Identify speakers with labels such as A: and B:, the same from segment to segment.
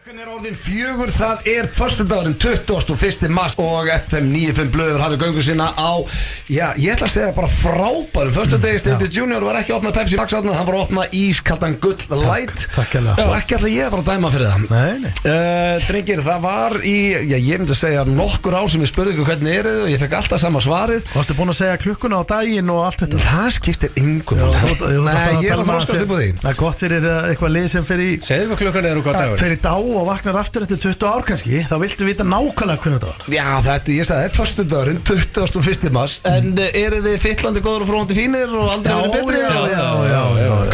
A: Klukkan orðin 4, það föstudagurinn 21. mars og FM 95 Blöður hafið göngu sinna á, já, ég ætla að segja bara frábærum föstudegi. Steindi Junior var ekki að opna Pepsi Max, hann var að opna ískaldan Gull Light.
B: Takk
A: og ekki ætla ég að fara að dæma fyrir það.
B: Nei.
A: Drengir, það var í, já, ég myndi að segja nokkur ár sem ég spurði ykkur hvernig þið og ég fekk alltaf sama svarið.
B: Varstu búin að segja klukkuna á daginn og allt þetta?
A: Það skiptir engum. Nei, ég að þroskast upp á því.
B: Það gott fyrir eitthvað lið sem
C: segðu hvað klukkan og hvað dagur
B: fyrir dá og vaknar aftur eftir 20 ár kannski, þá viltu vita nákvæmlega hvernig þetta var.
A: Já, þetta, ég sagði, föstudagurinn 21. mars, en eru þið fyllandi góður og fróðandi fínir og aldrei verið betri?
B: Já.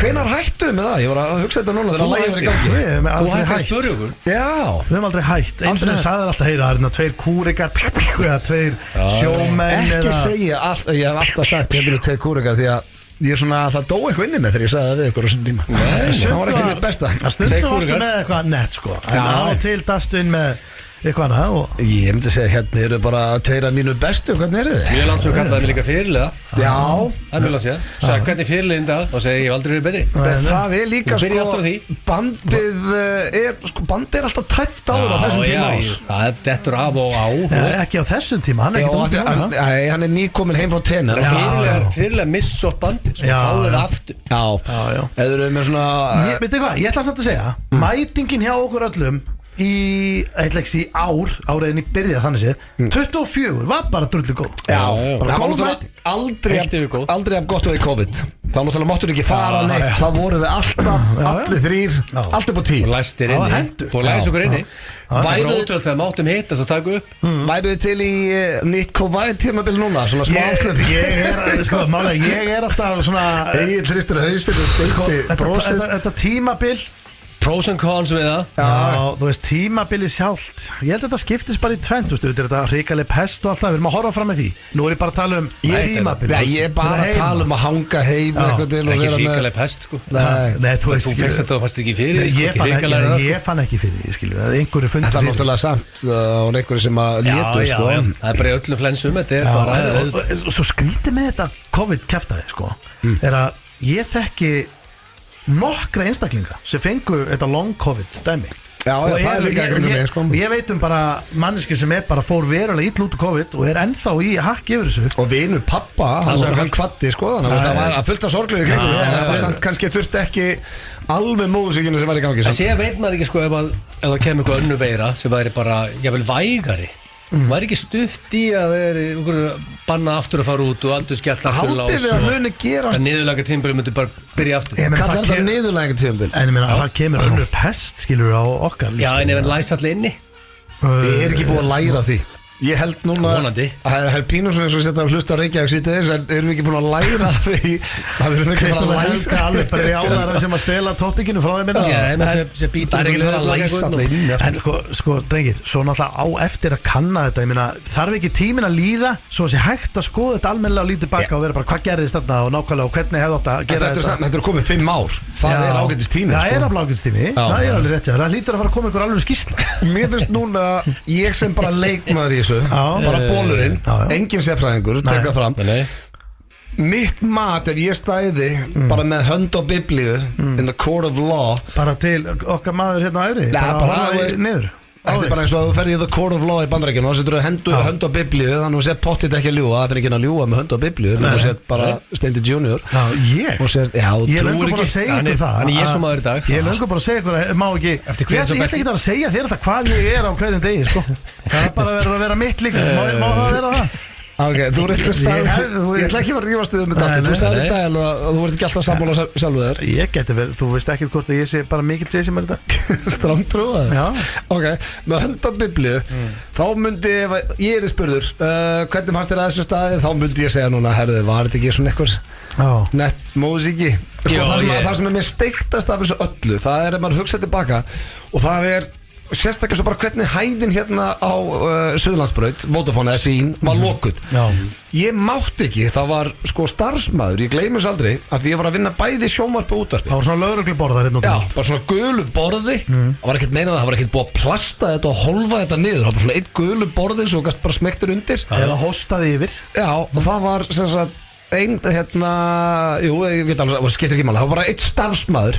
A: Hvenær hættuðu með það? Ég var að hugsa þetta núna þegar lægi var í gangi.
B: Þú
C: hætti að spyrja okkur?
A: Já.
B: Við hefum aldrei hætt. Eins og það sagði alltaf heyra, það er tveir kúrikar eða tveir sjómenn.
A: Ekki segja, ég hef alltaf sagt þetta eru tveir kúrikar því að ég svona, það dó eitthvað inni með þegar ég sagði það við ykkur á þessum tíma. Það var ekki mitt besta.
B: Stundum varstu með eitthvað nett sko, en á til dastu inn með eitthvað annað og
A: ég myndi segja, hérna eru bara tveir af mínu bestu, hvernig eru þið?
C: Mjög langt svo kallaði mig líka fyrirliða.
A: Já.
C: Það er mjög langt síðan. Sæði hvernig fyrirliðin dag og segi ég hef aldrei verið betri.
A: Það er líka bandið er alltaf tæft áður á þessum tíma ás.
C: Það er dettur af og á.
B: Ekki á þessum tíma, hann er ekki
A: hann er nýkominn heim frá tennar.
C: Fyrirliða miss of bandið, svo fáður aftur.
A: Já. Eða með svona
B: Veitu hvað, ég ætla að segja mætingin hjá okkur öllum í áriðin í byrja þannig séð 24 var bara drullu góð.
A: Já,
B: bara
A: það var aldrei af gott við COVID. Þá náttúrulega máttur ekki fara neitt. Þá voru við alltaf, allir þrýr, allt upp á 10.
C: Og læstir inni, og læs okkur inni. Það var ótrúlega þegar máttum hittast og taka upp.
A: Væru þið til í nýtt COVID-tímabil núna, svona smá afslöp?
B: Ég er alltaf svona
A: Egil hristur hausinn.
B: Þetta tímabil
C: pros and cons við það.
B: Já, þú veist, tímabilið sjálft. Ég held að þetta skiptist bara í tvent, þú veist, þetta hrikaleg pest og allt það, við erum að horfa fram með því. Nú er ég bara að tala um tímabilið.
A: Ég er bara að tala um að hanga heim eitthvað til og vera með.
C: Ekki hrikaleg pest, sko.
B: Nei, þú veist.
C: Þú fengst þetta og fannst ekki fyrir því,
B: Ég fann ekki fyrir því, skilju. Einhverju fundur
A: fyrir. Það er náttúrulega samt og einhverju sem að létu, sko.
C: Það er bara í öllum flensum, þetta er bara.
B: Svo skrítið með þetta COVID-kjaftaði, sko, er að ég þekki nokkra einstaklinga sem fengu þetta long COVID dæmi.
A: Já, það er líka ekki með sko.
B: Ég veit bara manneskir sem bara fór verulega illa út úr COVID og ennþá í hakk yfir þessu.
A: Og vinur pappa, hann kvaddi sko, þannig að það var að fullta sorgluði kringum en það var samt kannski þurfti ekki alveg móðusikinu sem var í gangi.
C: En sé veit maður ekki sko ef það kemur eitthvað önnu veira sem væri bara, jável vægari. Var ekki stutt í að það er banna aftur að fara út og aldur skellt aftur
A: haldið við að muni gerast
C: að niðurlæga tímabili myndi bara byrja aftur.
A: Hvað er þetta niðurlæga tímabili?
B: En ég meina það kemur önnur pest skilur á okkar.
C: Já, en ef hann læs allir inni.
A: Ég er ekki búið að læra því. Ég held núna að hef Pínusson eins og setja að hlusta á Reykjavík síðdegis en erum við ekki búin að læra því að við erum ekki að læsa
B: alveg bara í álæðar sem að stela toppikinu frá þeim
A: það er ekki að læsa allir inn
B: en sko drengir, svo náttúrulega á eftir að kanna þetta, ég meina þarf ekki tímin að líða svo að sé hægt að skoða þetta almennilega og lítið baka og vera bara hvað gerðist þarna og nákvæmlega og hvernig hefði átt að gera þetta.
A: Þetta er komið 5 ár, það er ágætistími.
B: Það er ágætistími, það er alveg rétt, það hlýtur að fara að koma ykkur alveg skýrsla.
A: Mér finnst núna, ég sem bara leikmaður í þessu, bara bólurinn, engin sérfræðingur, tekka fram. Mitt mat ef ég stæði bara með hönd og biblíu in the court of law
B: bara til okkar maður hérna á Eyri bara niður.
A: Þetta er bara eins og að þú ferði í the court of law í Bandaríkjunum og þá setur þú hönd og biblíu þannig að þú sér pottit ekki að ljúga, það fyrir ekki að ljúga með hönd og biblíu þannig að þú sér bara Steindi Junior.
B: Ég er löngu bara að segja ykkur það.
C: Hann er Jesú maður í dag.
B: Ég er löngu bara að segja ykkur að má ekki ég ætla ekki að segja þér alltaf hvað ég er á hverjum degi sko. Það er bara að vera mitt líka. Má það vera það?
A: Ok, þú reyndi að sagði ég ætla ekki að vera að rífa stuðum með þetta þú sagði þetta og þú verði ekki alltaf sammála sjálfu þér.
B: Ég geti verið, þú veist ekki hvort að ég sé bara mikill Jessi með þetta
A: stráng trúið. Ok, með hönd á biblíu þá myndi, ég er spurður hvernig fannst þér að þessu staði þá myndi ég segja núna, herðu, var þetta ekki svona einhvers nett músíki það sem er mér steiktast af þessu öllu það er ef maður hugsa tilbaka og það er sérstaklega svo bara hvernig hæðin hérna á Suðurlandsbraut, Vodafone eða sín var lokuð. Ég mátti ekki, það var sko starfsmaður, ég gleymi þess aldrei að því ég var að vinna bæði sjónvarpi og útvarpi.
B: Það var svona lögregluborðar hérna út.
A: Já, bara svona gulu borði. Það var ekkert meinað að það var ekkert búið að plasta þetta og holfa þetta niður. Það var bara svona eitt gulu borði svo gæst bara smektur undir.
B: Eða hostaði yfir.
A: Já, og það var sem sagt ég veit alveg, það skiptir ekki máli. Það var bara eitt starfsmaður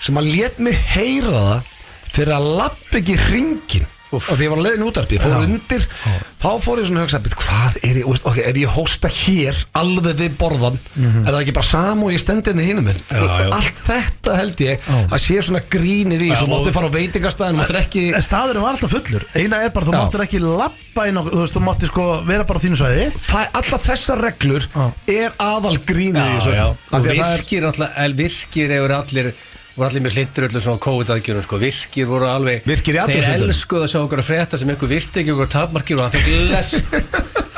A: sem að lét mig heyra það fyrir að lappa ekki hringin og því ég var að leiðin útarpi, fór undir þá fór ég svona að hugsa, hvað er ég ok, ef ég hósta hér, alveg við borðan er það ekki bara sam og ég stendi henni hinum minn, allt þetta held ég að sé svona grínið í svo máttu fara á veitingastæðin, máttu ekki
B: staðurinn var alltaf fullur, eina er bara þú máttur ekki lappa inn og þú veist, þú máttu sko vera bara á þínu svæði
A: alla þessar reglur er aðal grínið í þessu
C: og virkir eru allir með hlindur öllu svona COVID-aðgjörnum sko. Virkir voru alveg þeir elskuðu að sjá okkur að frétta sem einhver virti ekki okkur tapmarkir og hann fekk lest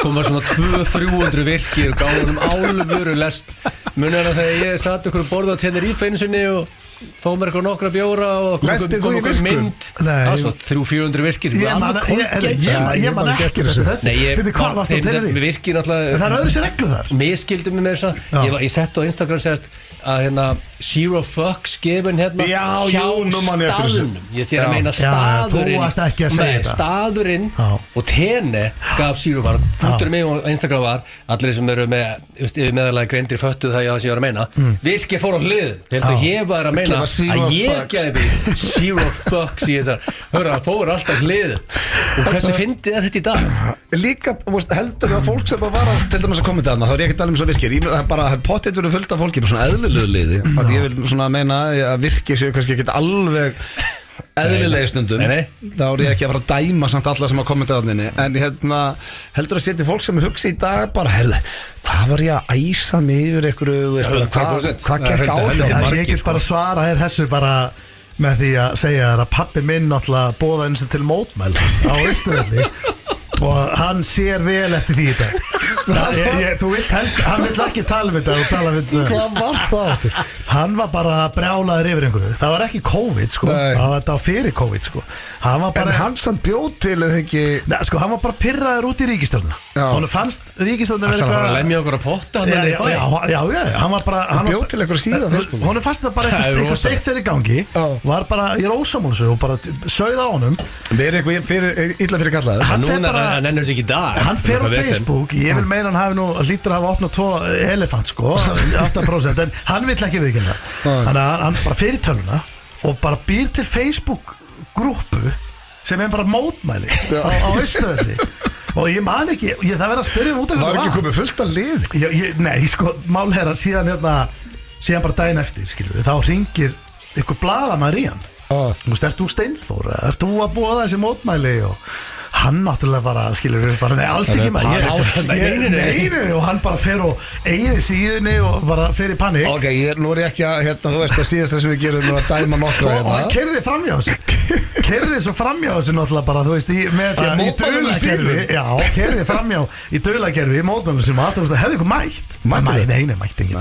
C: koma svona 200-300 virkir og gáðum álfuru lest munir að þegar ég satt okkur borða á Tenerife einu sinni og fá mér eitthvað nokkra bjóra og kom okkur mynd svo 300-400 virkir
B: ég man ekki þessu
C: virkir náttúrulega
B: það er öðru sér reglu þar
C: miskildum mig með þess ég sett á Instagram segast að hérna zero fucks gefin hérna hjá staðunum ég þér að meina staðurinn og Tene gaf zero fuck punkturinn mig á Instagram var allir sem eru með meðalagi greindir föttu það ég var að meina virkir fór á hliðin þegar þú hefur að meina að ég gefi zero fucks í þetta hörru það fór alltaf hliðin og hversu fyndið þetta í dag
A: líka heldur það fólk sem var til dæmis að koma til þarna þá er ég ekki alveg svo virkir bara pottitur fullt af fólki svona eðlilegu liði að ég vil svona meina að virkir séu kannski ekki alveg eðlilegi stundum þá er ég ekki að fara að dæma samt alla sem að koma til þarna en heldur að setja fólk sem hugsa í dag bara hvað var ég að æsa mig yfir einhverju hvað gekk á
B: þetta ég get bara svara þessu bara með því að segja að pabbi minn náttúrulega bóða eins og til mótmæl á Austurvelli og hann sér vel eftir því þetta þú vilt helst, hann vill ekki tala um þetta og tala um þetta
A: hvað var það áttur?
B: Hann var bara brjálaður yfir einhverju það var ekki COVID sko það var fyrir COVID sko
A: en hann sann bjóð til eða ekki
B: sko hann var bara pirraður út í ríkisstjórnina hann fannst ríkisstjórnina
C: það var að lemja okkur að potta
B: já hann var bara
A: hann bjóð til einhverju síðan
B: hann fannst það bara eitthvað steikt sér í gangi var bara í rósamálsu og bara sögð á honum
A: það er eitthvað illa fyrir kallaði
C: hann ennur sig ekki í dag
B: hann fer á Facebook ég vil meina hann hafi nú lítur að hafa opnað 2 elefant sko 8% en hann vill ekki viðkynna þannig að hann bara fer í tölvuna og bara býr til Facebook grúpu sem er bara mótmæli á Austurvelli og ég man ekki það verður að spyrja út af
A: það var ekki komið fullt að lið
B: nei sko mál er að síðan bara daginn eftir skilur þá ringir ykkur blaðamaður í hann þú veist, ert þú Steinþór ert þú að búa þessi mótmæli og hann náttúrulega bara, skilur við bara, nei, alls ekki maður nei, og hann bara fer og eigið síðunni og bara fer í panik
A: ok, nú er ég ekki að, þú veist að síðast það sem við gerum er að dæma nokkra
B: og hann kerði framhjá þessu náttúrulega bara, þú veist, með því að í döglakerfi kerði framhjá í döglakerfi í mótmælum sem að, þú veist, hefði ykkur mætt mætti ekki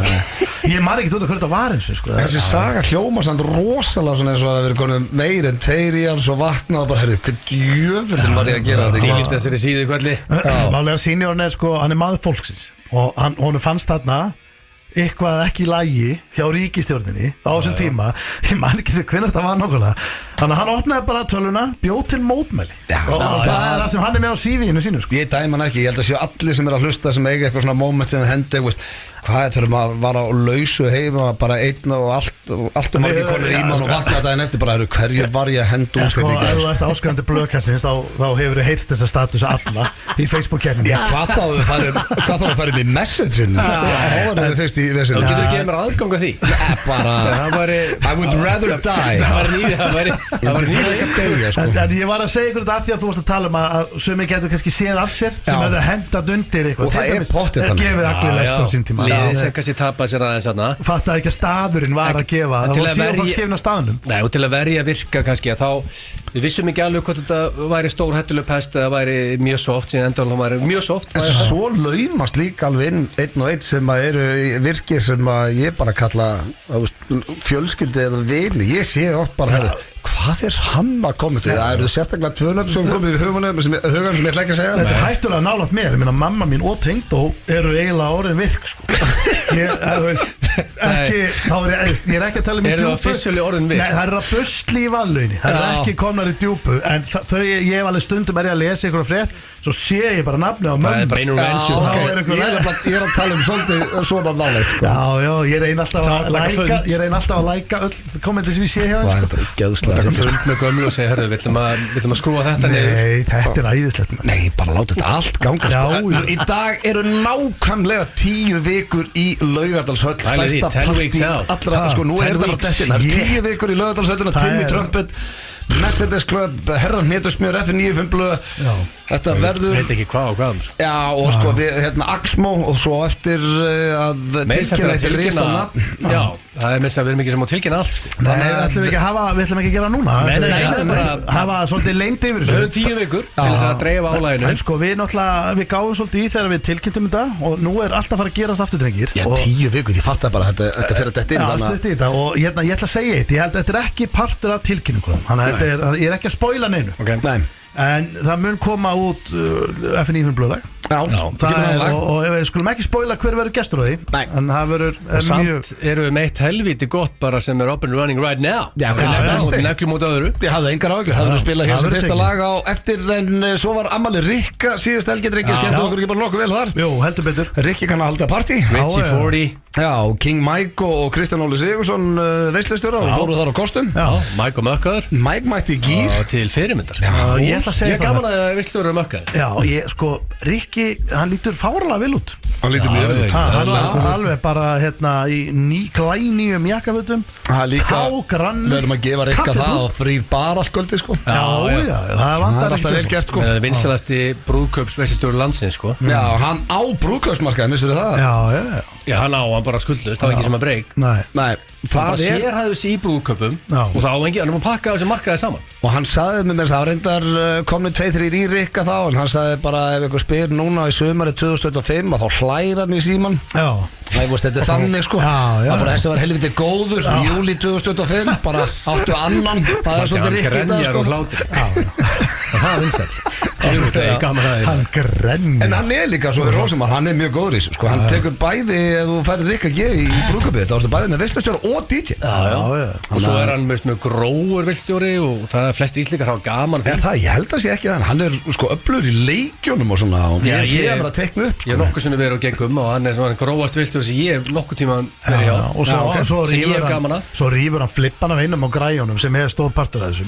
B: ég man ekki út af hverju þetta var eins og sko
A: þessi saga hljóma samt rosalega svona eins og að það verið konum meir en 2 í hans og vatnað og bara, herðu, hvað djöfullin var ég að gera þetta
C: Dílitt þessari síðu kvöldi
B: málega seniorinn er sko, hann er maður fólksins og honum fannst þarna eitthvað ekki í lagi hjá ríkisstjórninni á þessum tíma ég man ekki sem hvenær þetta var nákvæmlega þannig að hann opnaði bara tölvuna bjóð til mótmæli og það er það sem hann er með á CV-inu sínu sko.
A: ég dæma hann ekki, ég held að séu allir sem er að hlusta sem eiga eitthvað svona moment sem hendi hvað þurfum að vara á lausu heima bara einn og allt margir konur í mann og vakna daginn eftir bara hverju var ég að henda út
B: sko, ef þú ert áskrifandi blöðkastins þá hefur þið heyrt þessa status alla í Facebook-kerninu
A: hvað þá að fara í message-in þá var það fyrst í vesinu
C: þá getur þú gefið mér aðgang að því
A: bara I would rather die
C: það var nýðið
B: en ég var að segja ykkur þetta að því að þú varst að tala um að sumi getur kannski séð af sér sem hefur hendað undir eitthvað
A: og það er pottið
B: þannig gefið allir lest á sín tíma
C: liðið sem kannski tapað sér aðeins þarna
B: fattaði ekki að staðurinn var að gefa það var síðan fólk skefna staðunum
C: nei og til að verja virka kannski að þá við vissum ekki alveg hvort þetta væri stór hættuleg pest eða væri mjög soft síðan endur þá væri mjög soft
A: svo laumast líka alveg einn og einn sem að eru virkir sem að ég bara kalla fjölskyldu eða vini ég sé oft bara hvað er hann að koma til það eru sérstaklega 2 nöfn sem komið í huganum sem ég ætla ekki að segja
B: þetta er hættulega nálægt mér ég meina mamma mín og tengdó eru eiginlega orðin virk sko ég er ekki að tala um í djúpu nei það er að busli í vaðlaunni það er ekki komnar í djúpu en ég hef alveg stundum að lesa ykkur frétt svo sé ég bara nafni á mömmu
C: það er bara
A: ég er að tala um svolítið svona nálægt
B: já ég reyna alltaf að læka öll kommenti sem ég sé hjá
A: það er geðslega
C: fund með gömlu og segja, herru, við ætlum að skrúa þetta niður.
B: Nei, þetta æðislegt.
A: Nei, bara láta þetta allt ganga sko. Í dag eru nákvæmlega 10 vikur í Laugardalshöll. Stærsta partí allra, sko, nú er þetta bara þetta. 10 vikur í Laugardalshöllina, Timmy Trumpet, Mercedes Club, Herran Hnetusmjör, F95 blöð. Þetta verður...
C: Ég veit ekki hvað og hvað.
A: Já, og sko, við, Axmo og svo eftir að tilkynna eftir risana.
C: Já, það er með þess að við erum ekki sem á tilkynna allt, sko.
B: Nei, við ætlum ekki að gera núna.
C: Nei,
B: hafa svolítið lengt yfir þessu.
C: Við höfum 10 vikur til þess að dreifa álæginu.
B: En sko, við gáum svolítið í þegar við tilkynntum þetta og nú er alltaf að fara að gerast aftur, drengir.
A: Já, 10 vikur, ég fatt bara þetta fyrir þetta inn.
B: Já, stutt í þetta og ég ætla að segja eitt, ég held að þetta er ekki partur af tilkynningunum. Þannig að ég er ekki að spoila neinu. En það mun koma út F95 blöðlag.
A: Já,
B: og við skulum ekki spoila hver verður gestur á því. En það verður
C: og samt erum við meitt helviti gott bara sem er up and running right now.
A: Já,
C: neglum út öðru.
A: Ég hafði engar áhyggjur, það verður spilað hér sem fyrsta lag á eftir en svo var ammali Rikka síðust helgi, drengir, skemmtu okkur ekki bara nokkuð vel þar.
B: Jú, heldur betur.
A: Rikki kann að halda partí.
C: Richie 40.
A: Já, King Mike og Kristján Óli Sigursson veistlustjóra og fóru þar á kostum.
C: Já, Mike og Mökkaður.
A: Mike mætti í gír.
C: Og til fyrirmyndar.
B: Já, ég ætla að segja
C: það. Ég gaman að veistlustjóra Mökkaður.
B: Já, sko, Rikki, hann lítur fárlega vel út.
A: Hann lítur mjög vel út.
B: Hann er alveg bara í glænýjum jakkafötum. Tágrann.
A: Við erum að gefa Rikka það og frýr bara sköldi, sko.
B: Já, það vandar
A: alltaf vel gert, sko.
C: Það er vinsalasti brúðkaupsveistlustjóri landsins, sko.
A: Já, hann á brúðkaupsmarkaðinn, vissir það?
C: Já, hann bara skuldlust, það var ekki sem að breyk.
A: Nei,
C: það er sérhæðis í brúðköpum og það á engi, hann er búin að pakka þessi markaði saman.
A: Og hann sagði með mér að reyndar komið 2-3 í Rikka þá, en hann sagði bara ef eitthvað spyr núna í sumari 2025 að þá hlæra hann í síman. Já. Nei, þetta er þannig sko. Það bara þessi var helviti góður í júli 2025, bara áttu annan, það er svolítið Rikki þetta sko.
C: Það er vinsæll.
B: Hann grenjar.
A: En hann er líka svo Rósimar, hann er mjög góður í þessu sko. Hann tekur bæði ef þú færið Rikka G í brúðkaupið, þá ertu bæði með veislustjóra og DJ.
C: Og svo er hann með grófur veislustjóri og það er flest íslíkar hafa gaman fyrir.
A: Það, ég held að sé ekki það, hann er sko öflugur í leikjónum og svona og ég sé að vera að tekna upp.
C: Ég nokkuð sem verið á gegnum og hann er svona grófast veislustjóri sem ég nokkuð tíma verið á.
B: Og svo rýfur hann flippan af einum á græjónum sem er stór partur af þessu.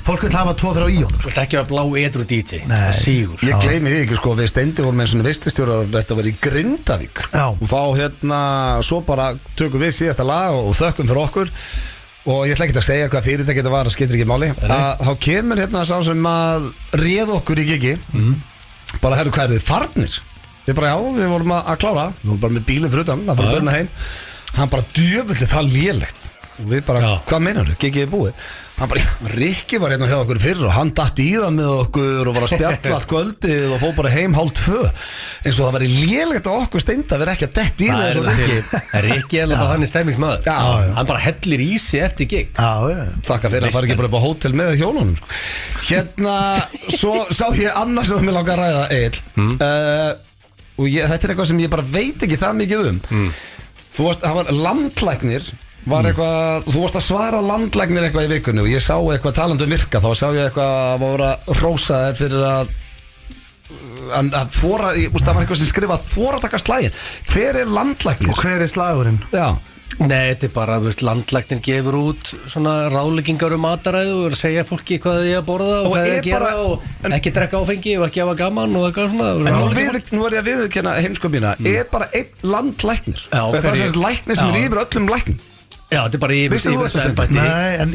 B: Fólk vil hafa 2-3 í honum.
C: Þú vilt ekki hafa blá edru DJ. Það sígur.
A: Ég gleymi því ekki sko, við Steindi vorum með svona veislustjóra þetta var í Grindavík og þá svo bara tökum við síðasta lag og þökkum fyrir okkur og ég ætla ekki að segja hvað fyrirtæki þetta var, það skiptir ekki máli þá kemur sá sem að réð okkur í gigi bara herru hvað þið farnir við bara við vorum að klára við vorum bara með bílinn fyrir utan að fara að börna heim hann bara djöfulli það lélegt og við bara hvað meinar þau, gigið er búið hann bara, Rikki var hjá okkur fyrir og hann datt í það með okkur og var að spjalla allt kvöldið og fór bara heim 1:30 eins og það væri lélegt á okkur Steindi að vera ekki að dett í það eins og Rikki
C: Rikki er alveg þannig stemmingsmaður hann bara hellir í sig eftir gig
A: þakka fyrir að fara ekki bara upp á hótel með hjónunum svo sá ég annars sem mér langar að ræða Egill og þetta er eitthvað sem ég bara veit ekki það mikið það var landlæknir var eitthvað, þú varst að svara landlæknir eitthvað í vikunni og ég sá eitthvað talandi virka þá sá ég eitthvað að voru að rósa þér fyrir að þóra, það var eitthvað sem skrifað þóra taka slægin, hver er landlæknir?
B: Og hver er slagurinn?
A: Já
C: Nei, þetta er bara, landlæknir gefur út svona ráðleggingar mataræðu og segja fólki hvað þið að borða og hvað þið að gera og ekki drekka áfengi og ekki hafa gaman og eitthvað svona
A: En nú er ég að viðurkenna heimsku mína er bara einn landlæknir það er sem læknir sem er yfir öllum læknum
C: Já, þetta er bara yfir þessu embætti
B: Nei, en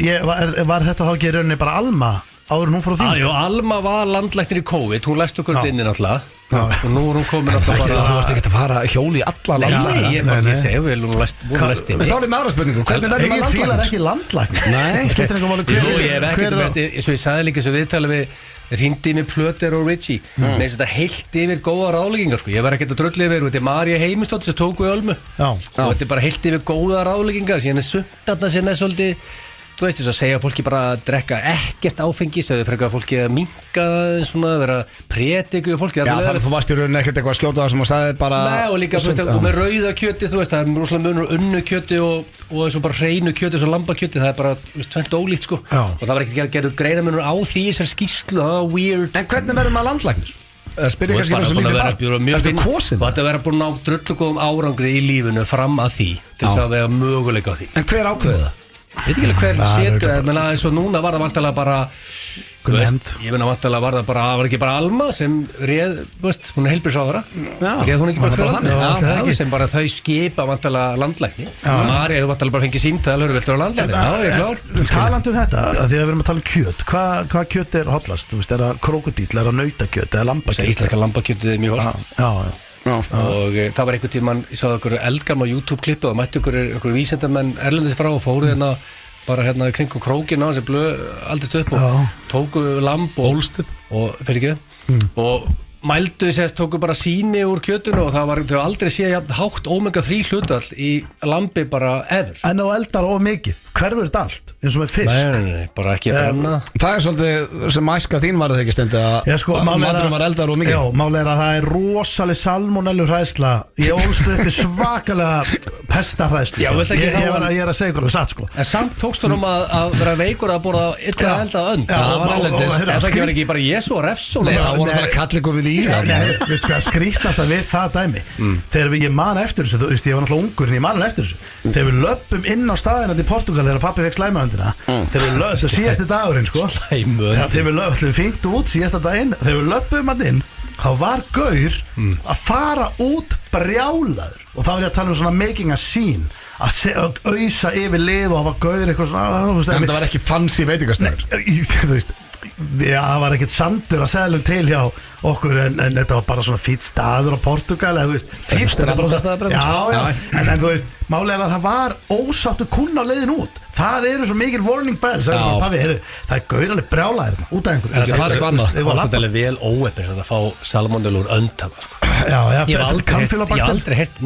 B: var þetta þá ekki í rauninni bara Alma áður hún frá því?
C: Jú, Alma var landlæknir í COVID, hún læst okkur inni náttúrulega og nú er hún komin alltaf bara
A: Þú varst ekki að fara hjóli í alla landlæknir
C: Nei, ég var ekki að segja, hún læst inni
A: En þá er með aðra spurningu, hvernig verður maður landlæknir?
B: Ég fílar ekki landlæknir
A: Nei,
B: skiptir einhver máli
C: Svo ég sagði líka svo viðtala við hringdi með Plöter og Richie með þess að þetta heilt yfir góða ráðleggingar sko. Ég var ekkert að drulli yfir þetta er Marja Heimistóttir sem tók við Ölmu og þetta er bara heilt yfir góða ráðleggingar síðan er sumt sem er svolítið þú veist þess að segja fólki bara að drekka ekkert áfengi segja frekar fólki að minka svona vera prétiku og fólki
A: Já þannig þú varst í rauninni ekkert eitthvað að skjóta það sem þú sagði bara
C: Nei og líka og með rauða kjöti þú veist það er rosalega munur unnu kjöti og eins og bara hreinu kjöti eins og lambakjöti það er bara tvent ólíkt sko og það var ekki gerður greinamunur á því þessar skýrslu það var weird
A: En hvernig verður maður landlæknir? Spyrir kannski
C: það
A: sem lítið
C: og þetta verður búin að ná drullugóðum árangri í lífinu fram að því til þess að vera möguleika á því
A: En hver ákveði það?
C: Veit ekki alveg hver setur, menna eins og núna var það vantarlega bara ég meina vantarlega var það bara, var ekki bara Alma sem réð, hún heilbrigðisráðherra réð hún ekki bara þannig sem bara þau skipa vantarlega landlækni Marja hefur vantarlega bara fengið símtal viltu á landlækni, já ég er klár
B: Talandi þetta, því að við erum að tala um kjöt hvað kjöt er hollast, er það krokodíll, er það nautakjöt eða lambakjöt?
C: Íslenska lambakjötið er mjög holl og það var einhvern tímann, ég sáði okkur eldgamla YouTube-klippu og mætti okkur vísindamenn erlendis frá og fóru bara kringum krókina sem blöð aldrei upp og tóku lamb og fyrir ekki og mældu sérst, tóku bara sýni úr kjötunu og það var, þau aldrei séð hátt omega-3 hlutfall í lambi bara ever.
B: En á eldar of mikið, hverfur þetta allt, eins og með fisk?
C: Nei, bara ekki að brenna.
A: Það er svolítið sem æska þín var það ekki stendi að maturum var eldar of mikið.
B: Já, máli er að það er rosaleg salmonellu hræðsla. Ég ólst upp í svakalega pestahræðslu. Ég er að segja ykkur satt sko.
C: En samt tókst þú að vera veikur að borða illa elda önd. Það var erlendis. En það var ekki bara Jesú og Refsson.
A: Það voru það að kalla ykkur við
B: Veistu hvað skrítnast að við það dæmi þegar ég man eftir þessu, þú veist ég var náttúrulega ungur en ég man eftir þessu þegar við löpum inn á staðina til Portugal þegar pappi fekk slæmaöndina þegar við löpum, það síðasti dagurinn sko þegar við löpum fengt út síðasta daginn þegar við löpum að inn þá var gaur að fara út brjálaður og þá vil ég að tala um svona making a scene að auðsa yfir lið og hafa gaur eitthvað svona
A: en það var ekki fancy veitingastæður
B: þú veist það var ekkert sandur að seglum til hjá okkur en þetta var bara svona fýtt staður á Portugal eða þú veist fýtt
A: strandstaður
B: en þú veist málega er að það var ósáttu kunn á leiðin út það eru svo mikil warning bells það er gauraleg brjálæðir út af einhverju
A: það var eitthvað annað
C: það var svolítið vel óeppir að fá salmonellur öndhafa ég hef aldrei heyrt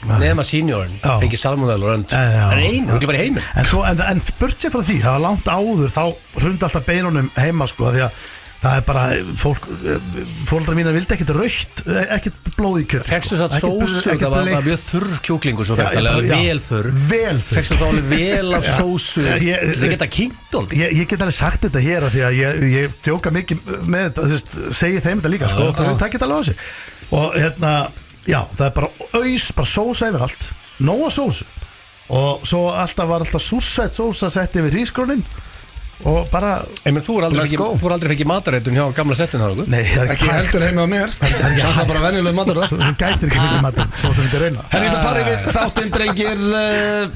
C: nema seniorinn fengið salmonellur önd en einu, hún er bara í heiminn
B: en burt sér frá því, það var langt áður þá hrundi alltaf beinunum heima sko því að það er bara, fóreldrar mínar vildi ekkert rautt, ekkert blóð í kjöt
C: Fekstu það sósu, það var mjög þurr kjúklingur svo vel þurr Fekstu það alveg vel af sósu það geta kingdól
B: Ég get alveg sagt þetta hér því að ég djóka mikið með þetta, segi þeim þetta líka sko, það takkit alveg á sig og hérna já, það er bara sósa yfir allt nóga sósu og svo var alltaf súrsætt sósa sett yfir rísgrónin og bara
C: þú voru aldrei fengið matarættun hjá gamla settun þá
B: Nei,
A: ekki heldur heima á mér það er bara venjuleg matur
B: þú gætir ekki fengið matur svo þú myndir reyna
A: Ég ætla að fara yfir þáttinn drengir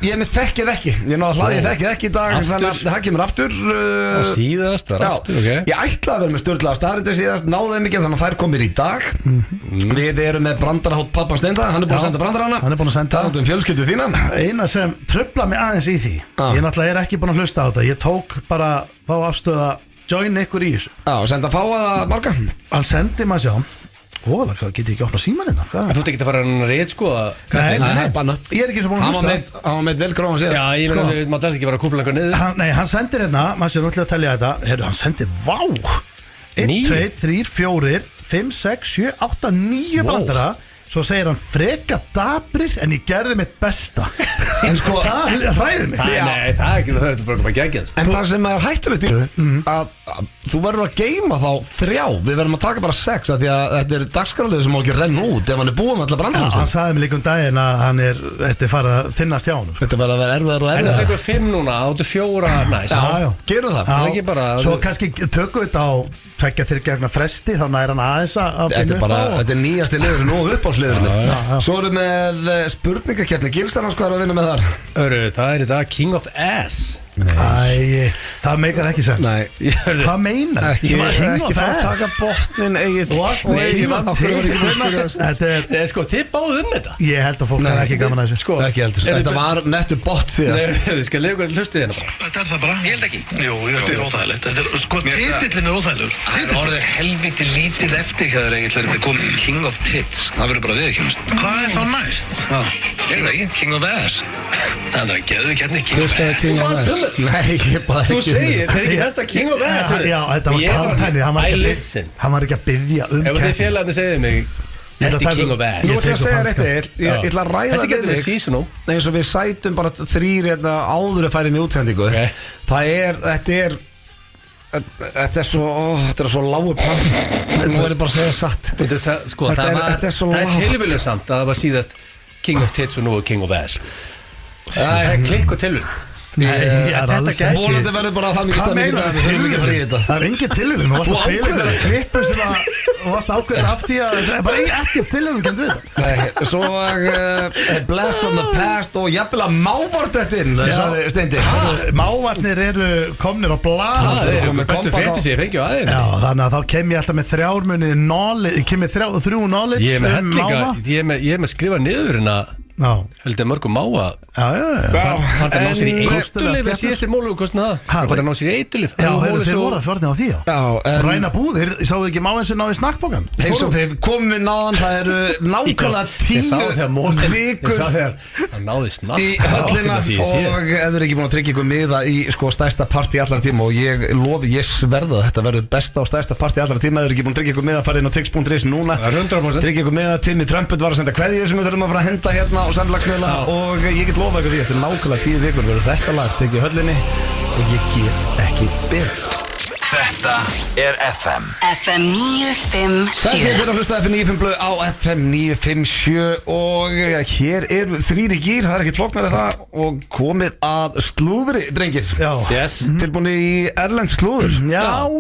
A: ég með þekkið ekki ég náðu að hlaði þekkið ekki í dag þannig að það kemur aftur
C: síðast, það er aftur, ok
A: Ég ætla að vera með sturlaða staðreyndir síðast náðu þeim ekki þannig að þær komir í dag Við erum með brandarahótt pappa Steinda hann er búin að senda brandarana talandi fjölskyldu þína
B: Eina sem trufla mig aðeins í því ég náttúrulega er ekki búin að hlusta á þetta ég tók bara fá afstöða join ykkur í þessu
A: og senda að fá að marga
B: hann sendi maður sjá hvað get ég ekki opna síman hérna
C: Þú ert ekki að fara að reyð sko
B: Nei, banna Ég er ekki svo búin að hlusta
A: Hann var með vel gróðan síðan
C: Já, ég meina, maður þess ekki vera að kúpla einhver niður
B: Nei, hann sendir hérna, maður sé náttúrulega að telja þetta hann sendir, 1, 2, 3, 4, 5, 6, 7, 8, 9 brandara Svo segir hann freka dabrir en ég gerði mitt besta En sko það hræði mig
C: Nei, það er ekki það er bara geggjað
A: En það sem er hættulegt í að þú verður að geyma þá 3 Við verðum að taka bara 6 því að þetta er dagskrálið sem má ekki renna út ef hann er búið með alla brandarinn
B: Hann sagði mig líka daginn að þetta er farið að þinnast hjá honum
A: Þetta verður að vera erfiðar og erfiðar
C: En það tekur 5 núna, áttu 4 næst
A: Já, gerum það
B: Svo kannski tökum við þetta á 2-3 fresti þá næra hann aðeins að
A: Þetta er nýjasti liðurinn og uppáhaldsliðurinn Svo erum við með spurningakeppni Gilstarnas, hvað er að vinna með þar?
C: Það er þetta King of Ass
B: Æ, það meikar ekki sens Hvað meinar?
A: Ekki fara að taka botnin eigin
C: Sko, þið báðu þetta
B: Ég held að fólk er ekki gaman að þessu
A: Ekki heldur, þetta var nettu bot síðast
C: Við skal leiða hvernig hlustið hérna bara
D: Þetta er það bara
C: Ég held ekki
D: Jú, þetta er óþægilegt Sko, titillin er óþægilegur
E: Það er orðið helviti lítið eftir hjá þér eiginlega þetta komið King of Tits Það verður bara viðurkennast
D: Hvað er þá næst?
E: Er það ekki? King of Ass Það er að geðu kjarni King of Ass
A: King of Ass Nei, ég bara ekki
C: Þú segir, það er ekki næsta King of Ass
B: Já, þetta var talpenni
C: I listen
B: Hann var ekki að byrja
C: Ef þið félagarnir segið mig Þetta er King of Ass
A: Nú ætlum ég að segja rétt Ég ætla að ræða
C: við þig
A: eins og við sætum bara 3 áður að færi með útsendingu Þetta er svo lágur plan Nú er ég bara að segja satt
C: Þetta er svo lágur Það er tilvíðlega samt að það var síðast King of Tits og nú er King of Ass Það er klikk og tilvíð Þetta gæti
A: Vonandi verður bara það mikið stemming að við þurfum ekki að fara í þetta.
B: Það er engin tilhugsun. Þú varst að spila ykkur að klippu sem að þú varst ákveðið af því að það er bara ekki tilhugsun kennt við það.
A: Nei, svo blast from the past og jafnvel að mávartettin, sagði Steindi.
B: Mávarnir eru komnir á blað.
C: Það eru bestu fréttir sem ég fengi á aðeins.
B: Já, þannig að þá kem ég alltaf með 3 munið knowledge, kem með 3 knowledge
C: Ég er með skrifa niður en að heldur mörgum máa Það er ná sér í eitulif síðast í mólu, hvað er það? Það er ná sér í eitulif
B: Já, þeir voru að fjörðin á því Ræna búðir, ég sáðu ekki máin sem náði snakkbókan
A: Eins og þið komum við náðan, það eru nákvæmlega 10 vikur
C: Það náði snakk
A: í höllina og ef þið er ekki búin að tryggja ykkur miða í stærsta partí allar tíma og ég lofi, ég sverða þetta verður besta og stærsta partí allar tíma ef þið er ekki búin að tryggja ykkur miða, farið inn á tix.is núna tryggja ykkur miða, Timmy Trumpet var að senda kveðju sem við þurfum að fara að henda hérna á samfélagsmiðla og ég get lofa ykkur því þetta er nákvæmlega 10 vikur verður þetta lag tekið höllinni og ég get ekki betur
F: Þetta er FM
G: FM 957
A: Þetta er fyrir að hlusta FM 957 á FM 957 og hér eru 3 í gír, það er ekkert flóknari það og komið að slúðri, drengir
C: yes.
A: Tilbúinni í erlend slúður
B: Já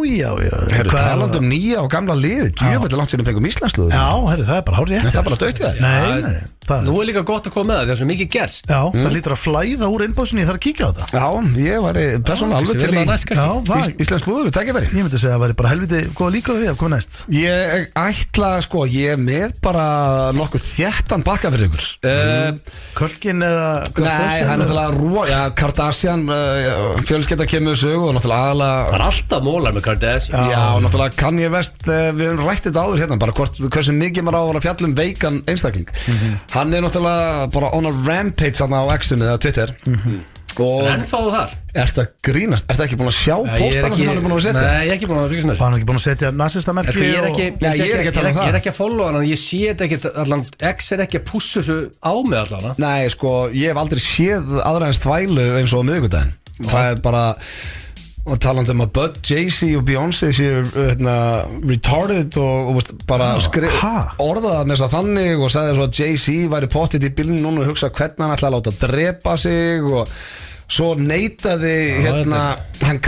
A: Herru, talandi um nýja og gamla lið djöfell langt sér fengum Íslands slúður
B: Já, herru, það er bara hárið
A: Það er bara dögt í það
B: Nei,
C: Nú er líka gott að koma með það, það er svo mikið gerst
B: Já, það lítur að flæða úr innbóðsynni, ég þarf að kíkja á það
A: Já, ég væri persónulega alveg til í Íslands slúður,
B: Ég myndi segja að það væri bara helviti góða líka við því að koma næst
A: Ég ætla, ég er með bara nokkuð þéttan bakka fyrir ykkur
B: Kölkin eða
A: Nei, það er náttúrulega Kardashian fjölskylda kemur sögu og náttúrulega aðalega
C: Það er alltaf mólar með Kardashian
A: Já, náttúrulega Kanye West við höfum rætt þetta áður hérna bara hversu mikið maður á að fjalla um veikan einstakling Hann er náttúrulega bara on a rampage á X-inu eða Twitter
C: En þá þar
A: Ertu að grínast? Ertu ekki búin að sjá póstana sem hann er búin að setja?
C: Nei, ég er ekki búin að fylgjast með
B: Var hann ekki búin að setja nazista-merki?
C: Ég er ekki
A: að
C: Ég er ekki að followa hann Ég sé þetta ekki allan X er ekki að pússa þessu á mig allan
A: Nei, ég hef aldrei séð aðra eins þvælu eins og á miðvikudaginn Það er bara og talandi um að Bud, Jay-Z og Beyoncé séu retarded og bara orðaða með þess að þannig og sagði svo að Jay-Z væri pottit í bílinn núna og hugsa hvernig hann ætlaði að láta drepa sig og svo neitaði hann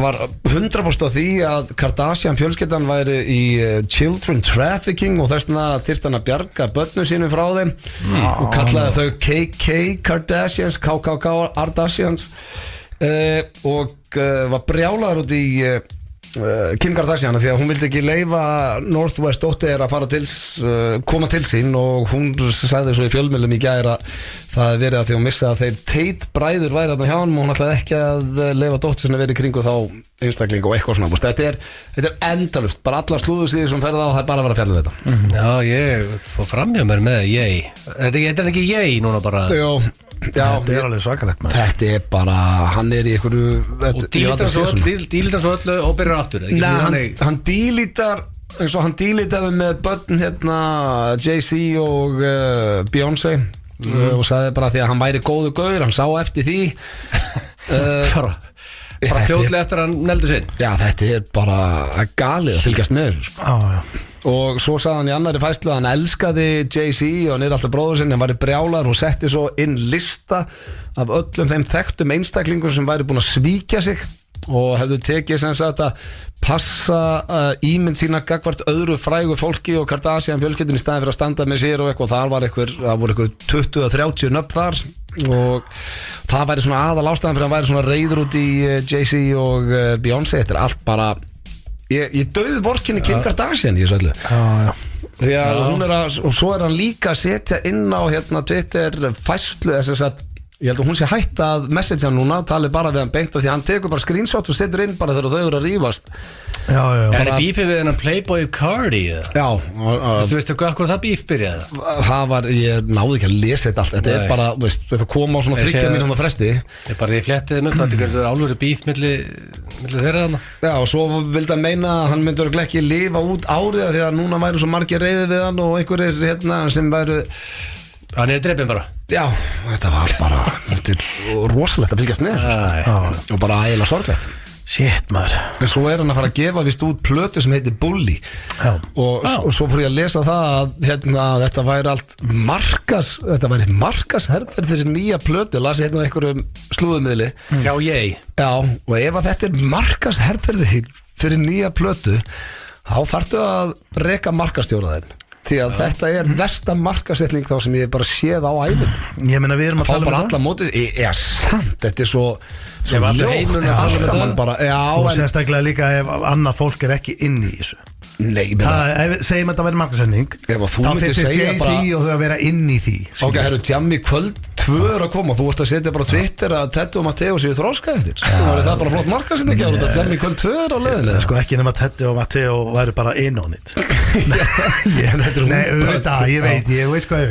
A: var 100% á því að Kardashian fjölskyldan væri í children trafficking og þess vegna þyrfti hann að bjarga börnum sínum frá þeim og kallaði þau KK Kardashians KKK Kardashians og var brjálaður út í Kim Kardashian því að hún vildi ekki leyfa Northwest dóttir að fara koma til sín og hún sagði svo í fjölmiðlum í gær að það hefði verið að því hún missaði að þeir Tate bræður væri þarna hjá hann og hún ætlaði ekki að leyfa dóttir sinni verið kringu þá einstakling og eitthvað svona þetta er endalust, bara alla slúðusíðir sem ferða á það er bara að vera að fjalla þetta
C: Já, ég fór fram hjá mér með Þetta er ekki ég núna bara
A: Já,
B: þetta er alveg svakalegt
A: Þetta er bara, hann er í einhverju
C: Og dílítar svo öllu og byrjar aftur
A: Nei, hann dílítar eins og hann dílítaði með börn Jay-Z og Beyoncé og sagði bara því að hann væri góðu gaur, hann sá eftir því
C: bara fljótlega eftir að hann neldur sinn
A: Já, þetta er bara galið að fylgjast með þessu og svo sagði hann í annari fæslu að hann elskaði Jay-Z og hann er alltaf bróður sinn hann væri brjálar og setti svo inn lista af öllum þeim þekktum einstaklingum sem væri búin að svíkja sig og hefðu tekið sem sagt að passa ímynd sína gagvart öðru frægu fólki og Kardashian fjölskyldunni í staðin fyrir að standa með sér og eitthvað það voru eitthvað 20-30 nöfn þar og það væri svona aðal ástæðan fyrir að hann væri svona reiður út í Jay-Z og Beyoncé þetta er allt bara ég döði vorkinni Kim Kardashian í þessu öllu því að hún og svo er hann líka að setja inn á Twitter fæslu þess að ég held að hún sé hætt að messagea núna tali bara við hann beint af því að hann tekur bara screenshot og setur inn bara þegar þau eru að rífast
C: Er það bífið við hennan Playboy Cardi?
A: Já
C: Þú veistu hvað það bíf byrjaði?
A: Það var, ég náði ekki að lesa þetta allt þetta er bara, þú veist, þetta kom á svona 30 mínúna fresti
C: Ég bara, ég flettið þeim upp þetta er álverið bíf milli þeirra þarna
A: Já, og svo vildi hann meina að hann myndi örugglega ekki lifa út árið því að núna væru svo margir reiðir við hann og einhverjir sem væru
C: Hann er drefin bara
A: Já, þetta var bara Þetta er rosalegt að fylgjast með og bara ægilega sorglegt
B: Shit maður.
A: En svo hann að fara að gefa vist út plötu sem heitir Bully. Og svo fór ég að lesa það að þetta væri allt markasherferð fyrir nýja plötu. Las ég einhverjum slúðumiðli
C: Já, ég.
A: Já, og ef að þetta markasherferði fyrir nýja plötu, þá þarftu að reka markastjóra þeim. Því að þetta versta markasetning þá sem ég bara séð á æfum.
B: Ég meina við erum að tala
A: bara alla mótið. Já, samt, þetta er svo ljótt allt saman bara.
B: Og sérstaklega líka ef annað fólk ekki inn í þessu.
A: Nei,
B: segjum að þetta væri markasetning, þá þurfti Jay-Z og þau að vera inn í því.
A: Ok, herru, Jammi kvöld 2 að koma, þú ert að setja bara Twitter að Teddy og Matteo séu þroska eftir. Það er bara flott markasetning að þetta Jammi kvöld 2 á leiðinni.
B: Sko ekki nema Teddy og Matteo væri bara in on it. Nei, auðvitað, ég veist hvað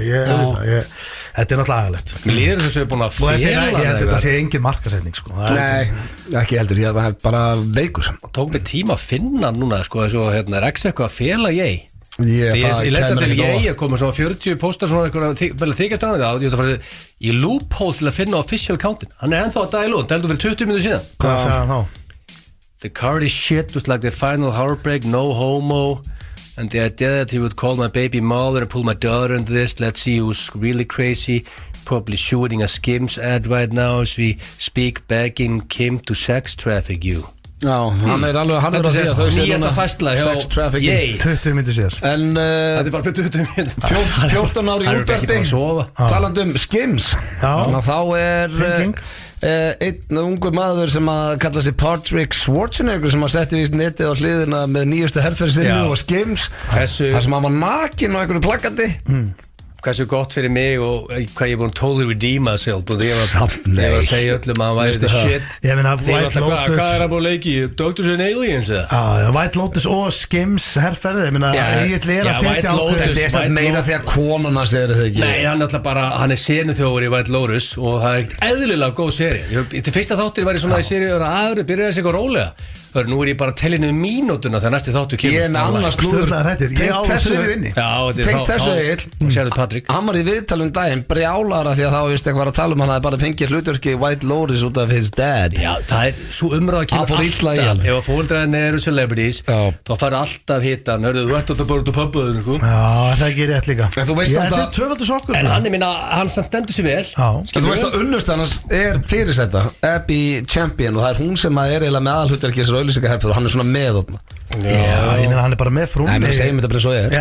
B: þetta er náttúrulega agalegt.
C: Mér líður þess að við erum búin að fela
B: þetta sé engin markasetning sko.
A: Nei, ekki heldur, það er bara veikur.
C: Tók mig tíma að finna núna sko, þess að er ekki eitthvað að fela ég.
A: Ég
C: leta til ég koma svona 40 postar svona eitthvað þykjast annað ég ætla að fara í loophole til að finna official countin. Hann er ennþá að dæla út, dældu fyrir 20 minútur síðan.
B: Hvað sagði hann þá?
C: The Cardi shit was like the final heartbreak, no homo. And the idea that he would call my baby mother and pull my daughter into this, let's see who's really crazy, probably shooting a Skims ad right now as we speak, begging Kim to sex traffic you.
A: Já, hann er alveg harður á því að þau séu
C: nýjasta fæsla
A: sex trafficking
B: 20 minnir sér.
A: En
C: þetta er bara fyrir 20 minnir
A: 14 ári í útvarpi talandi Skims. Þannig að þá einn ungu maður sem að kalla sig Patrick Schwarzenegger sem að setti vist netið á hliðina með nýjustu herferð sinni og Skims þar sem hann var nakin á einhverju plakkati.
C: Hversu gott fyrir mig og hvað ég er búin að totally redeem myself og ég var að segja öllum að hann væri the shit.
B: Ég meina White Lotus.
C: Hvað er hann búin að leiki? Doctors and Aliens eða?
B: White Lotus og Skims herferði. Ég meina Egill er að setja á
A: þetta er meira því að konuna segir þetta ekki.
C: Nei, hann er alltaf bara, hann er senuþjófur í White Lotus og það er eðlilega góð seri. Til fyrsta þáttir var ég svona í seri og aðri byrjaði að segja eitthvað rólega. Nú er ég bara að tellja niður mínútuna þegar næsti þáttu kemur.
A: Ég er með annars slúður tengt þessu Egill. Hann var í viðtalum daginn brjálara því að þá vist eitthvað að tala um hann að bara fengið hlutverki White Lotus út af his dad.
C: Já, það er svo umræða að kemur alltaf. Ef fóreldræðin eru celebrities þá fara alltaf hitta hann. Hörðu, þú ert að börja út á pubbuðinu sko.
B: Já, það er ekki rétt líka.
A: En þú veist
B: þetta er tvöfaldur sokkur.
C: En hann er minna, hann stendur sér vel.
A: Þú veist að unnust annars er fyrirsæta Abby Champion og það er hún sem að er eiginlega með aðalhlutverki og hann er svona með þarna.
B: Já, ég meina hann er bara með frún.
A: Nei, menn segjum þetta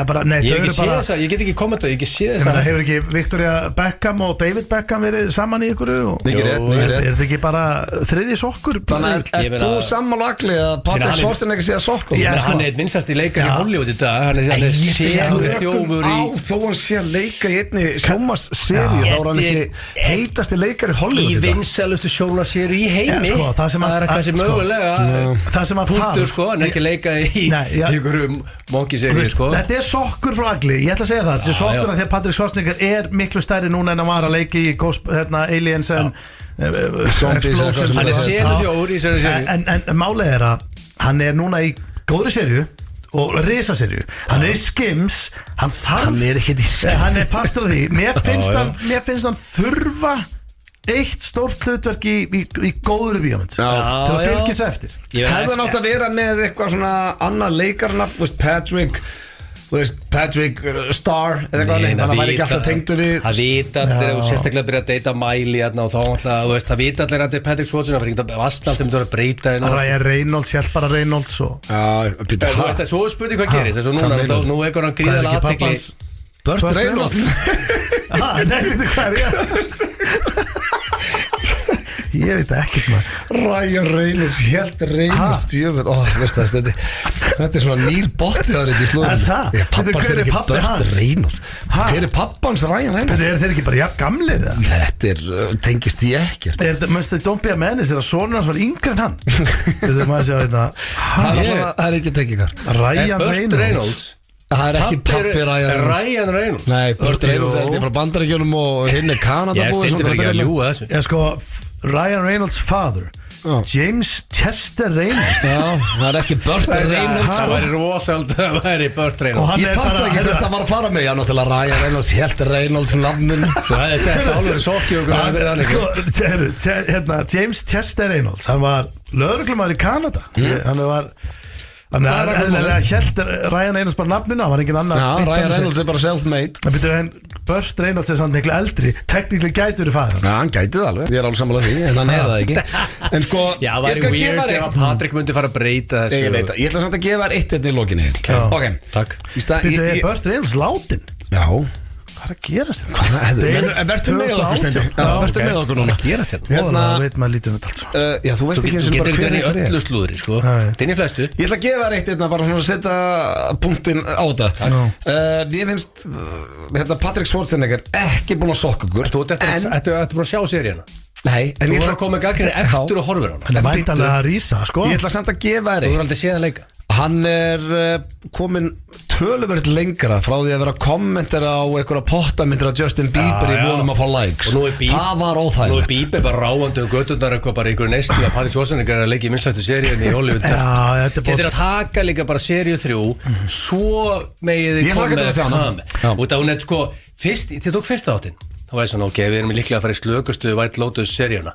A: bara eins og ég
C: Ég get ekki kommentað, ég get séð þess
B: að hefur ekki Victoria Beckham og David Beckham verið saman í ykkur
A: Mikið rétt
B: Er þetta ekki bara þriði sokkur?
A: Þannig að þú sammála allir að Patrick Schwarzenegger sé að sokkur?
C: Hann er vinsast í leikar í Hollywood í dag. Hann er senuþjófur í
A: þó hann sé að leika í einni sjónvarpsseríu þá er hann ekki heitasti leikar í Hollywood
C: í vinsælustu sjónvarpsseríu í heimi. Það er kannski mögulega punktur sko, hann er ekki leika í einhverjum monkey-seríu sko.
B: Þetta er sokkur frá Agli, ég ætla að segja það. Þetta er sokkur af því að Patrick Schwarzenegger er miklu stærri núna en að var að leiki í Aliens en Explosions.
C: Hann er senuþjófur í þessari seríu.
B: En málið er að hann er núna í góðri seríu og risaseríu. Hann er í Skims. Hann er partur af því. Mér finnst hann þurfa eitt stórt hlutverk í góður bíómynd til að fylgja sér eftir.
A: Hefði hann átt að vera með eitthvað svona annað leikarnafn, Patrick Star eða eitthvað, þannig að það væri ekki alltaf tengdur við.
C: Það vita allir og sérstaklega byrja að deyta Miley og þá alltaf, þú veist, það vita allir að þetta er Patrick Schwarzenegger, það fyrir ekki að vastna alltaf að breyta
B: Ryan Reynolds, hjálpara Reynolds
C: þú veist, svo spurning hvað gerist þess að nú ekkur hann gríðalega aðtekli
A: Burt Reynolds
B: Nei, hvað er ég veit ekki
A: Ryan Reynolds, helt Reynolds þetta er svona nýr botti það er ekki slúður pappans er ekki Burt Reynolds hver er pappans Ryan Reynolds
B: er þeir ekki bara gamlir
A: þetta er, tengist ég ekkert
B: mennst þið Don't Be a Menace þegar sonur hans var yngre en hann
A: það er ekki tengingar
C: Burt Reynolds
A: það er ekki pappi
C: Ryan Reynolds
A: nei, Burt Reynolds er frá Bandaríkjunum og hinn er Kanada
C: ég stindi verið ekki að ljúga þessu
B: Ryan Reynolds' father James Chester Reynolds.
A: Já, það ekki Burt Reynolds.
C: Það væri rosald að væri Burt Reynolds.
A: Ég fatt ekki hvert það var að fara með. Já, náttúrulega Ryan Reynolds, helt Reynolds nafnin.
C: Það hefði sett álur í sokki og
B: James Chester Reynolds, hann var lögreglumæður í Kanada. Hann held Ryan Reynolds bara nafninu, hann var engin annar.
A: Já, Ryan Reynolds bara self-made.
B: Burt Reynolds samt miklu eldri, tekniklega gæti verið faðir.
A: Já, hann gæti það alveg, ég alveg sammála því, en hann það ekki. En sko,
C: já, það væri weird ef Patrik myndi fara að breyta þessu.
A: Ég veit það, ég ætla samt að gefa þér eitt í lokinni. Ok,
C: takk.
B: Burt Reynolds látin.
A: Já.
B: Hvað að gerast þetta?
A: Verður með okkur Steindi. Verður með okkur núna.
C: Hvað gerast þetta?
B: Það veit maður lítið allt svo.
A: Já, þú veist ekki eins og bara
C: hver er öllu slúðri, sko. Þinn í flestu.
A: Ég ætla að gefa þér eitt bara svona að setja punktinn á þetta. Ég finnst Patrick Schwarzenegger ekki búin að sokka okkur.
C: Þú búin að sjá seríuna?
A: Nei, en ég ætla
C: að koma gagnir eftir og horfir á
B: hann er væntanlega að rísa, sko.
A: Ég ætla samt að gefa þér eitt.
C: Þú er aldrei séð að leika.
A: Hann komin töluvert lengra frá því að vera kommentera á einhverja pottamyndir af Justin Bieber í vonum að fá likes. Það var óþægilegt.
C: Nú er Bieber bara ráandi göturnar eitthvað bara einhverju neyslu að Patrick Schwarzenegger er að leika í minnsættu seríunni í Hollywood. Þetta er að taka líka bara seríu 3 svo megið þið koma út af hún er sko fyrst, þið tók fyrsta áttinn. Það var svona, ok, við erum líklega að fara í slökustu White Lotus seríuna.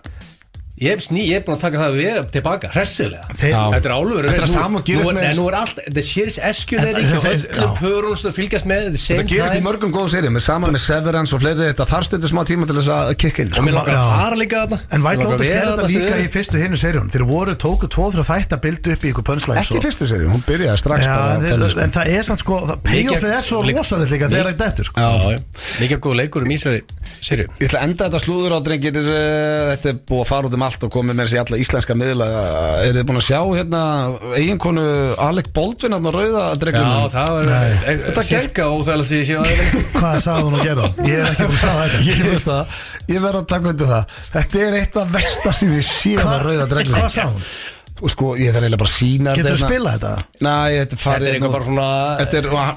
C: Ég er búin að taka það við tilbaka, hressilega. Þetta er álur.
A: Þetta er sama og gerist með.
C: Nú er allt, þetta er series eskjuleiri og öllum pörun sem fylgjast með.
A: Þetta gerist í mörgum góðum seríum, saman með Severance og fleiri. Þetta þarf stundu smá tíma til þess að kikka inn.
C: Og mér langar að fara líka þarna.
B: En White Lotus gerði þetta líka í fyrstu hinu seríun. Þeir tóku 2-3 þætti að bilda upp í ykkur punchline.
A: Ekki fyrstu seríu, hún byrjaði strax bara.
B: En það er samt sko, payoffið er svo rosalegt líka þegar þetta eftir sko.
C: Líka góð leikur í þessari seríu.
A: Ég ætla að enda þetta slúður á drengir. Þetta er búið að fara út allt og komið með alla íslenska miðla. Er þið búin að sjá hérna eiginkonu Alec Baldwin á rauða dreglunum?
C: Já, það var cirka óþægilegt því ég sé á það.
B: Hvað sagði hún að gera? Ég er ekki búin að sjá þetta.
A: Ég veist það, ég verð að taka undir það. Þetta er eitt af versta sem ég sé á rauða dreglunum.
B: Hvað sagði hún?
A: Og sko, ég þarf eiginlega bara að sína
B: þetta. Getur þú spilað þetta?
A: Nei, þetta er farið.
C: Þetta er eitthvað bara svona...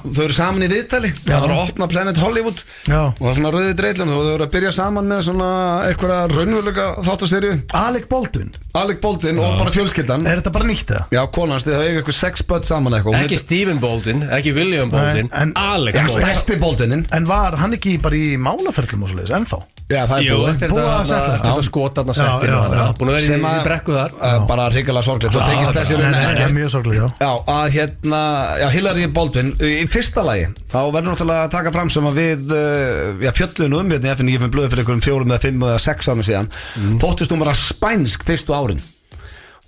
A: Þau eru saman í viðtali. Það var að opna Planet Hollywood.
B: Já.
A: Og það er svona rauði dreglun. Og þau eru að byrja saman með svona einhverja raunveruleika þáttaserju.
B: Alec Baldwin
A: og bara fjölskyldan.
B: Er þetta bara nýtt það?
A: Já, konans, þau eiga eitthvað 6 börn saman eitthvað.
C: Ekki Stephen Baldwin, ekki William Baldwin. Alec Baldwin.
A: Stærsti Baldwinin.
C: En
B: var hann ekki bara í málaferlum og svoleiðis ennþá?
A: Já, það er búið
C: að skotarna settinu. Búin að vera í brekku þar. Bara hrikalega sorglegt. Og tekist þessi
B: raun mjög sorgleg,
A: já, að Hillary Baldwin í fyrsta lagi, þá verður náttúrulega að taka fram sem að við fjöllunum hérna í FNÍ blöðu fyrir einhverjum 4 eða 5 eða 6 árum síðan þóttist hún bara spænsk fyrstu árin.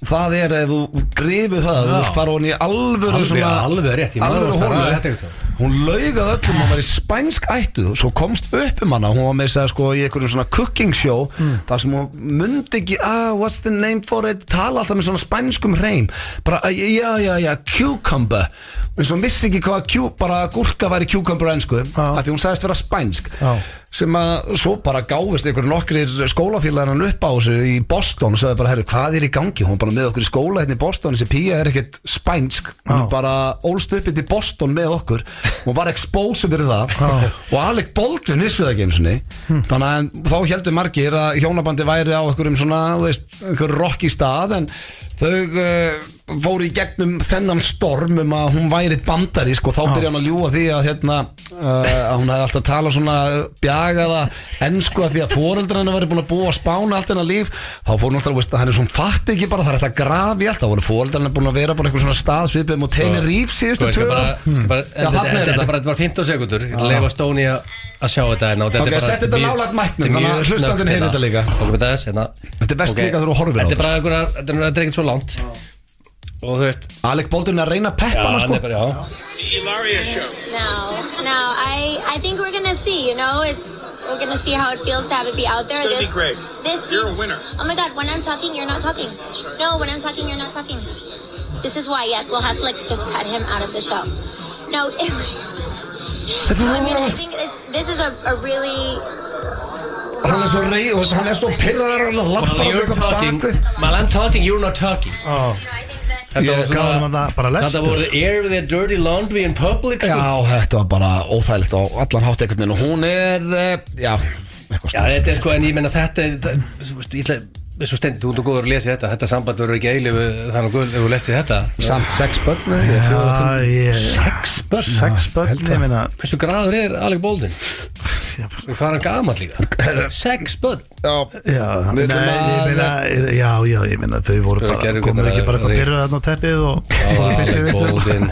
A: Það er ef þú grifir það, þú vilt fara hún í alvöru svona
C: alveg rétt,
A: hólu. Hún laugaði öllum að vera í spænsk ættuð og svo komst upp hana, hún var með þess að sko í einhverjum svona cooking show þar sem hún mundi ekki, what's the name for it, tala alltaf með svona spænskum hreim, bara cucumber, eins og hún vissi ekki hvað bara gúrka væri cucumber á ensku, af því hún sagðist vera spænsk. Sem að svo bara gáfist einhverjum nokkrir skólafélagar hann upp á þessu í Boston og sagði bara, herru, hvað í gangi? Hún bara með okkur í skóla hérna í Boston, þessi Pía er ekkert spænsk, hún bara ólst upp í Boston með okkur, hún var exposed fyrir það og Alec Baldwin vissi það ekki eins og niður, þannig að þá heldur margir að hjónabandi væri á einhverjum svona, þú veist, einhverjum rocky stað, en þau fóru í gegnum þennan storm að hún væri bandarísk og þá byrja hann að ljúga því að að hún hefði alltaf talað svona bjagaða ensku að því að foreldrar hennar væri búin að búa að Spána allt hennar líf, þá fór hún alltaf að hann er svona fatt ekki bara, það er alltaf grafi allt, þá voru foreldrar hennar búin að vera bara eitthvað svona stað svipið og Tenerife síðustu 2
C: Þetta var 15 sekundur, ég lefa Stóni að sjá þetta hérna.
A: Ok, sett þetta nálagt mæknum, þannig að hlustandinn heyrir þetta líka. Þetta er best líka þegar þú horfir á þetta.
C: Þetta er ekkert svo langt. Og þú veist,
A: Alec Baldwin að reyna að peppa hana sko.
H: No, I think we're gonna see, you know, we're gonna see how it feels to have it be out there.
D: It's gonna be great. You're a winner.
H: Oh my God, when I'm talking, you're not talking. No, when I'm talking, you're not talking. This is why, yes, we'll have to just cut him out of the show. No, I think this is a really...
A: Hann er svo reið, hann er svo pirraður að lappa á eitthvað baku.
C: While I'm talking, you're not talking. Þetta voru air the dirty laundry in public.
A: Já, þetta var bara óþægilegt á allan hátt einhvern veginn og hún er, eitthvað
C: Já, þetta er sko, en ég menna þetta er, Svo stendur þú góður að lesa þetta samband verður ekki eilifu þannig að þú lesti þetta
A: Samt 6 börn
B: 6 börn
C: Hversu graður er Alec Baldwin? Hvað er hann gamall líka? 6 börn
B: ég meina þau voru bara komur ekki bara eitthvað fyrir þarna á teppið
C: Alec Baldwin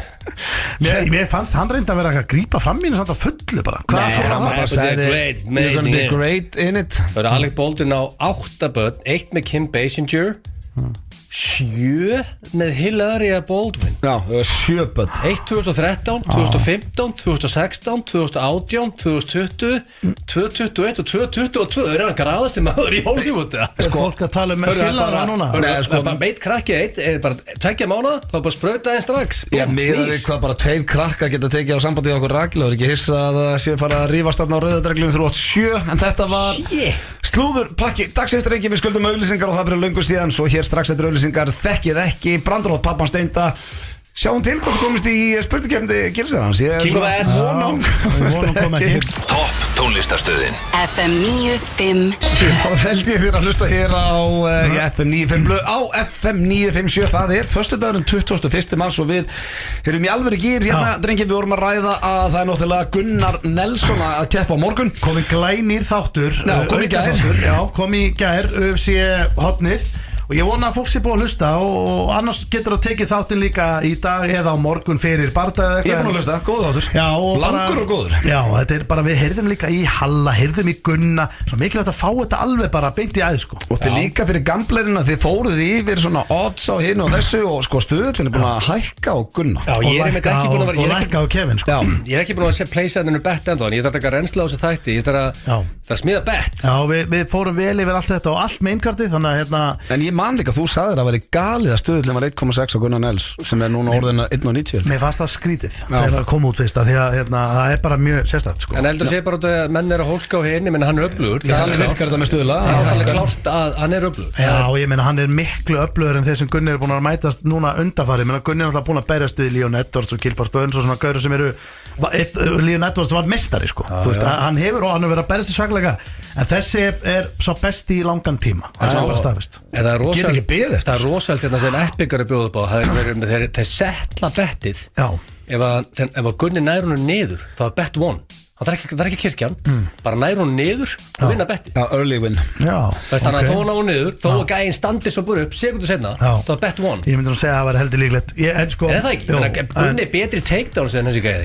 B: Mér fannst hann reyndi að vera að grípa fram mínu samt að fullu bara
C: hann bara sagði
A: You're gonna be great in it
C: Það er Alec Baldwin á 8 börn 1 með Kim Basinger 7 með Hilaria Baldwin
A: Já, 7 börn
C: 1 2013, 2015, 2016, 2018, 2020 2021 og 2022 Það er hann graðasti maður í Hollywood
B: Fólk að tala með skilnaða núna
C: bara beit krakkið bara 2 mánuða, þá bara sprauta einn strax
A: Ég miðar hvað bara 2 krakka geta tekið á sambandi á okkur Ragil og er ekki hissa að það sé fara að rífast þarna á rauðadreglunum 7 en þetta var slúður pakki dagsins drengi við skuldum auglýsingar og það fyrir löngu síðan svo hér strax eftir auglýsingar þekkið ekki Brandarótt pappan Steinda sjáum til hvort komist í spurningkeppni Gilsarans
C: King of S
F: Topp tónlistarstöðin
G: FM 957
A: þá held ég þér að hlusta hér á FM 957 á FM 957 það er föstudagurinn 21. mars og við erum í alvöru gýr hérna drengi við vorum að ræða að það er náttúrulega Gunnar Nelson að keppa á morgun
B: Komi glænýr þáttur kom í gær UFC hotnið og ég vona að fólk sé búið að hlusta og annars getur að tekið þáttinn líka í dag eða á morgun fyrir barda
A: Ég er búin að hlusta, góð þáttur Langur og góður
B: Já, þetta er bara, við heyrðum líka í Halla, heyrðum í Gunna Svo mikilvægt að fá þetta alveg bara beint í æð sko.
A: Og þetta er líka fyrir gamblerina þið fóruð yfir svona odds á hinu og þessu og sko stuðullin er búin að hækka á Gunna
C: Já, ég er ekki búin að vera
B: og lækka á Kevin sko.
C: Ég er ekki búin að segja pleysaðinu bett ennþá en ég þarf að taka reynsla á þessu þætti ég þarf að smíða bett
B: Já, við fórum vel yfir allt þetta og allt með innkarti þannig að
A: En ég man líka, þú sagðir að veri galið að stuðullin var 1,6 á Gunnar Nels sem er núna orðin 1,90
B: Mér fannst það skrítið þegar það kom út fyrst því að það er bara mjög sérstakt sko.
C: En heldur sé bara að menn er að hólka á henni menn hann er öflugur
A: Þannig virkar þetta með stuðla
C: Það er alveg klárt að hann er öflugur
B: Já, ég meina hann er miklu öflugur en þeir sem Gunni er búin að mætast núna undanfarið Gunni er alltaf búin að berjast við Leon Edwards og Kilpars Burns og svona gauður sem eru Leon Edwards var mestari sko. Hann hefur og hann verið að berjast í svakleika en þessi er svo besti í langan tíma Það er bara staðfist
C: Það er rosalega þegar Epic er að bjóða upp á þeir setla bettið ef að Gunni nær hún niður þá er bett won það er ekki kirkjan bara nær hún niður og vinna bettið
A: early win
C: þannig að þó hún á hún niður þó að gæinn standi svo búið upp sekundu senna þá er bett won
B: Ég myndi nú segja að það var heldur líklegt
C: sko, Er það ekki? Gunni er betri takedowns en þessi gæði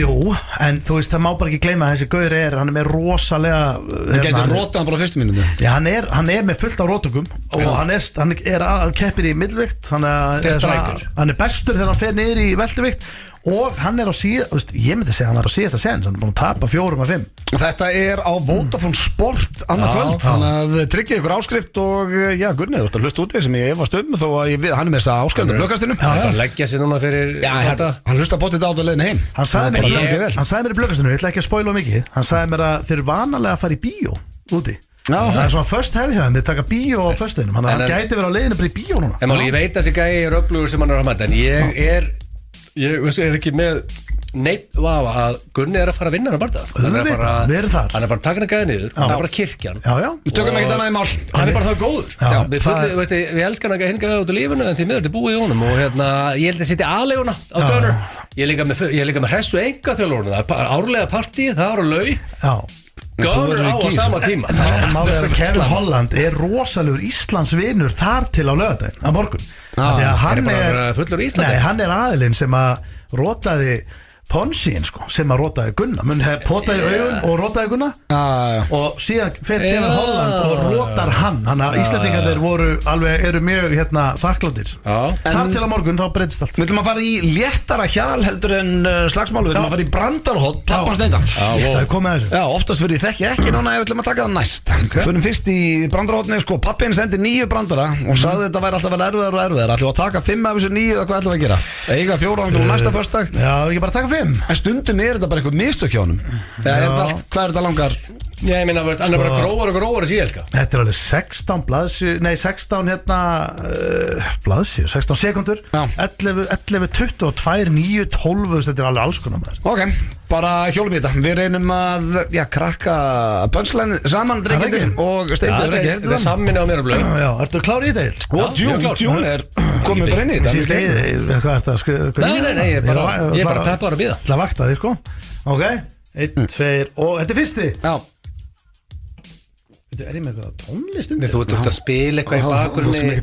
B: Jú, en þú veist það má bara ekki gleyma að þessi gauður hann er með rosalega
A: Hann getur rótað hann bara á fyrstu mínútu
B: Já, hann er með fullt af rótungum og hann er keppir í middlvikt hann er bestur þegar hann fer niður í veltuvikt og hann er á ég myndi segja hann er á síðasta sen hann er búin að tapa 4-5
A: Þetta er á Vodafone Sport annað kvöld, þannig að tryggja ykkur áskrift og Gunni, þú ert að hlusta út þess sem ég efast þó að hann er með þess að áskrifta blökkastinu
C: Það er leggja sér núna fyrir
A: hann hlusta bóttið á leiðinu heim
B: Hann sagði mér í blökkastinu, ég ætla ekki að spoila mikið hann sagði mér að þeir eru vanalega að fara í bíó úti Það er svona first heavy hjá þeim, þeir taka bíó á föstinum hann gæti verið á leiðinu bara í bíó núna
C: Ég veit að þessi gæi er öflugur sem hann er að mæta en ég er ekki með neitt vafa að Gunni er að fara að vinna hann að barða hann er að fara að taka hann gæði niður hann er að fara að kirkjan
A: við tökum ekkert annað í mál
C: hann er bara það góður við elskan hann að hinga út á lífinu en því miður þetta er búið í honum og ég held að setja aðleguna á Gunnar ég er líka með hressu enga þjálfurinn það er árlega partíð, það er á lau Gunnar á sama tíma
B: Kevin Holland er rosalegur Íslandsvinur þar til á laugardaginn á morgun hann er aðilinn sem að rótaði Ponsiinn sko, sem að rótaði Gunna potaði augun og rótaði Gunna og síðan fer Kevin Holland og rótar hann þannig að Íslendingarnir eru mjög þakkláttir þar til á morgun þá breytist allt
A: Við ætlum að fara í léttara hjal heldur en slagsmálu Við ætlum að fara í Brandarótt pappan Steinda
B: Það er komið að þessu
A: oftast fyrir ég þekki ekki núna við ætlum að taka það næst Förum fyrst í Brandaróttni sko, pappin sendi 9 brandara og sagði þetta væri alltaf erfiðar ætlum að taka 5 af þessu 9 eða hvað ætlum við að gera eiga 4 næsta föstudag
B: Já, ekki bara taka 5
A: En stundum er þetta bara eitthvað mistök hjá honum hvað er þetta langar
C: Já, ég meina, hann er bara grófar síðan, sko.
B: Þetta alveg 16 blaðsjö, nei 16 blaðsjö, 16 sekundur 11, 22, 9, 12, þetta alveg alls konar maður.
A: Ok, bara hjólum í þetta. Við reynum að, krakka bönslæni saman, drengjandi og Steindur ekki.
C: Það samin á mér að blöð.
B: Já, ertu klár í þetta?
A: Og Jún komið bara inn í þetta.
B: Hvað er þetta?
C: Nei, ég er bara peppar að bíða.
B: Það vakta þig, sko. Ok, 1, 2 og þetta er fyrsti.
A: Já.
B: Er ég með eitthvað tónlist
C: undir? Þú ert að spila eitthvað í bakgrunni.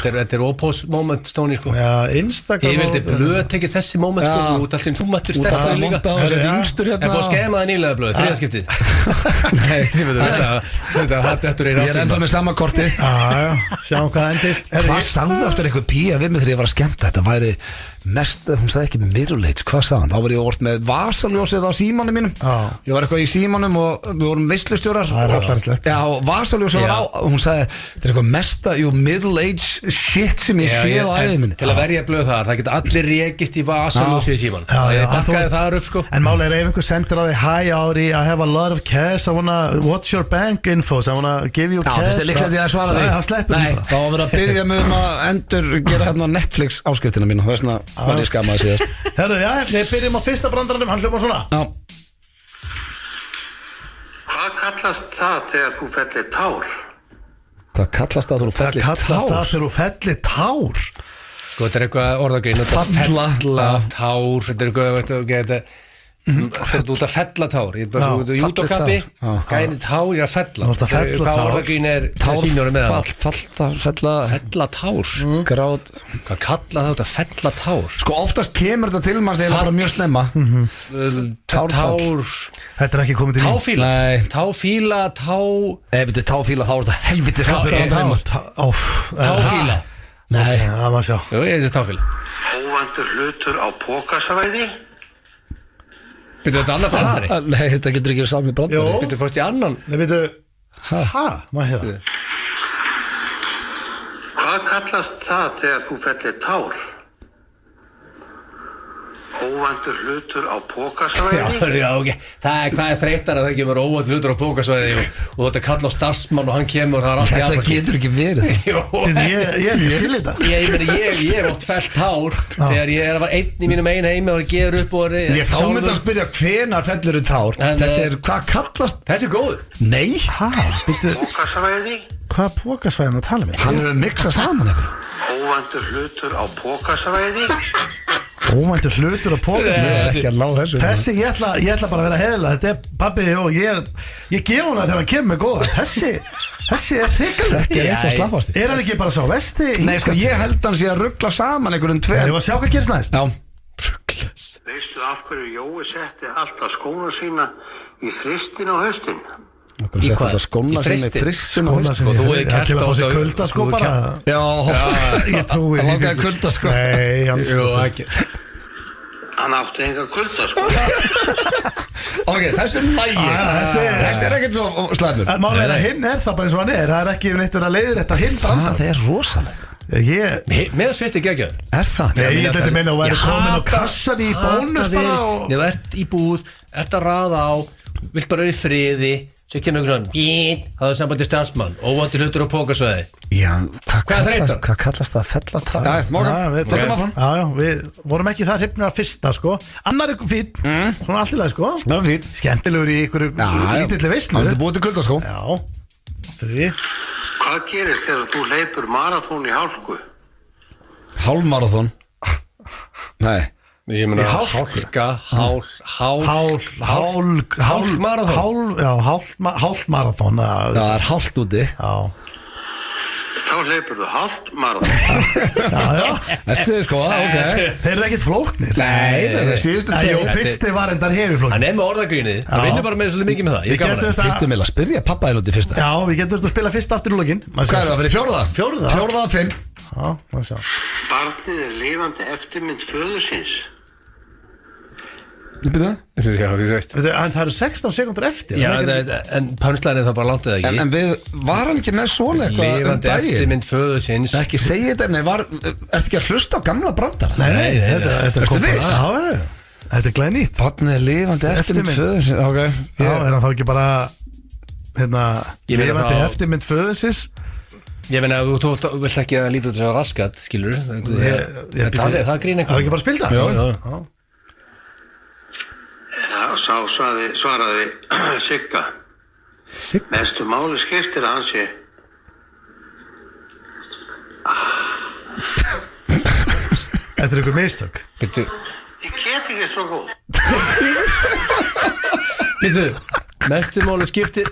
C: Þetta er opós moment, Stóni, sko.
B: Já, Instagram.
C: Ég vildi blöð tekið þessi moment, sko. Út allir, þú mættur sterkari líka. En búið að skema það nýlega blöð, þriðaskiptið. Nei, þið veitum þetta
A: ég er ennþá með sama korti.
B: Sjáum hvað endist.
A: Hvað sagði aftur eitthvað pía við mig þegar ég var að skemmta? Þetta væri mest, hún sagði ekki middle-age, hvað sagði hann? Þá var ég orð með vasaljósið á símanum mínum. Ég var eitthvað í símanum og við vorum veislustjórar.
B: Það er hallarslegt.
A: Já, vasaljósið var á, hún sagði, þetta er eitthvað mesta, middle-age shit sem ég séð á æðið minni.
C: Til að verja blöð þar, það geta allir rekist í vasaljósið í símanum. Ég bakkaði það upp, sko.
B: En málega ef einhver sendir á því, hi Ári, I have a lot of cash, I wanna, what's your bank info, I wanna give you cash.
A: Já, þetta er líklega því að svara því.
B: Það sleppur
A: því bara. Þá var verið að biðja mig að endur gera hérna Netflix áskriftina mína, þess vegna var ég skamaði síðast.
B: Herru, já, við byrjum á fyrsta brandaranum, hann hljómar svona.
A: Já.
I: Hvað kallast það þegar þú fellir tár?
A: Hvað kallast það þegar þú fellir tár?
B: Hvað kallast það þegar þú fellir tár?
C: Sko, þetta er eitthvað orðagrein. Fella tár, þetta er eitthvað, þetta er út að fella tár. Ég er bara júdokappi, gæni tár, ég er að fella. Hvað orðagrein er sínjóri með það? Fella tár.
A: Gráð.
C: Hvað kalla það út að fella tár?
A: Sko, oftast kemur þetta til manns eða bara mjög snemma.
C: Tár.
B: Þetta er ekki komið til
C: Táfíla. Táfíla,
A: ef þetta er táfíla þá er þetta helviti slappur.
C: Táfíla.
A: Nei,
B: það maður sjá.
C: Jú, ég er þetta táfíla.
I: Óvandur hlutur á pokasvæði?
C: Byrju, þetta annar brandari?
A: Nei, þetta getur ekki sami brandari.
C: Byrju, fórst í annan?
B: Nei, byrju, maður hefða.
I: Hvað kallast það þegar þú fellir tár? Óvandur hlutur á pokasvæði?
C: Já, ok. Hvað er þreytar að það kemur óvandur hlutur á pokasvæði og þetta kalla á starfsmann og hann kemur og það er allt í
A: Þetta getur ekki verið.
B: Ég skil þetta.
C: Ég er oft fellt tár þegar ég var einn í mínum einu heimi og það gefur upp og
A: þá myndi að spyrja hvenar fellur þú tár. Þetta er, hvað kallast?
C: Þessi er góður.
A: Nei.
I: Pokasvæði?
B: Hvað pokasvæðin að tala með?
A: Hann hefur miksað saman eitthvað.
I: Óvandur hlutur á pokasvæði?
B: Óvæntur hlutur á pokasvæði.
A: Ég er ekki að ná þessu.
B: Þessi, ég ætla bara að vera heiðilega. Þetta er pabbi og ég gef hana þegar hann kemur með góða. Þessi er hrikalega.
A: Þetta er eins og slappast.
B: Er hann ekki bara sá vesti?
A: Nei, sko, ég held hann sé að ruggla saman einhverjum tveim.
B: Ég var að sjá hvað gerist næst.
A: Já.
I: Veistu af hverju Jói setti alltaf skóna sína í fristin á haustin?
A: Okkur sett þetta skóna sinni fristin á haustin.
C: Og þú hefði kert
B: á þessi kuldaskó bara.
A: Já,
B: ég trúi.
A: Það langaði kuldaskó.
B: Nei, hann
A: sko ekki.
I: Hann átti enga kuldaskó.
A: Ok, þessi er lægi. Þessi er ekkert svo slæmur.
B: Málega hinn er það bara eins og hann er. Það er ekki neitt að leiðir þetta hinn brandar.
A: Það er rosalegt.
C: Meðan svist ekki ekki.
A: Er það?
B: Nei, ég ætla að minna að vera komin á kassan í bónus bara.
C: Þú ert í búð, ert að raða á, vilt bara vera í friði. Svo kemur einhvern svona það er sambandi starfsmann, óvandur hlutur á pókasvæði.
A: Já,
C: hvað
A: kallast það? Fella tár?
B: Já, við vorum ekki það hrifnir að fyrsta, sko. Annar er fín, svona allt í lagi, sko.
A: Það var fín.
B: Skemmtilegur í ykkur lítilli veislu.
A: Það er búið til kuldaskó.
B: Já.
I: Hvað gerist þegar þú hleypur marathón í hálku?
A: Hálfmarathón? Nei.
C: Ég meina hálka, hálfmarathón.
B: Já, hálfmarathón.
A: Það er hálft úti.
B: Já.
I: Þá hleypur þú hálft marathón.
B: Já.
A: Þessi, sko, ok.
B: Þeir eru ekkert flóknir.
A: Nei, það er síðustu tvö.
B: Jó, fyrsti var endar hefi flóknir.
C: Hann er með orðagrínið. Hann vinnur bara með svolítið mikið með það. Ég gaman það.
A: Fyrstu meila að spyrja pappa þér út í fyrsta.
B: Já, við getum að spila fyrsta aftur í lókin.
A: Hvað er það að vera í fjórða? Fjórða af 5.
B: Já, maður sjá.
I: Barnið er lifandi eftirmynd föðursins.
A: Þú byrja það?
C: Já, við veist.
B: En það eru 16 sekundur eftir.
C: Já, en pönslæðin er það bara langt eða ekki.
A: En við, var hann ekki með svona eitthvað
C: lifandi eftirmynd föðursins.
A: Ekki segja þetta, nei, ertu ekki að hlusta á gamla brandara?
B: Nei, þetta
A: Ertu viss?
B: Já, þetta er glæð nýtt.
A: Barnið er lifandi eftirmynd föðursins, ok.
B: Já, er hann þá ekki bara lifandi eftirmynd föðursins.
C: Ég meina, þú vilt ekki að líta út þess að raskat, skilur það grín eitthvað.
B: Það er ekki bara að spilda?
C: Já.
I: Já, sá svaraði Sigga. Mestu máli skiptir að hann sé.
B: Þetta er einhver mistök.
C: Býttu.
I: Ég get ekki svo góð.
C: Býttu, mestu máli skiptir.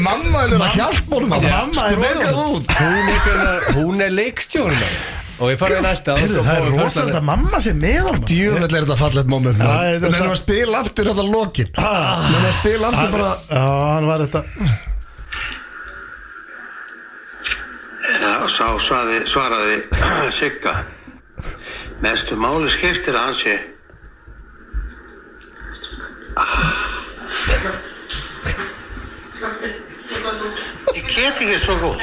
A: Mamma er að hjálpa honum að strókað út.
C: Hún er leikstjórn og ég farið næsta.
B: Það er rosalega að mamma sé með honum.
A: Djöfull er þetta fallegt moment. Það er að spila aftur þetta lokin. Það er að spila aftur bara.
B: Já, hann var þetta.
I: Já, sá svaraði Sigga. Mestu máli skiptir að hann sé. Ég get ekki svo góð.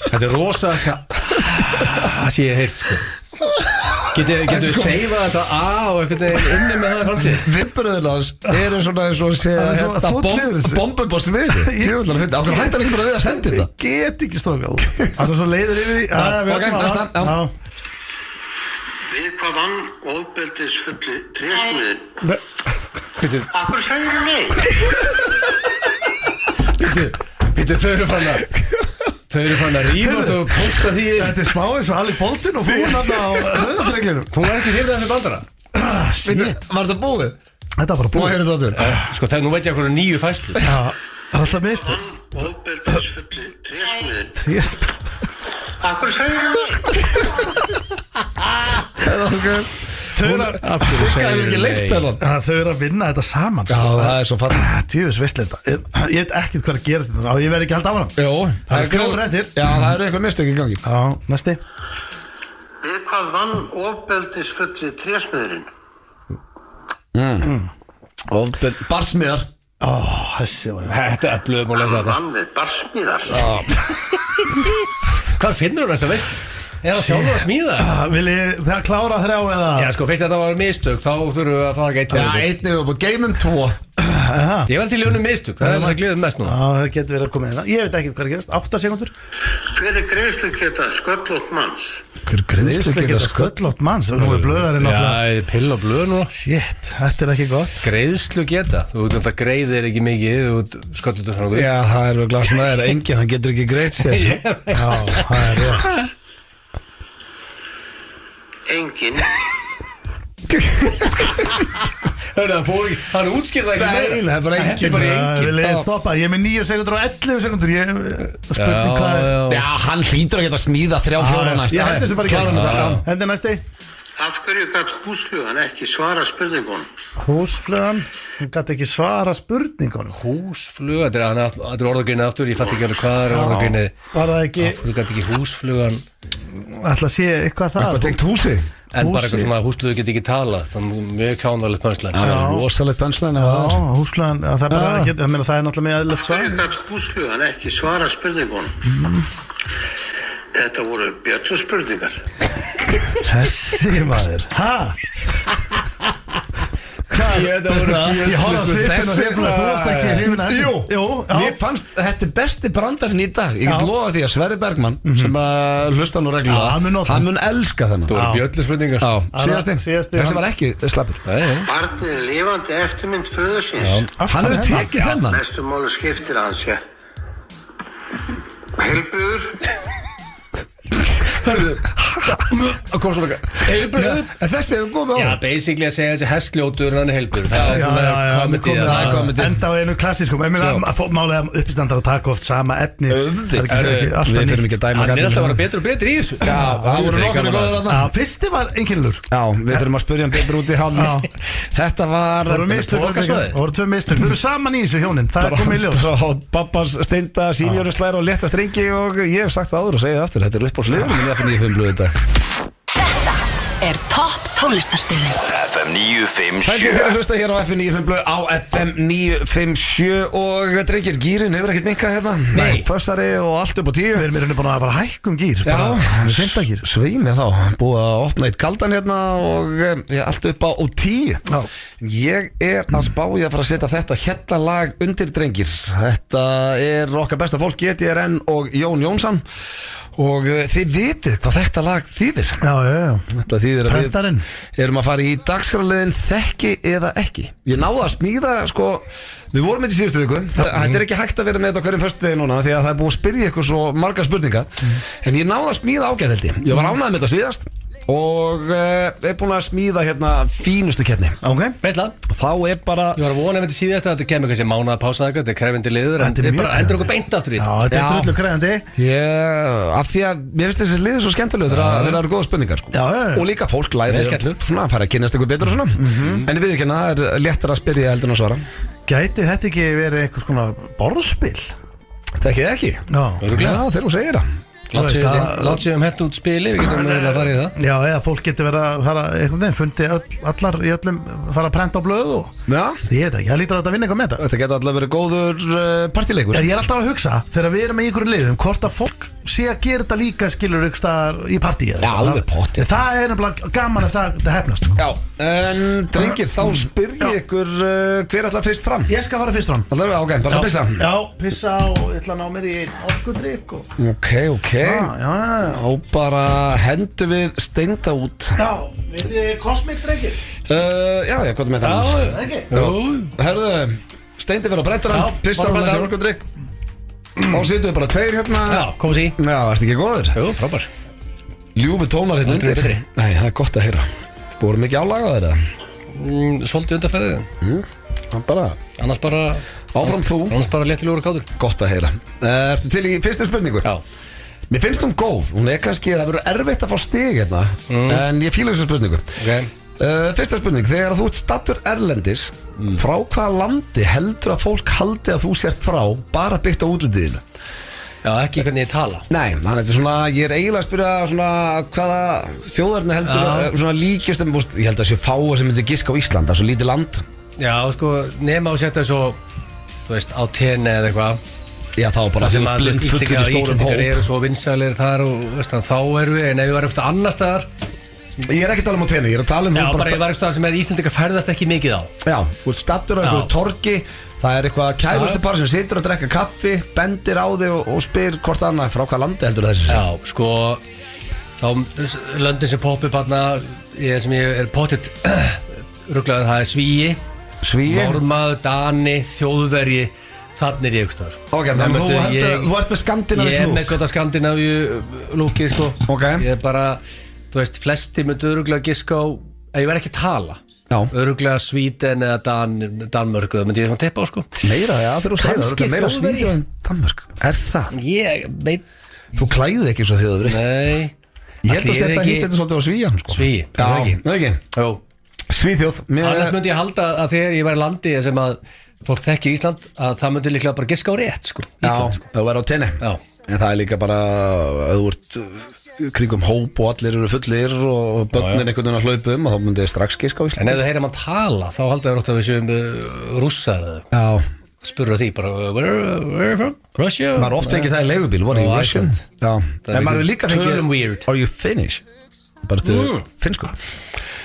C: Þetta er rosalega það sé ég heilt sko. Getur þú seifað þetta og einhvern veginn inni með það framtíð?
A: Viðbröðurinn hans eru svona eins og að bombum á sviði. Djöfull að finna. Ákveð hættar ekki bara við að senda þetta.
B: Ég get ekki strókað. Hann er svo leiður yfir því.
A: Ok, næsta.
I: Við hvað vann ofbeldisfulli trésmiðin? Akkur segir þú nei?
C: Býttu, þau eru fann að rífast og posta því.
B: Þetta er smá eins og Alec Baldwin og hún hann á höfðundreglunum.
C: Hún var ekki hrifið af þessu bandara.
A: Var þetta búið?
B: Þetta var bara
A: Má heyrðu þetta aftur.
C: Sko þegar nú veit ég okkur nýju fæslu.
B: Já, það er alltaf mistök.
I: Ofbeldisfulli trésmiðin? Akkur segir þú nei?
A: Sigga hefur ekki leikt þennan.
B: Þau eru að vinna þetta saman.
A: Já, það er svo fallið.
B: Djöfus veistleita. Ég veit ekkert hvað að gera þetta. Ég verð ekki hald á hana.
A: Jó,
B: það er fjórar eftir.
A: Já, það eru eitthvað mistök í gangi.
B: Já, næsti.
I: Við hvað vann ofbeldisfulli trésmiðurinn?
A: Barsmiðar.
B: Þessi var
C: Þetta er blöðum að lesa þetta.
I: Vann við barsmiðar.
C: Hvað finnur þú þess að veist? Eða sjálf að smíða?
B: Vil ég það klára 3 eða?
C: Já sko, fyrst þetta var mistök, þá þurfum við að fara ekki 1.
A: Já, 1 og geymum 2.
C: Ég var til í unum mistök, það er það glöðum mest núna.
B: Já, það getur verið að koma hérna. Ég veit ekki hvað er gerast, 8 sekúndur.
I: Hver er greiðslugeta sköllótt manns?
A: Hver er
B: greiðslugeta sköllótt manns? Nú er blöðarinn
C: Já, pill og blöð núna.
B: Shit, þetta er ekki gott.
C: Greiðslugeta, þú veit alltaf greiðir ekki mikið, þú veit sköllóttur frá okkur.
A: Já, það er glas með þér, enginn, hann getur ekki greitt sér.
B: Já, það er rétt.
I: Enginn.
C: Hann útskýrði það ekki
A: Nei, það er bara enginn.
B: Vil ég stoppa, ég er með 9 sekundur og 11 sekundur. Spurning hvað er.
A: Já, hann hlýtur að geta smíða 3-4 næst.
B: Ég hendur sem bara ekki. Hendur næsti.
I: Af hverju gætt húsflugan ekki svara spurningunum?
B: Húsflugan, hún gætt ekki svara spurningunum.
C: Húsfluga, þetta er orðagrinnið aftur, ég fatt ekki alveg hvað er orðagrinnið.
B: Var það ekki
C: Þú gætt ekki húsflugan
B: ætla að sé eitthvað það.
A: Eitthvað tengt húsi.
C: En bara eitthvað svona húsfluga get ekki tala. Það er mjög kjánalegt pönslæn.
A: Það er rosalegt pönslæn.
B: Já, húsflugan, það er bara ekki, það er náttúrulega með eðlilegt svar.
I: Af hverju gætt húsflugan ekki svara spurningunum? Þetta voru bjölluspurningar.
B: Þessi maður. Ég horfði á svipin og hefna. Þú varst ekki hrifin að
A: Jú, mér fannst þetta er besti brandarinn í dag. Ég get lofa því að Sverrir Bergmann sem að hlusta nú reglulega, hann mun elska þennan.
C: Það voru bjölluspurningar.
A: Síðasti, þessi var ekki slappur.
I: Barnið er lifandi eftirmynd föðursins.
A: Hann hefur tekið þennan.
I: Mestu máli skiptir að hann sé heilbrigður.
C: Að koma svona heilbrigður.
A: Þessi hefur komið á.
C: Já, basically að segja þessi hestljótur en hann er heilbrigður. Það er
B: Já,
C: komið
B: enda á einu klassískum. Málega uppistandar að taka oft sama efni.
A: Við fyrir ekki að dæma.
C: Hann er alltaf að vera betur og betur í þessu.
A: Já, það voru nokkur góður þarna.
B: Fyrsti var einkennilur.
A: Já, við þurfum að spyrja hann betur út í hann. Þetta var
B: Það voru 2 mistök. Þau eru saman í þessu hjónin. Það er komið í ljós.
A: Babbans steinda, sínjóri slær og létta strengi og ég hef sagt það áður og segið aftur. Þetta er upp á sliðunum í FM 95 blöð í dag.
G: Þetta er Topp tónlistarstöðin
F: FM 957
A: Þið eru að hlusta hér á FM 95 blöð á FM 957 og drengir, gýrin hefur ekkert minkað hérna.
C: Nei.
A: Fössari og allt upp á 10.
B: Við erum í rauninni búin að bara hækkum gýr.
A: Já,
B: Við 5. gýr.
A: sveimi þá, búið að opna eitt kaldan hérna og allt upp á 10.
B: Já.
A: Ég er að spá ég að fara að setja þetta hérna lag undir drengir. Þetta er okkar besta fólk, GTRN og Jón Jónsson. Og þið vitið hvað þetta lag þýðir.
B: Já.
A: Þetta þýðir að
B: Prentarinn.
A: við erum að fara í dagskrárliðin þekki eða ekki. Ég náði að smíða, sko, við vorum með í síðustu viku. Þetta er ekki hægt að vera með þetta á hverjum föstudegi núna því að það er búið að spyrja ykkur svo margar spurningar. En ég náði að smíða ágætt held ég. Ég var ánægður með þetta síðast og er búin að smíða hérna fínustu keppni.
B: Ok.
C: Veistla,
A: Þá er bara
C: ég var að vona með þetta síðast að þetta kemur kannski mánaða pása þetta er krefindi liður en
B: Þetta er
C: við
B: mjög
C: bara endur okkur beint aftur í
B: Já,
C: þetta.
B: þetta er drullu krefandi.
A: af því að mér finnst þessi liður svo skemmtilegur þegar það eru góða spurningar sko.
B: Já.
A: Og líka fólk læri
C: Vel skellur.
A: svona að fara að kynnast ykkur betur og svona. En við ekki það er léttar að spyrja heldur en að svara.
B: Gæti þetta ekki verið einhvers konar borðspil?
A: Þekkið ekki?
B: Já.
A: Já, þegar þú segir það.
C: Látt sér hent út spili, við getum að fara í það.
B: Já, eða fólk getur verið að fara einhvern veginn, fundi allar í öllum, fara að prenta á blöð og
A: Já,
B: ég veit ekki, það lítur að vinna eitthvað með þetta.
A: þetta geta alltaf verið góður partileikur.
B: Ég er alltaf að hugsa, þegar við erum í einhverju liðum, hvort að fólk sé að gera þetta líka skilur ykkur staðar í partíi.
A: Já, alveg pottþétt.
B: Það er nefnilega gaman að það hefnast sko.
A: Já, en drengir, þá spyr ég ykkur hver ætlar fyrst fram?
B: Ég skal fara fyrst fram.
A: Það er ok, bara að pissa.
B: Já, pissa og ég ætla að ná mér í orkudrykk og...
A: Ok.
B: Já.
A: Þá bara hendum við Steinda út.
B: Já, við þið Cosmic drengir.
A: Já, hvað er með það?
B: Það ekki?
A: Herðu, Steindi verður að brenta hann,
C: Já,
A: pissa
C: bara
A: hann
C: brenta
A: þessi
C: hann.
A: orkudrykk. Og sittum við bara tveir hérna.
C: Já, komum sér í.
A: Já, ertu ekki góður?
C: Jú, frábær.
A: Ljúfi tónar hérna
C: Aldrei
A: undir.
C: betri.
A: Nei, það er gott að heyra. Búið mikið álaga þeirra.
C: Svolítið undarferðið.
A: Bara
C: Annars bara
A: áfram þú.
C: Annars bara léttilegur og kátur.
A: Gott að heyra. Ertu til í fyrstu spurningu?
C: Já.
A: Mér finnst hún góð. Hún er kannski, það verður erfitt að fá stig hérna. En ég fíla þessa spurningu.
C: Ok.
A: Fyrsta spurning, þegar þú ert stattur erlendis, frá hvaða landi heldur að fólk haldi að þú sért frá bara byggt á útlitiðinu?
C: Já, ekki hvernig ég tala.
A: Nei, þannig að svona, ég er eiginlega að spyrja svona hvaða þjóðarni heldur svona líkjastum, ég held að sé fáir sem myndir giska á Ísland, það er svo lítið land.
C: Já, sko, nema að setja svo, þú veist, á tenni eða eitthvað.
A: Já, þá bara
C: Það sem
A: því
C: að
A: blind fullur í stórum
C: Íslendingar
A: hóp.
C: eru svo vinsælir þar og veist, þá erum við, en ef við varum eitthvað annar staðar.
A: Ég er ekki að tala um á tenni, ég er að tala um
C: Já,
A: þú
C: bara ég var eitthvað sem Íslendingar ferðast ekki mikið á.
A: Já, þú ert stattur á einhverju torgi, það er eitthvað kærustupar sem situr að drekka kaffi, bendir á þig og spyr hvort annað frá hvað landi heldur þessi sé.
C: Já, sko, þá löndin sem poppi barna, sem ég er pottitt rugglaður, það er Svíi, Normaður, Dani, Þjóðverji, þannig er ég eitthvað.
A: Ok, þannig að þú ert með skandinavísk
C: Ég er
A: lúk.
C: með gott að Skandinavíu lúkið, sko.
A: Ok.
C: Ég er bara, þú veist, flesti myndu öruglega giska á, ef ég verð ekki að tala.
A: Já.
C: Öruglega Svíden eða Danmörku, það myndi ég svona teppa á, sko.
A: Meira, já, þegar þú segir það,
C: Kannski
A: meira
C: Þjóðverji.
A: Svíþjóð en Danmörk. Er það?
C: Ég veit,
A: Þú klæðið ekki svo þjóðveri.
C: nei.
A: Ég held að
C: Ætli ég
A: setja
C: ekki-
A: hitt þetta svolítið á Svíjan, sko.
C: Svíi,
A: Já,
C: er það ekki?
A: það ekki.
C: Jó.
A: Svíþjóð.
C: Annars myndi ég halda að þegar ég væri í landi sem að fólk þekkir Ísland, að það myndi líklega bara giska á rétt, sko. Ísland, sko.
A: Já, þú er á tenni.
C: Já.
A: En það er líka bara, ef þú ert kringum hóp og allir eru fullir og börnin einhvern veginn að hlaupa og þá myndi ég strax giska á
C: En
A: Ísland.
C: ef það heyrir mann tala, þá halda ég rótt að við séum rússar eða
A: Já.
C: spurður því bara, where are you from? Russia?
A: Maður ofta ekki það í leigubíl, what are you
C: Ó,
A: Russian?
C: Iceland.
A: Já.
C: Það er
A: En maður er
C: ekki-
A: líka
C: tölum weird.
A: are you Finnish? Bara stu finnskur.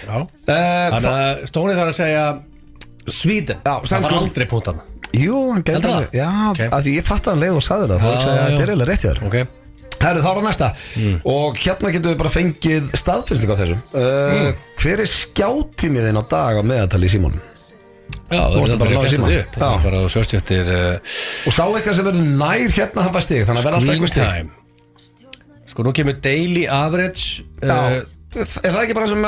C: Já. Þannig að Stóni þarf að segja Sweden.
A: Já,
C: það var
A: sænskur.
C: aldrei punktana.
A: Jú, hann gæti
C: Heldur
A: alveg.
C: það?
A: Já,
C: Ok.
A: af því ég fatt að hann leið og sagði það. Þá
C: Já,
A: ekki segja að
C: já.
A: þetta er eiginlega rétt hjá þér.
C: Ok.
A: Herru, þá er það næsta. Og hérna getum við bara fengið staðfyrsting á þessu. Hver er skjáttímiðin á dag á meðaltali í símanum?
C: Já, það
A: varstu
C: er
A: bara að ná í
C: þetta
A: símann.
C: upp. Það er bara á sjóstjöftir
A: Og sá eitthvað sem verður nær hérna hann var stig. Þannig að verða alltaf
C: screen
A: eitthvað stig.
C: time. Sko, nú kemur daily average
A: Já, er það ekki bara sem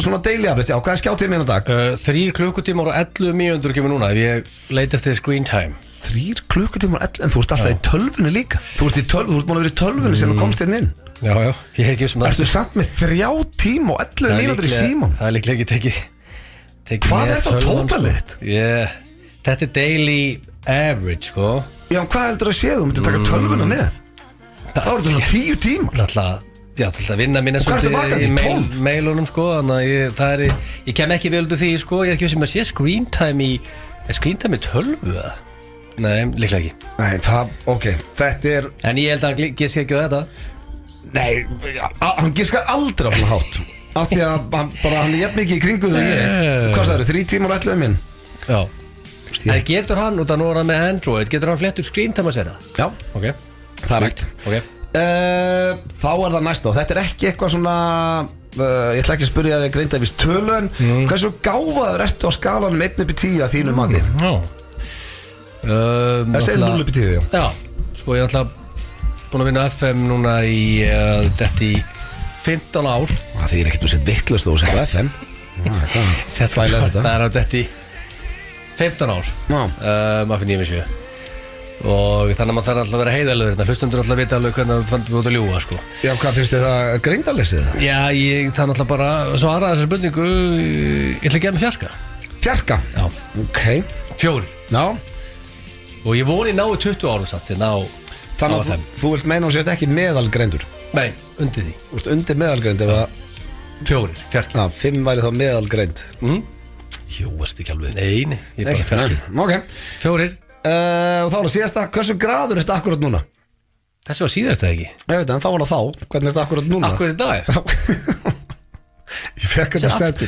A: svona daily average? Já, hvað er skjáttímiðin á dag?
C: 3 klukkutímar og 11 mínútur kemur núna ef ég leita eftir screen time.
A: 3 klukkutímar 11, en þú ert alltaf í tölvunni líka. Þú ert búin að vera í tölvunni sem þú komst hérna inn.
C: Já, já, ég er ekki sem
A: Ertu samt með 3 tíma og 11 mínútur í síman?
C: Það er líklega ekki tekið
A: Hvað
C: með
A: er þetta á
C: tölvan,
A: tótalið
C: sko. Þetta er daily average, sko.
A: Já, en hvað heldur að séð? Þú myndir taka tölvuna með. Það voru þetta svona 10 tímar.
C: Alltaf, Já, þú ætla að vinna minna
A: svolítið
C: í mailunum sko, þannig að ég kem ekki vel út úr því sko, ég er ekki vissum að sé screen time í 12 eða? Nei, líklega ekki.
A: Nei, þetta er...
C: En ég held að hann giska ekki á þetta.
A: Nei, hann giskar aldrei á svona hátt. Af því að hann er jafn mikið í kringu þegar ég. Hvað sagður, 3 tímar ætluðu minn?
C: Já. En getur hann, út að nú er hann með Android, getur hann flett upp screen time að segja það?
A: Já.
C: Ok.
A: Það er hægt.
C: Ok.
A: Þá er það næsta og þetta er ekki eitthvað svona ég ætla ekki að spyrja þig Grindavíks tölu en hversu gáfaður ertu á skalanum 1 upp í 10 að þínu mati? Það segir 0 upp í 10,
C: já. Sko ég er alltaf búin að vinna FM núna í þetta í 15 ár.
A: Það er ekkert að setja vittlust og setja FM.
C: Það er á þetta í 15 ár. Maður finn ég með 7. Og þannig að maður þarf alltaf að vera heiðalegur hérna, hlustundur alltaf að vita alveg hvernig það fannst við út að ljúga sko.
A: Já, hvað finnst þið það greindalessið það?
C: Já, ég þannig alltaf bara að svara þessar spurningu, ég ætla að gefa mig fjarska.
A: Fjarska?
C: Já.
A: Ok.
C: 4.
A: Já.
C: Og ég voni náðu 20 árum satt,
A: þannig að þú vilt meina og sért ekki meðalgreindur?
C: Nei, undir því.
A: Þú veist, undir meðalgreind ef að...
C: 4, fjarski.
A: 5 væri þá meðalgreind. Jú, veist ekki alveg.
C: Nei, ég er bara fjarski.
A: Ok.
C: 4.
A: Og þá var það síðasta, hversu graður er þetta akkurat núna?
C: Þessi var síðasta ekki?
A: Ég veit það, en þá var það þá, hvernig er þetta akkurat núna?
C: Akkurat í dag?
A: Ég fekk þetta sent,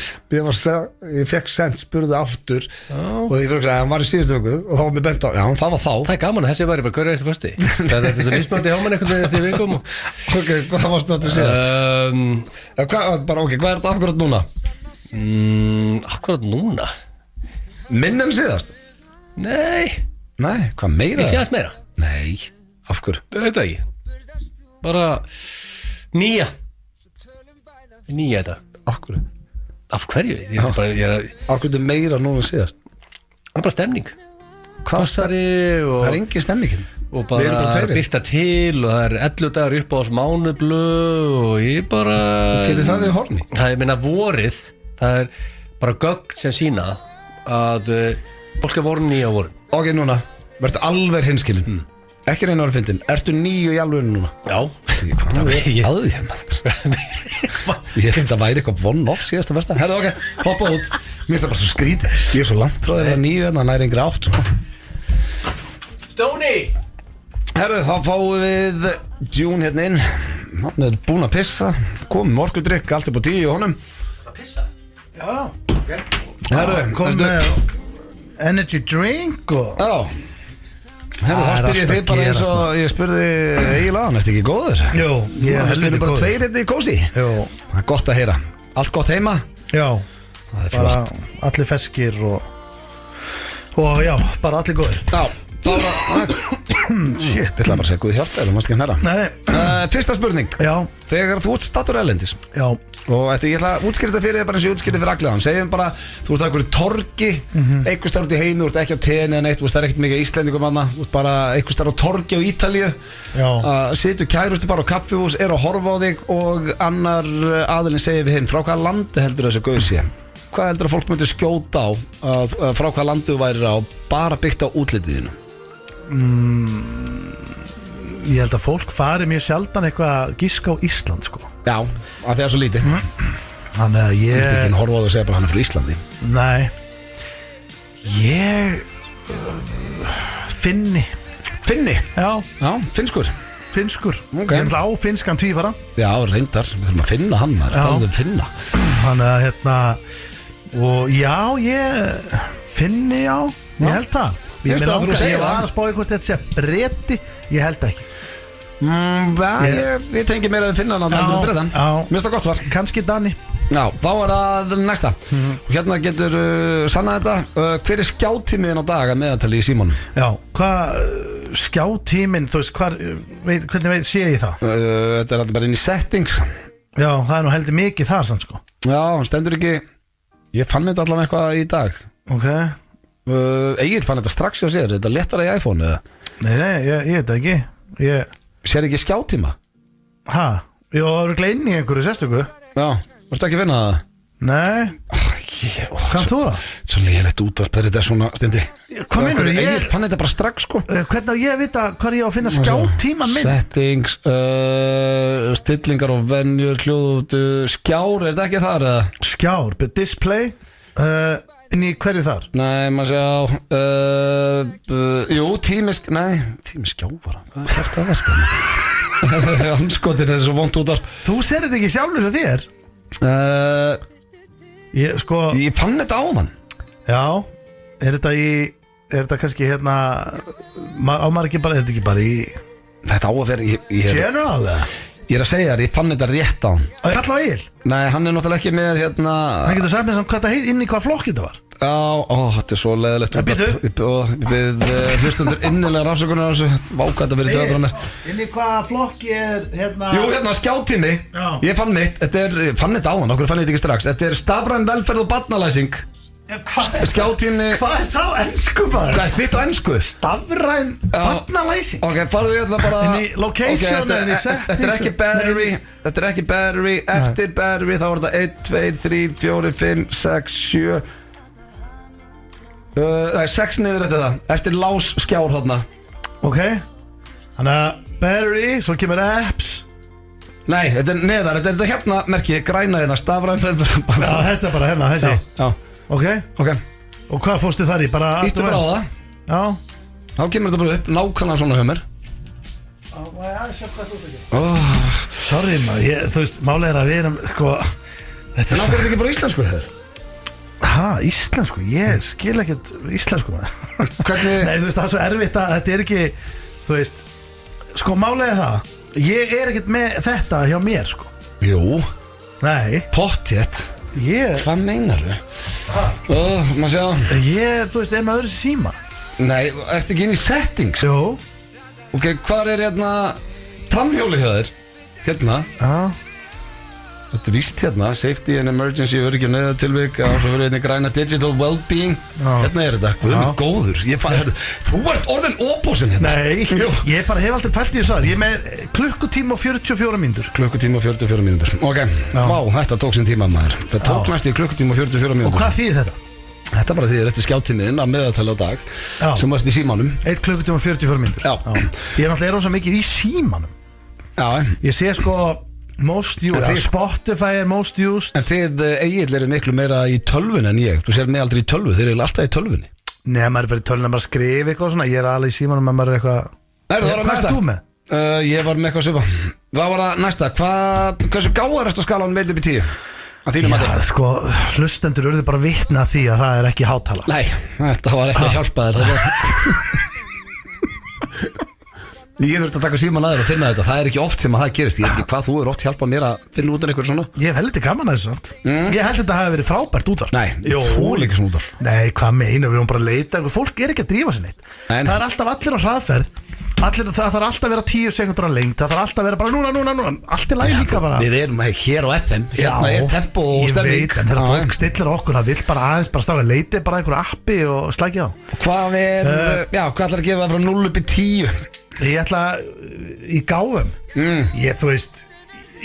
A: ég fekk sent, spurði aftur og ég fyrir að hann var í síðustu vöku og þá var mér bent á, já, það var þá.
C: Það er gaman að þessi var bara hverju eftir fösti. Það er þetta mismöndi hjá mann einhvern veginn eftir vikum.
A: Ok, hvað varstu þetta síðast? Hvað er þetta akkurat núna?
C: Akkurat núna?
A: Minn en síðast? Nei, hvað meira?
C: Ég séðast meira?
A: Nei, af hverju?
C: Það veit það ekki. Bara 9. 9 þetta.
A: Af hverju?
C: Af hverju? Af
A: hverju meira núna síðast?
C: Það er bara stemning.
A: Kossari og... Það er engin stemningin.
C: Og bara byrta til og það er 11 dagar upp á oss mánublöð og ég bara...
A: Og getur það í horni?
C: Það er minna vorið, það er bara gögn sem sína að fólk er voru 9 á voru. Ok,
A: núna, verður alveg hinskilin. Ekki reyna að vera fyndin. Ertu 9 í alveg núna?
C: Já.
A: Hvað er að því hérna? Ég held að væri eitthvað one-off síðasta versta. Herðu, ok, hoppa út. Mér finnst það bara svo skrítið. Ég er svo langt frá því að vera 9 en það næri yngri 8 sko.
C: Stóni!
A: Herðu, þá fáum við June hérna inn. Hann er búinn að pissa. Komum morgudrykk, allt upp á 10 í honum.
C: Það pissa?
B: Já.
A: Herðu,
B: kom með energy drink og...
A: Já. Herðu, þá spyr ég þig bara eins og ég spurði eiginlega, hann ertu ekki góður?
B: Jú, ég er heldur
A: bara 2 hérna í kósi.
B: Jú.
A: Það er gott að heyra. Allt gott heima?
B: Já.
A: Það er flott.
B: Allir feskir og já, bara allir góður.
A: Já. Shit, ég ætla bara að segja Guð hjálpa, þú mást ekki að hnerra. Fyrsta spurning.
B: Já.
A: Þegar þú ert staddur erlendis.
B: Já.
A: Og ég ætla að útskýra þetta fyrir þig bara eins og ég útskýra þetta fyrir allir. Segjum bara, þú ert á einhverju torgi, einhvers staðar út í heimi, þú ert ekki á tenni eða neitt, þú veist það er ekkert mikið íslendingum annað, þú ert bara einhvers staðar á torgi á Ítalíu. Situr kærustu bara á kaffihús, er að horfa á þig og annar aðilinn segir við hinn, frá hvaða landi heldur þessi gaur sé? Hvað heldur að fólk myndi skjóta á, frá hvaða landi þú værir á, bara byggt á útlitiðinu?
B: Ég held að fólk fari mjög sjaldan eitthvað að giska á Ísland sko.
A: Já, að það er svo lítið.
B: Þannig að ég...
A: Þú ert ekki horfa á það að segja bara hann er frá Íslandi.
B: Nei. Finni.
A: Finni?
B: Já,
A: finnskur.
B: Finnskur.
A: Okay.
B: Ég held á finskan tvífara.
A: Já, reyndar, við þurfum að finna hann maður, talaðu finna.
B: Þannig að og já, ég finni já, ég held það. Ég var að spá hvort þetta sé bretti, ég held ekki.
A: Ég tengi meira að finna hann að heldur brettan. Mér finnst það gott svar.
B: Kanski Dani.
A: Já, þá er það næsta. Og hérna getur sannað þetta. Hver er skjátímiðin á dag að meðaltali í símanum?
B: Já, hvað skjátíminn, þú veist, hvernig sé ég það?
A: Þetta er alltaf bara inn í settings.
B: Já, það er nú heldur mikið þar sann sko.
A: Já, hann stendur ekki. Ég fann þetta allavega eitthvað í dag.
B: Ok.
A: Egil fann þetta strax hjá sér. Er þetta lettara í iPhone eða?
B: Nei, ég veit það ekki.
A: Sér ekki skjátíma?
B: Jó, það eru glein í einhverju sérstöku.
A: Já, varstu ekki að finna það?
B: Nei. Kann þú það?
A: Svo lélægt útvarp þegar þetta er svona stendi.
B: Hvað meinarðu?
A: Ég fann þetta bara strax sko.
B: Hvernig á ég að vita hvað ég á að finna skjátíman minn?
A: Settings, stillingar og venjur, hljóð, skjár, er þetta ekki þar eða?
B: Skjár, display, inn í hverju þar?
A: Nei, maður sjá, jú, tími skjár bara, hvað er þetta að versta? Hanskotin er svo vont útvarp.
B: Þú ser þetta ekki sjálfur sem þér? Ég
A: fann þetta áðan.
B: Já, er þetta kannski hérna á maður ekki bara, er þetta ekki bara í
A: þetta á að vera
B: general eða?
A: Ég er að segja þér, ég fann þetta rétt á hann.
B: Það er alltaf á Egil?
A: Nei, hann er náttúrulega ekki með hérna.
B: Hann getur sagt mér samt hvað þetta heit, inn í hvað flokk þetta var.
A: Þetta er svo leiðilegt. Við hlustundur innilega rafsökunar á þessu. Váka þetta verið döður á mér.
B: Inn í hvað flokki er hérna?
A: Jú, hérna skjátími. Ég fann mitt, fann þetta á hann, okkur fann þetta ekki strax. Þetta er stafræn velferð og barnalæsing. Skjátími.
B: Hvað er það á ensku maður?
A: Hvað er þitt á ensku?
B: Stafræn barnalæsing.
A: Ok, farðu hérna bara.
B: Inn í location, inn í settings.
A: Þetta er ekki battery. Eftir battery þá er þetta 1, 2, 3, 4, 5, 6, 7 6 niður eftir það. Eftir lás skjár þarna.
B: Ok. Þannig að battery, svo kemur apps.
A: Nei, þetta er neðar. Þetta er hérna merkið, græna hérna, stafræn.
B: Já, þetta er bara hérna, þessi.
A: Já.
B: Ok.
A: Og
B: hvað fórstu þar í?
A: Íttu bara á það.
B: Já.
A: Þá kemur þetta bara upp, nákvæmlega svona hjá mér.
B: Já, sjá hvað þú ekki. Sorry maður, þú veist, málega er að við erum, sko.
A: Þetta er nákvæmlega ekki bara íslensku þeir.
B: Íslensku? Ég skil ekkert íslensku maður.
A: Hvernig?
B: Nei, þú veist, það er svo erfitt að þetta er ekki, þú veist, sko málega það. Ég er ekkert með þetta hjá mér, sko.
A: Jú.
B: Nei.
A: Pottþétt. Hvað meinar þau? Maður sjá.
B: Ég, þú veist, er með öðru síma.
A: Nei, ertu ekki inn í settings?
B: Jú.
A: Ok, hvað er hérna tannhjóli hjá þér? Hérna.
B: Já.
A: Þetta er víst hérna, safety and emergency, öryggi og neyðartilvik, og svo verður hérna græna digital well-being. Hérna er þetta, guð minn góður. Þú ert orðin opposinn hérna.
B: Nei, ég bara hef aldrei pælt í þessu. Ég er með klukkutíma og 44 mínútur.
A: Klukkutíma og 44 mínútur. Ok, vá, þetta tók sinn tíma maður. Það tók næst í klukkutíma og 44 mínútur.
B: Og hvað þýðir þetta?
A: Þetta bara þýðir, þetta er skjáttímiðinn að meðaltali á dag, sem varst í símanum.
B: 1 klukkutíma og 44 mínútur.
A: Já.
B: Ég er náttúrulega rosa mikið í símanum.
A: Já.
B: Ég sé sko most used, Spotify er most used.
A: En þið Egill eru miklu meira í tölvun en ég. Þú sér mig aldrei í tölvu, þeir eru alltaf í tölvunni.
B: Nei, maður er bara í tölvunni að maður skrifa eitthvað svona. Ég er alveg í símanum að maður er eitthvað.
A: Hvað
B: er þú með?
A: Ég var með eitthvað svipa. Hvað var það næsta? Hversu gáðar eftir skalan veit upp í 10?
B: Já, sko, hlustendur urðu bara vitna því að það er ekki hátala.
A: Nei, þetta var ekki að hjálpa þér. Ég þurfti að taka síman aðeins og finna þetta. Það er ekki oft sem að það gerist. Ég veit ekki hvað þú er oft hjálpað mér að finna út af einhverju svona.
B: Ég hef heldur gaman að þessu samt. Ég held þetta hafi verið frábært útvarp.
A: Nei, þú er ekki svona útvarp.
B: Nei, hvað meina, við erum bara að leita. Fólk er ekki að drífa sér neitt. Það er alltaf allir á hraðferð. Það þarf alltaf að vera 10 sekundur á lengt. Það þarf alltaf að vera bara núna. Allt er læg líka bara.
A: Við erum hér á FM. Hérna er tempo og stemming.
B: Ég veit, en þegar fólk stillir okkur, það vill bara aðeins bara stáka leiti bara einhverju appi og slækja á.
A: Hvað ætlar að gefa það frá 0 upp í 10?
B: Ég ætla í gáfum. Þú veist,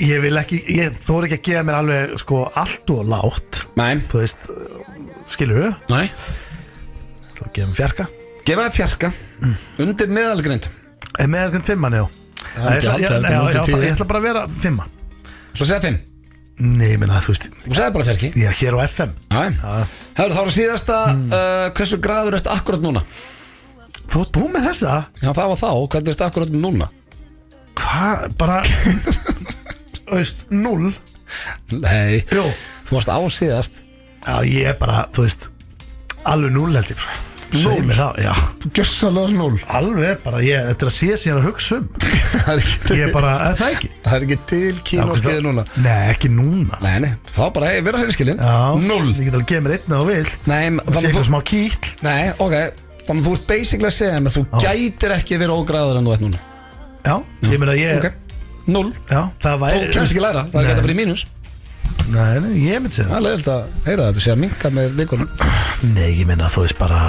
B: ég vil ekki, ég þóri ekki að gefa mér alveg sko allt og lágt.
A: Nei.
B: Þú veist, skilur þú?
A: Nei.
B: Svo gefum fjarka.
A: Gefa það fjarka. Undir meðalgreind.
B: Meðalgreind 5, já. Ég ætla bara að vera 5.
A: Svo segja 5.
B: Nei, menna, þú veist.
A: Þú segja bara fjarki.
B: Já, hér á FM.
A: Hörru, þá er síðasta, hversu graður ertu akkurat núna?
B: Þú ert búin með þessa?
A: Já, það var þá, hvernig ertu akkurat núna?
B: Hvað, bara Veist, 0?
A: Nei.
B: Jú.
A: Þú varst á síðast.
B: Já, ég er bara, þú veist, alveg 0 held ég. 0? Já.
A: Gjössalega 0.
B: Alveg bara, þetta er að sé síðan að hugsa Ég er bara, er það ekki?
A: Það er ekki til kínóskiði núna.
B: Nei, ekki núna.
A: Nei, þá bara, hei, vera hreinskilinn. 0.
B: Ég get alveg gefa mér 1 og vil.
A: Nei,
B: það sé eitthvað smá kýtl.
A: Nei, ok. Þannig að þú ert basically að segja að þú gætir ekki verið ógræður en þú ert núna.
B: Já, ég meina ég...
A: Ok, 0.
B: Já, það væri...
A: Þú kemst ekki læra, það er ekki að vera í mínus.
B: Nei, ég myndi segja
A: það. Það er leiðilegt að heyra þetta, sé að minka með vikunum.
B: Nei, ég meina þú veist bara...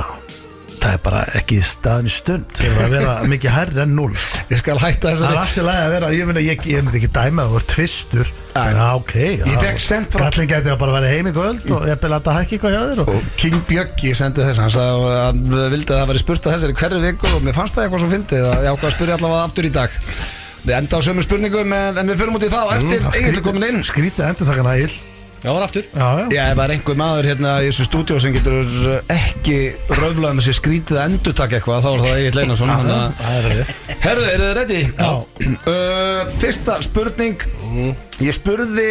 B: það er bara ekki staðin í stund það er að vera mikið hærri en 0 sko.
A: Ég skal hætta þess
B: það er alltaf lægi að vera, ég myndi ekki dæma það voru tvistur, ok
A: ég fekk sent frá
B: Kallin gæti að bara vera heim í kvöld og ég byrja að það hækki eitthvað hjá þér
A: og King Bjöggi sendi þess, hann sagði að hann vildi að það væri spurt að þessari hverju viku og mér fannst það eitthvað sem fyndið að ég ákvað að spyrja allavega aftur í dag. Við enda á sömu spurningum en við förum út í þá eftir Egill komin inn.
B: Skrítið endurtakana Egill.
C: Já, var aftur.
A: Já, ef það er einhver maður hérna í þessu stúdíó sem getur ekki röflað með sér skrítið að endurtaka eitthvað þá er það Egill Einarsson. Herðu, eru þið ready? Já. Fyrsta spurning. Ég spurði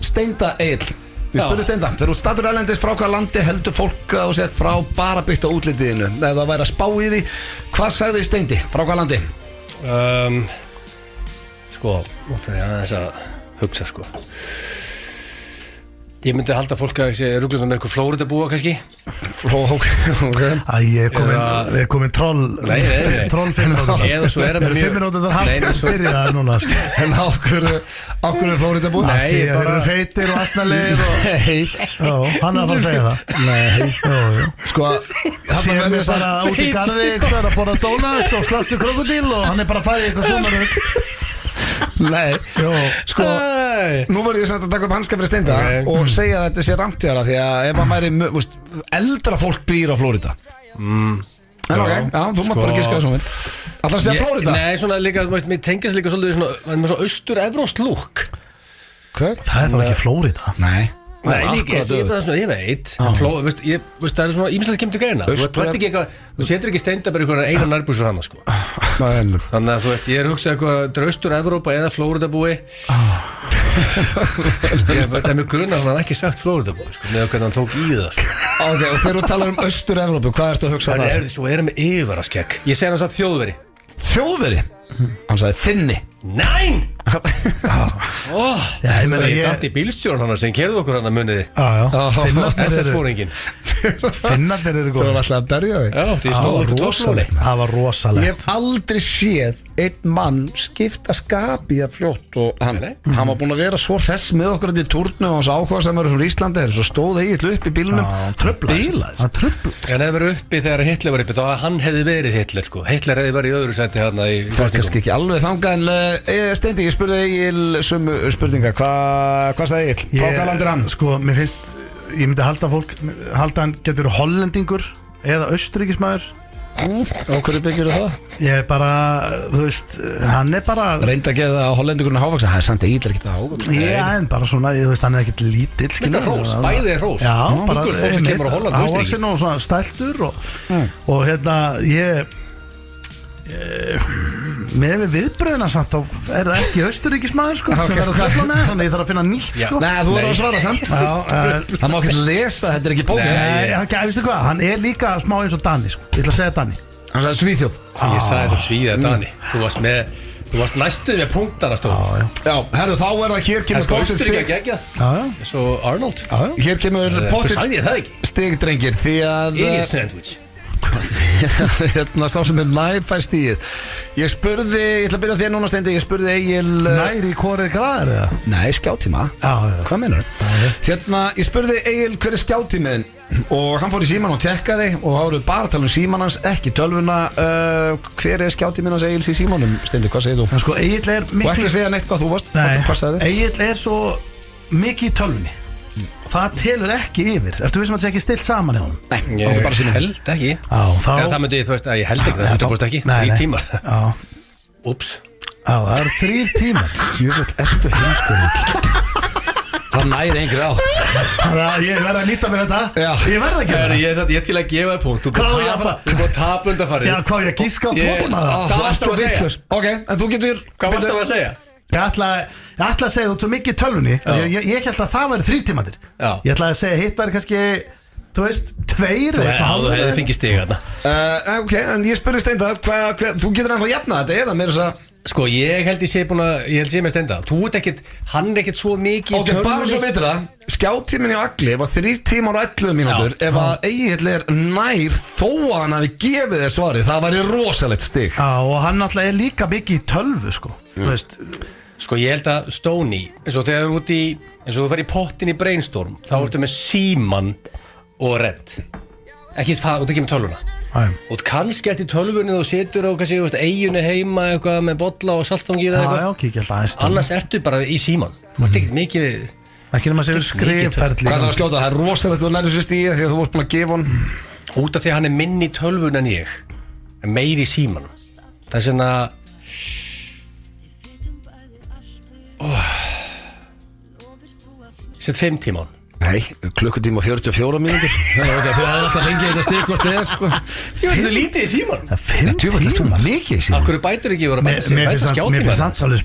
A: Steinda Egill. Ég spurði Steinda, þegar þú statur erlendis frá hvaða landi heldur fólk að þú sett frá bara byggt á útlitiðinu? Ef það væri að spá í því, hvað sagði Steindi? Frá hvaða landi?
C: Sko, nú þarf ég aðeins að hugsa sko. Ég myndi halda fólk að ég ruggla með eitthvað Flórida búa kannski.
B: Ég er komin troll.
C: Nei.
B: Troll 5 minútur.
C: Eða svo er það með
B: 5 minútur þar hafði byrjað núna.
A: En á hverju er Flórida búa?
B: Nei, þeir eru feitir og asnalegir og... Nei. Hann er að fara að segja það.
A: Nei. Sko,
B: hann er bara út í garði eitthvað að borða dónat og slastu krokodíl og hann er bara að fæða eitthvað svona.
A: Nei, sko, nú verður ég samt að taka upp hanska fyrir Steinda og segja að þetta sé rangt hjá það því að ef maður væri, eldra fólk býr á Flórida. En ok, já, þú mátt bara giska þessum mynd. Alltaf að segja Flórida?
C: Nei, svona líka, mér tengja líka svolítið svona austur-evróst lúk.
A: Hvað?
B: Það er þá ekki Flórida.
A: Nei.
C: Nei, líka, ég veit það er svona ímislegt kemur til greina þú setur ekki Steinda bara einhverja eina nærbúsur hana sko. Þannig að þú veist, ég er hugsað eitthvað austur-Evrópa eða Flóridabúi það er mjög grunna hann hafði ekki sagt Flóridabúi sko, með hvernig hann tók í það sko.
A: Ok, og þegar þú talar austur-Evrópu, hvað ertu að hugsa það?
C: Svo er hann með yfirvaraskegg. Ég segi hann að Þjóðveri.
A: Þjóðveri? Hann sagði Finni.
C: Nein! Ég dætti bílstjórn hann sem kerði okkur hann að muniði. SS-fóringin.
B: Finnarnir eru góð.
A: Það var alltaf að berja þig.
C: Já, það stóð rosalegt.
B: Það var rosalegt.
A: Ég hef aldrei séð einn mann skipta skapi að fljótt og hann var búinn að vera svo hress með okkur í túrnu og hans áhuga sem eru frá Íslandi svo stóð Egill upp í bílnum
B: tröflaðist.
C: En ef verið uppi þegar Hitler var uppi þá hann hefði verið Hitler sko. Hitler hefði verið í öðru sæti hérna í
A: það er kannski ekki alveg þangað en Steindi, ég spurði Egill sömu spurningar hvað sagði Egill? Frá hvað land er hann?
B: Sko, mér finnst, ég myndi halda hann getur hollendingur eða austuríkismæður.
A: Og hverju byggir það?
B: Ég er bara, þú veist, hann er bara
A: reynda ekki að hollendingurinn er hávaksa. Það er samt Egill ekki það hávaksa.
B: Já, en bara svona, þú veist, hann er ekkert lítill.
C: Mista hrós, bæði er hrós.
B: Já, bara
C: fólk sem kemur á Holland
B: hávaksin og svona stæltur og hérna, með viðbröðina samt þá er það ekki austuríkismæður sko, sem verður að tröfla með þannig ég þarf að finna nýtt sko.
A: Nei, þú verður að svara samt. Það má ekki lesa, þetta er ekki bókið.
B: Nei, veistu hvað, hann er líka smá eins og Dani sko. Ég ætla að segja Dani.
A: Hann sagði Svíþjóð.
C: Ég sagði þetta Svíða Dani. Þú varst næstuð með punktana stóð.
A: Já, herru, þá er það hér kemur
C: bóttið stig. Svo Arnold.
A: Hér kemur bóttið stig, drengir, því að
C: Egill sandwich.
A: Hérna sá sem er nær fær stíð. Ég spurði, ég ætla að byrja þér núna Steindi. Ég spurði Egill
B: nær í hvori græðar eða?
A: Nei, skjátíma. Hvað meinar þú? Hérna, ég spurði Egill hver er skjátímiðin og hann fór í síman og tekkaði og þá erum við bara að tala síman hans, ekki tölvuna. Hver er skjátíminn hans Egills í símanum Steindi, hvað segir þú?
B: Sko, Egill er mikið...
A: Og ekki að segja neitt hvað þú varst.
B: Nei, Egill er svo mikið í tölvunni. Það telur ekki yfir. Ertu vissum að það sé ekki stilt saman hjá honum?
C: Nei, ég held ekki. Það myndi, þú veist, að ég held ekki það. Þetta búist ekki, 3 tímar. Úps.
B: Það er 3 tímar.
A: Jöfull, ertu heimskuðill. Það næri einhver átt.
B: Ég verði að nýta mér þetta. Ég verði ekki það.
C: Ég til að gefa þér punkt. Þú búið að tapa undanfarið.
B: Já, hvað ég gíska á tóna það?
A: Það varst svo vitlaus. Ok, en þú getur...
C: Hvað varst það að segja?
B: Ég ætla að segja þú svo mikið tölvunni. Ég held að það væri 3 tímatir. Ég ætla að segja hitt væri kannski, þú veist, 2
C: Já, þú hefði fengið stig þarna.
A: Ok, en ég spurði Steinda, þú getur ennþá jafna þetta eða meira þess að...
C: Sko, ég held ég sé með Steinda. Þú ert ekkert, hann er ekkert svo mikið
A: Ok, bara svo veitur það, skjátíminn í Agli var 3 tímar og 11 mínútur. Ef að Egill er nær þó að hann hafi gefið þér svarið, það væri rosalegt stig.
B: Já, og hann náttúrulega er líka mikið í tölvu, sko. Þú veist...
C: Sko ég held að Stoney, eins og þegar þú fer í pottin í Brainstorm, þá ertu með síman og Red. Ekki það, þú ert ekki með tölvuna. Og kannski eftir tölvunni þú situr og kannski eiginu heima eitthvað með bolla og saltangir eða eitthvað. Annars ertu bara í síman. Það er ekkert mikið
B: ekki nema að segja skrifferðli.
A: Hvað er að skjóta? Það er rosalegt að þú nærðu sér stíð því að þú vorst búin að gefa hann.
C: Út af því að hann er minni í tölvun en ég, meiri í síman. Það er svona Sett 5 tíma á hann.
A: Nei, klukkutíma og 44 mínútur. Þú hefði alltaf fengið þetta stig hvort þið sko.
C: Þú veist, þú lítið í síman.
B: 5 tíma?
A: Mikið í síman.
C: Akkur bætur ekki voru að bæta skjátíma.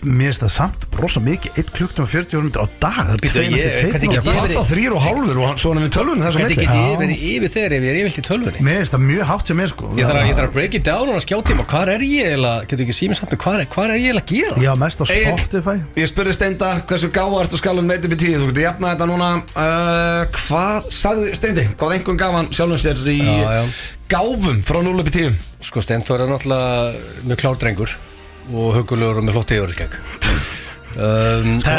B: Mér finnst það samt brosa mikið 1 klukkutíma og 40 mínútur á dag.
A: Hvað þá 3,5 og svona við tölvunni þessum
C: milli. Hvernig get ég verið yfir þegar ef ég er yfirlt í tölvunni?
B: Mér finnst það mjög hátt sem sko.
C: Ég þarf að break it down á skjátíma. Hvað er ég eiginlega, getur ekki síminn samt með hvað er ég eiginlega að gera?
B: Já, mest á Spotify.
A: Ég spurði Steinda hversu gáða ertu á skalanum 1-10. Þú getur jafnað þetta núna. Hvað sagði Steindi? Hvað einhvern gaf hann sjálfum sér í gáfum frá 0-10?
C: Sko Steinþór er náttúrulega mjög klár drengur og hugulegur og með flott yfirskegg.
B: Þetta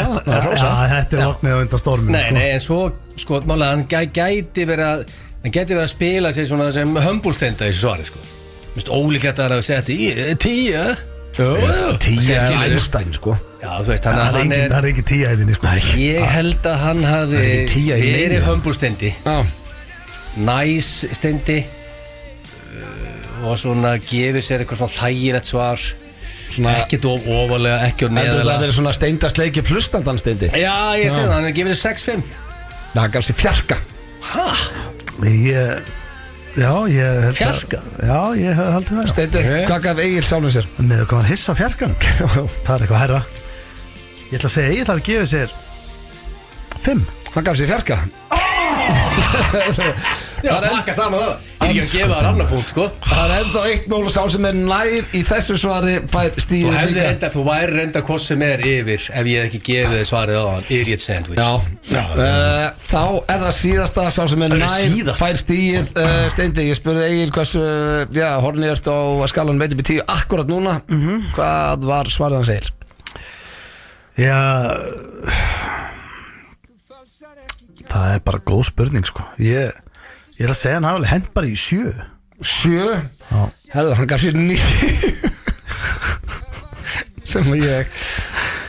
B: er loknið á undan storminu.
C: Nei, en svo sko málega hann gæti verið að spila sig svona sem humble Steinda í þessu svari sko. Mér finnst ólíklegt að hann hafi sett í 10.
A: 10 er Einstein sko.
C: Já, þú veist, hann
B: er ekki 10 æðinni sko.
C: Ég held að hann hafi verið humble Steindi, nice Steindi og svona gefið sér eitthvað svona þægilegt svar, ekkert ofalega, ekki og neðalega.
A: Það verið svona Steinda sleiki plustandan Steindi.
C: Já, ég sé það, hann gefið sér 6-5.
A: Það gaf sér fjarka.
B: Já, ég held
C: Fjarska?
B: Já, ég held það.
A: Steindi, hvað gaf Egil sjálfum sér?
B: Með hvað hann hissa fjarkan. Það er eitthvað herra. Ég ætla að segja Egil hafi gefið sér 5.
A: Hann gaf sér fjarka.
C: Já, pakka saman það. Ég er ekki að gefa það annar punkt, sko.
A: Það er ennþá 1-0 og sá sem er nær í þessu svari fær stíðið líka.
C: Þú væri reynda hvað sem er yfir ef ég hef ekki gefið svarið á hann, idiot sandwich.
A: Þá er það síðasta, sá sem er nær fær stíðið. Steindi, ég spurði Egil hversu hornið ertu á skalanum 1-10 akkurat núna. Hvað var svarið hans Egil?
B: Já, það er bara góð spurning sko. Ég ætla að segja hann hafi hent bara í 7.
A: 7? Já. Herðu, hann gaf sér 9. Sem að ég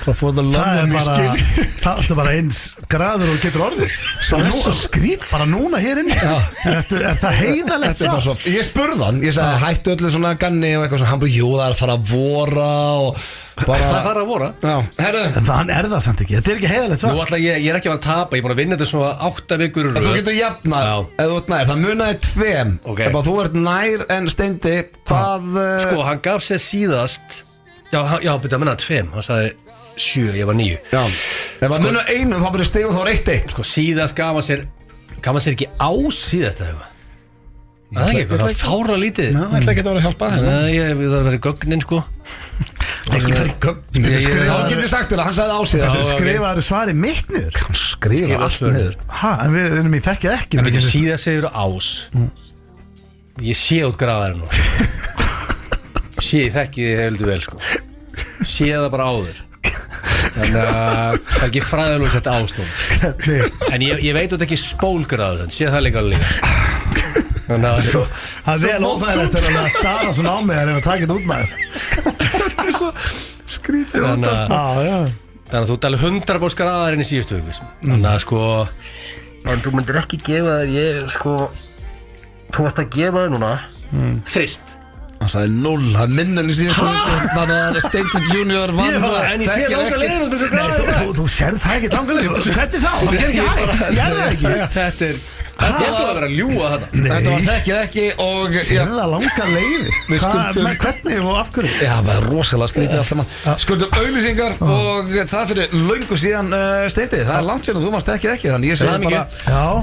A: bara fóð að landa hann í skil.
B: Það er bara 1 graður og getur orðið.
A: Það er svo skrít.
B: Bara núna hér inni. Er það heiðalegt svo?
A: Ég spurði hann, ég sagði hættu öllu svona ganni og eitthvað svona. Hann bara, jú, það er að fara að vora og bara...
C: Það fara að vora?
A: Já, herðu.
B: En það er það samt ekki, þetta er ekki heiðalegt svar.
C: Nú ætla ég er ekki að tapa, ég er búin að vinna þetta svona 8 vikur í röð.
A: Þú getur jafnað, ef þú ert nær, það munaði 2. Ef þú ert nær en Steindi, hvað...
C: Sko, hann gaf sér síðast... Já, byrja að munaði 2, hann sagði 7, ég var 9.
A: Já, ef það munaði 1, þá byrja stig og þá var 1-1.
C: Sko, síðast gaf hann sér ekki ás síðast eða eitthvað. Það er ekki eitthvað, það er fára lítið.
A: Ná, ætla ekki að vera að hjálpa.
C: Nei, ég þarf að vera í gögnin, sko.
A: Ekki verið gögn. Hann getur sagt þér að hann sagði ásíðast.
B: Skrifaðu svari mitt niður.
A: Hann skrifa allt niður.
B: En við erum í þekkið ekki.
C: En síðast segir þú ás. Ég sé út graðarinn nú. Ég þekki þið heldur vel, sko. Sé það bara áður. Þannig að það er ekki fræðilega sett ástofn. En ég veit út ekki spólgraður, en sé það líka alveg. Þannig að
B: það er vel óþægilegt til að staða svona á mig þegar ég takit út maður.
A: Þetta er svo skrítið út af.
C: Þannig að þú talir 100% graðarinn í síðustu viku. Þannig að sko, þú myndir ekki gefa þér, þú varst að gefa þér núna þrist.
A: Hann sagði 0, það minna henni síðan þannig að Steindi Junior vann.
C: En ég sé langa leiðir út með þessu gráður.
B: Þú sér það ekki langa leiðir. Hvernig þá? Það er ekki hægt. Ég er það ekki.
C: Þetta er Þetta var að vera að ljúa þarna.
A: Þetta var þekkið ekki og
B: Sérða langa leiði. Hvernig og af hverju?
A: Já, það er rosalega skrítið allt saman. Skuldum auglýsingar og það fyrir löngu síðan Steindi. Það er langt síðan og þú mást þekkið ekki. Þannig ég segi bara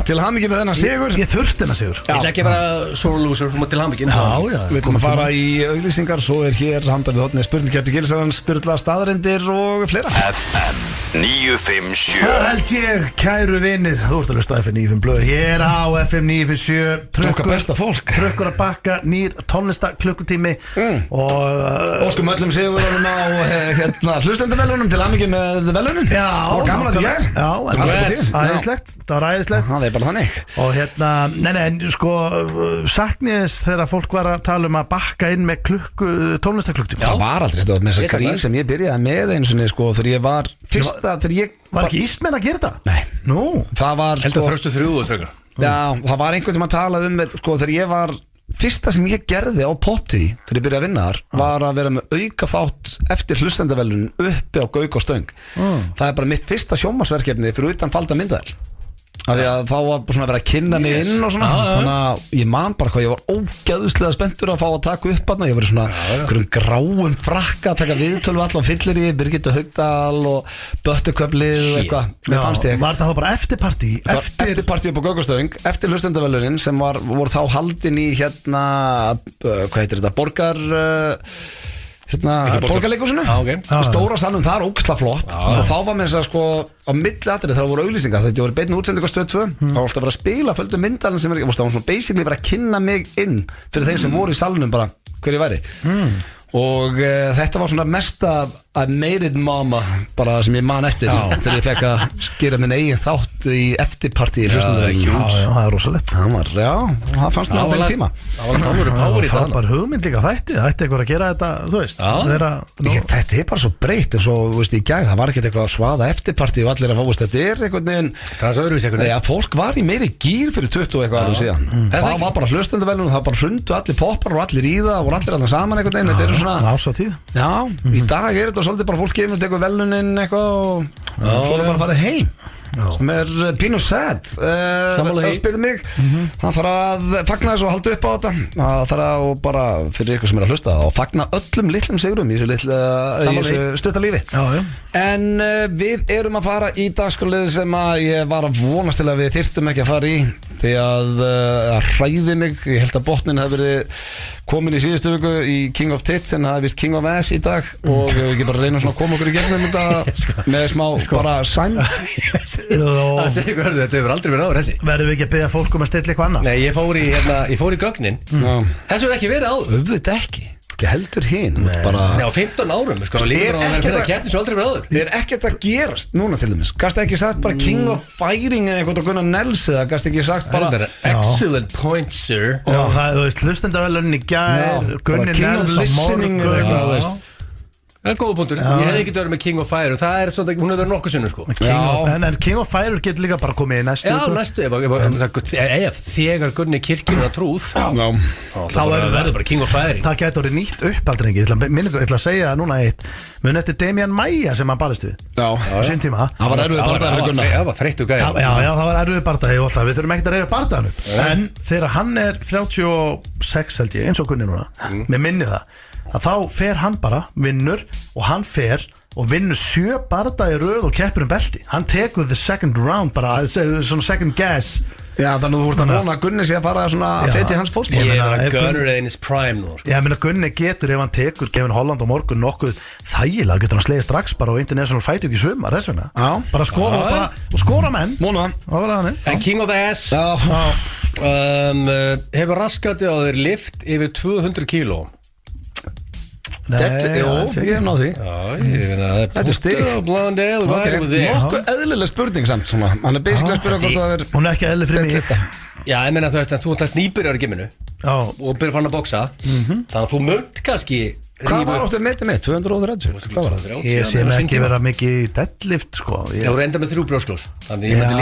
A: til hamingju með þennan sigur.
B: Ég þurfti þennan sigur.
C: Ég ætla ekki að vera sore loser, þú mátt til hamingju.
A: Við ætlum að fara í auglýsingar. Svo er hér handan við hotnið spurningkeppni Gilsarans, Sturla staðreyndir og fleira.
F: FM 957
B: Það held ég, kæru vinir. Þú ert að hlusta á FM 95 blöð. Hér á FM 957
A: Okkar besta fólk.
B: Trökkur að bakka, nýr tónlistaklukkutími og
A: Óskum öllum sigurverðunum á hlustendavelunum til hamingju með velunin.
B: Já,
A: og gaman að ég
B: æðislegt. Það var æðislegt.
A: Það er bara þannig.
B: Og nei, sko sakniðis þegar fólk var að tala að bakka inn með tónlistaklukkutími.
A: Það var aldrei þetta með þessa grín sem ég byrjaði með eins og sko þegar ég var fyrsta þegar ég
B: Var ekki Ísmenn að gera þetta?
A: Nei.
B: Nú.
A: Það var
C: Held að þröstu þrjú og trökkur.
A: Já, það var einhvern tímann að tala sko þegar ég var fyrsta sem ég gerði á Pop-TV þegar ég byrjaði að vinna þar var að vera með aukaþátt eftir hlustendavelun uppi á Gauk og Stöng. Það er bara mitt fyrsta sjónvarpsverkefni fyrir utan falda myndavél. Af því að þá var svona að vera að kynna mig inn og svona þannig að ég man bara hvað ég var ógeðslega spenntur að fá að taka upp þarna. Ég var svona einhverjum gráum frakka að taka viðtölu allan fyllir í Birgitta Haugdal og Böttuköflið og eitthvað. Mér fannst ég.
B: Var það þá bara eftirpartí?
A: Eftirpartí upp á Gauk og Stöng eftir hlustendavelunin sem voru þá haldin í hvað heitir þetta, borgarleikhúsinu stóra salnum, það er ógeðslega flott og þá var mér sko á milli atriði þegar það voru auglýsingar, þetta voru beinni útsending á Stöð 2 þá var alltaf að vera að spila földu myndalinn sem það var svona basically verið að kynna mig inn fyrir þeim sem voru í salnum bara hver ég væri og þetta var svona mesta I made it mama bara sem ég man eftir þegar ég fekk að skera minn eigin þátt í eftirparti í hlustendavelun.
B: Já, það er rosalegt.
A: Það fannst mér á þeim tíma.
B: Það var bara hugmynd líka þætti, það ætti eitthvað að gera þetta, þú veist.
A: Þetta er bara svo breytt eins og, þú veist, í gær, það var ekkert eitthvað að svaða eftirparti og allir að fá, þetta er einhvern veginn. Það er svo öðruvísi einhvern veginn. Fólk var í meiri gír fyrir 20 eitthvað árum síðan. Það var bara hlustendavelun, það bara hrundu allir poppar og allir í það og allir annað saman einhvern veginn. Þetta er svona.
B: Ásatíð. Já,
A: í dag er þetta svolítið bara fólk kemur og tekur velunin eitthvað og svo er bara að fara heim sem er pínu sad það spyrir mig hann þarf að fagna þessu og halda upp á þetta það þarf að bara fyrir ykkur sem er að hlusta og fagna öllum litlum sigurum í þessu stutta lífi en við erum að fara í dagskrárlið sem að ég var að vonast til að við þyrftum ekki að fara í því að hræði mig, ég held að botnin hefði verið komin í síðustu viku í King of Tits en það er vist King of Ass í dag og við ekki bara reyna svona að koma okkur í gegnum þetta með smá bara sæmt
C: það segir ykkur hörðu, þetta hefur aldrei verið áður þessi
B: verðum við ekki að beða fólk að stilla eitthvað annað?
C: Nei, ég fór í gögnin þessu er ekki verið áður
A: auðvitað ekki heldur hinn bara...
C: Nei, á 15 árum sko, líka bara að vera fyrir að keppni svo aldrei verið áður
A: er ekkert að gerast núna til dæmis gast ekki sagt bara King of Fighting eða eitthvað Gunnar Nels eða gast ekki sagt bara
C: excellent point sir
B: og það, þú veist, hlustendavelun í gær Gunnar Nels á morgun
C: það er góða punktur, ég hef ekki verið með King of Fire og það er svona, hún hefur verið nokkuð sunnu sko
B: en King of Fire getur líka bara komið í næstu
C: ef þegar Gunni kirkjuna trúð þá verður bara King of Fire
B: það getur orðið nýtt uppaldrengi ég ætla að segja núna eitt mun eftir Damian Maia sem hann barist við á sín tíma
A: það var erfið bardaði fyrir Gunnar
C: það var þreyttu gæði
B: það var erfið bardaði og alltaf við þurfum ekkert að reyða bardaðan en þegar hann er 36 held ég eins og Gunni núna með minni það að þá fer hann bara, vinnur og hann fer og vinnur 7 bardaði röð og keppir belti hann tekur the second round bara svona second guess
A: já þannig að þú ert að vona að Gunni sé að fara að feti hans fótspor
C: ég er að Gunnar in his prime nú
B: ég meina Gunni getur ef hann tekur Kevin Holland á morgun nokkuð þægilega getur hann slegið strax bara á International Fight Week í sumar þess vegna bara skora menn
C: en King of Ass hefur raskandi á þeir lift yfir 200 kíló
A: ég hef náð því þetta er stig nokkuð eðlileg spurning samt hann er basically að spyrja hvort það er
B: hún er ekki eðlileg fyrir mig
C: já, ég meina þú veist að þú ætlaðist nýbyrjar í giminu og byrjar fann að boksa þannig að þú mönd kannski
A: hvað var áttu með 230? Hvað var það?
B: Ég sé mig ekki vera mikið í deadlift sko
C: ég voru enda með 3 brjósklós þannig ég myndi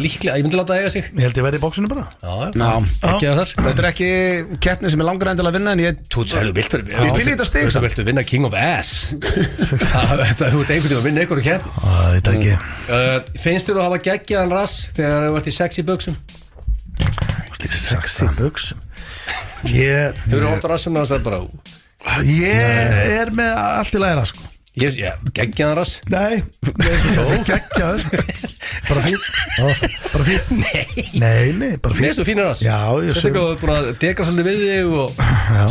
C: líklega ég myndi láta það eiga sig
B: ég held ég verði í bóksinu bara
C: ekki að þar
A: þetta er ekki keppni sem er langar endilega að vinna en ég til í þetta stig
C: þú viltu vinna King of Ass þú ert einhvern veginn að vinna einhverju keppni finnst þér að hafa geggjaðan rass þegar þú ert í sexy buxum
B: ég
C: þú eru ofta rassum með þess að bara
B: ég er með allt í læra sko
C: Geggjaðan rass.
B: Nei, ég er ekki þessi geggjaður. Bara fín. Nei, bara fín.
C: Mér finnst þú fínur rass.
B: Já, ég
C: Þetta er ekki búin að dekra svolítið við þig og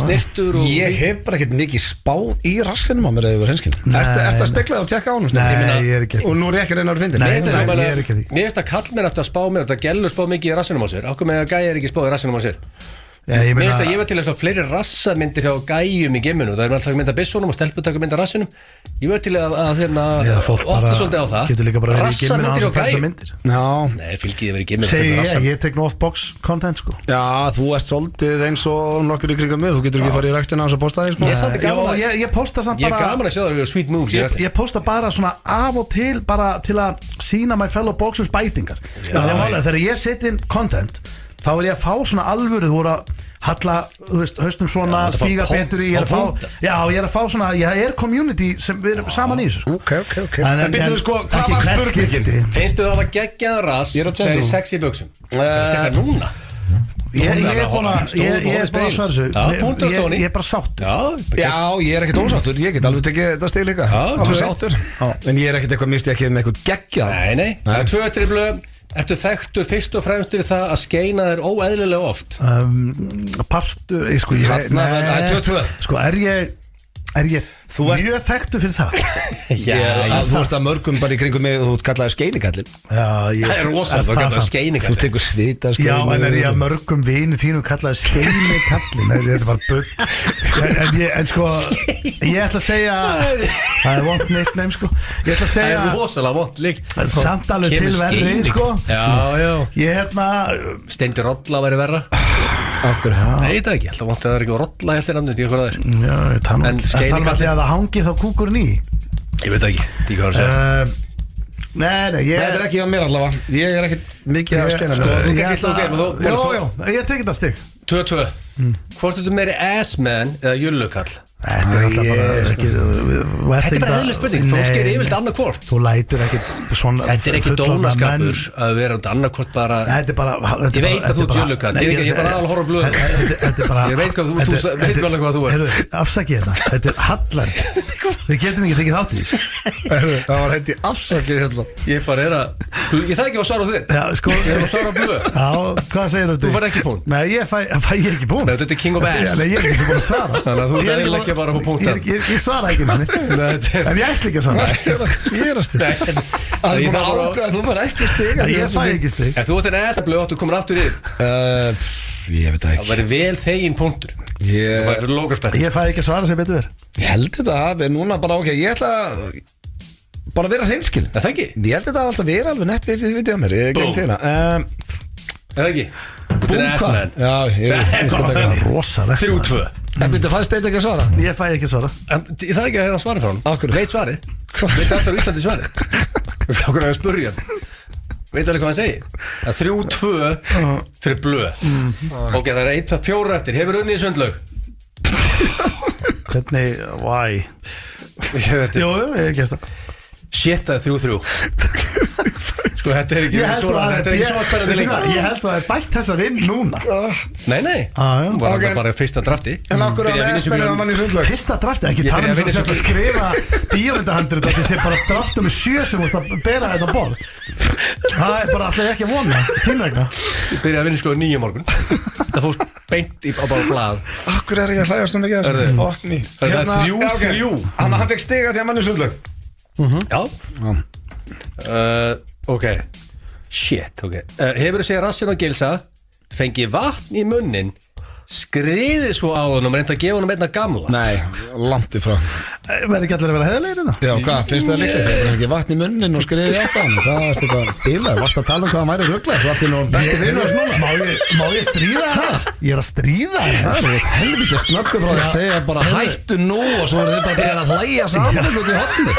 C: snirtur og...
A: Ég hef bara ekkert mikið spáð í rassinum á mér eða yfir hinskinn. Ertu að spekla það og tjekka á hann?
B: Nei, ég er ekki.
A: Og nú er ég ekki reyna að finna.
B: Nei, ég er ekki því.
C: Mér finnst að kall mér eftir að spá mér, þetta gellur spá mikið í rassinum á sér. Ákveð með að gæja ekki spáð í rassinum á sér. Mér finnst að ég var til að fleiri rassamyndir hjá gæjum í geminu. Það er alltaf mynda bissónum og stelputaka mynda rassinum. Ég var til að opta svolítið á það.
B: Getur líka bara verið í geminu
C: rassamyndir
B: á þessar myndir.
C: Nei, fylgið þið verið í geminu.
B: Segi ég tek nú off-box content sko.
A: Já, þú ert svolítið eins og nokkur í kringum mig. Þú getur ekki farið í ræktina og posta því sko.
B: Ég posta samt bara.
C: Ég er gaman að sjá það sweet moves.
B: Ég posta bara svona af og til bara til að sína my fellow boxers bætingar. Þegar ég set inn content þá er ég að fá svona alvöru, þú voru að halla, þú veist, haustum svona, stíga betur í, ég er að fá svona, ég er community sem við erum saman í þessu.
A: Ok. En byrjuðu sko, hvað var spurningin?
C: Finnstu það að gegjaðan rass þegar í sexy buxum? Tjekka núna.
B: Ég er bara að svara þessu. Ég er bara sáttur.
A: Já, ég er ekkert ósáttur, ég get alveg tekið þetta stig líka. Alveg sáttur. En ég er ekkert eitthvað misti ekki með eitthvað geggjað.
C: Nei, 2-3 blöð. Ertu þekktur fyrst og fremst fyrir það að skeina þér óeðlilega oft?
B: Partur, sko, er ég mjög þekktur fyrir það?
A: Þú ert að mörgum bara í kringum mig og þú kallaði skeinikallin.
C: Það er rosalega, þú kallaði skeinikallin.
A: Þú tekur svita skeini.
B: Já, en er ég að mörgum vinu þínu kallaði skeinikallin? Þetta er bara bull. En sko, ég ætla að segja, það er vont neitt neym sko. Ég ætla að segja,
C: það er rosalega vont líkt.
B: Samt alveg til verri sko.
C: Já.
B: Ég
C: Steindi Rolla væri verra.
B: Okkur,
C: nei, það ekki, alltaf vant að það er ekki að rolla eftir namnum, ég hvað það er.
B: Já, ég tala um að það hangi þá kúkurinn í.
C: Ég veit ekki, hvað það er.
B: Nei,
A: þetta er ekki á mér allavega. Ég er ekkert mikið að skeina.
B: Jó, ég tekið það stig.
C: 2-2. Hvort er þetta meiri ass-man eða jullukall?
B: Þetta er alltaf bara
C: Þetta er bara eðlileg spurning, fólk er yfirleitt annað hvort.
B: Þú lætur ekkert svona.
C: Þetta er ekki dónaskapur að vera annað hvort bara. Ég veit að þú ert jullukall. Ég er bara að horfa á blöð. Ég veit hvað þú er.
B: Afsakið þetta er hallært. Við getum ekki tekið þátt í þessu.
A: Það var heiti afsakið hérna.
C: Ég bara er að ég þarf ekki að svara á þig. Ég er að svara á blöð.
B: Já, hvað segir þú?
C: Þú fær ekki punkt.
B: Nei, ég fæ ekki punkt.
C: Þetta er king of ass.
B: Nei, ég er ekki búin að svara.
C: Þannig að þú er ekki bara að fá punktar.
B: Ég svara ekki manni. En ég ætla ekki að svara.
A: Ég er að stig. Það er búin að ákveða að þú fær ekki stig.
B: Ég fæ ekki stig.
C: Ef þú ert en ass-blöð áttu komin aftur yfir.
A: Ég veit ekki.
C: Það væri vel þegin punktur. Það væri fyrir lókarspenn.
B: Ég fæ ekki að svara sem betur verð.
A: Ég held þetta að við núna bara ég ætla bara að vera hreinskil.
C: Það ekki?
A: Ég held þetta alltaf vera alveg nett við á mér. Ég geng til hérna.
C: Það ekki? Þetta er ass-man.
A: Já, ég skal taka það.
B: Rosalegt.
C: 3-2.
A: En byrju, fannst þetta ekki að svara?
B: Ég fæ ekki að svara.
C: Ég þarf ekki að hérna svara frá hann.
A: Akkur?
C: Veit svarið. Veit alltaf Íslandi svarið. Þá hvernig að spurja hann. Veit alveg hvað hann segir? Það er 3-2 fyrir blöð. Ok, það er 1-4 eftir. Hefur unnið í sundlaug?
B: Hvernig, why? Jú, ég gæst það.
C: Shit, það er 3-3. Sko, þetta er ekki svo spennandi líka.
B: Ég held að það er bætt þessar inn núna.
C: Nei. Hún var bara fyrsta drafti.
A: En okkur á S-menni að mann í sundlaug?
B: Fyrsta drafti, ekki tala um svo að skrifa bíómyndahandrið þetta sé bara draftum með 7 sem múst að bera þetta borð. Það er bara alltaf ekki að vona, þínvegna.
C: Ég byrjaði að vinna sko 9 morgun. Það fór beint á bara blað.
A: Akkur er ég að hlæja svona ekki að þessu?
C: Það er 3-3.
A: Hann fekk stiga því að mann í sundlaug.
C: Já. Ok. Shit, ok. Hefur þú segið rassinn á Gilsa, fengið vatn í munnin, skriðið svo á hann og reynda að gefa hann einna gamla?
A: Nei, langt ifrá.
B: Verður ekki allir að vera heiðlegir þetta?
A: Já, hvað, finnst það líka? Það er ekki vatn í munnin og skriðið á hann. Það varst eitthvað bílað, varst að tala um hvað hann væri rugglega. Þú ætti nú besti vinur og snúna.
B: Má ég stríða það? Ég er að stríða það.
A: Það er helvítið snöggur frá því að segja bara hættu nú og svo er þetta bara að hlæja saman út í hotni.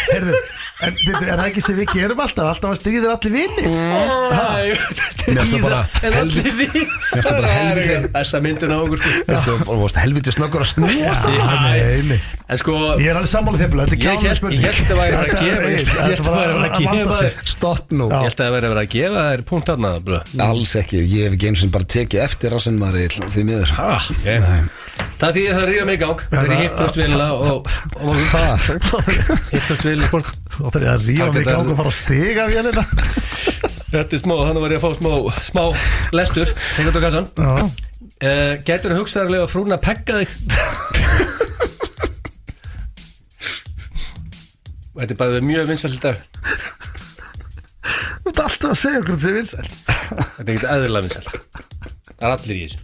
B: Heyrðu, en er það ekki sem við gerum alltaf að stríðir allir vinir?
A: Mér finnst það bara helvítið
C: Þessa myndin á okkur sko.
A: Þú varst helvítið snöggur að snúast.
C: En sko
B: ég er alveg sammála þér.
C: Ég held að það væri að gefa
A: Stopp nú.
C: Ég held að það væri að gefa þér punkt aðna.
A: Alls ekki, ég hef ekki eins og bara tekið eftir rassinn maður því miður.
C: Það því það ríða mig í gang. Það er hittast vilja og hittast vilja hvort.
B: Það er að ríða mig í gang og fara að stiga vélina.
C: Þetta smá, þannig var ég að fá smá lestur. Tengat á kassan. Gætur þú hugsaðarlega frúna að pegga þig? Þetta er bara mjög vinsælt í dag.
B: Þú ert alltaf að segja okkur þetta er vinsælt.
C: Þetta er ekkert eðlilega vinsælt. Það er allir í þessu.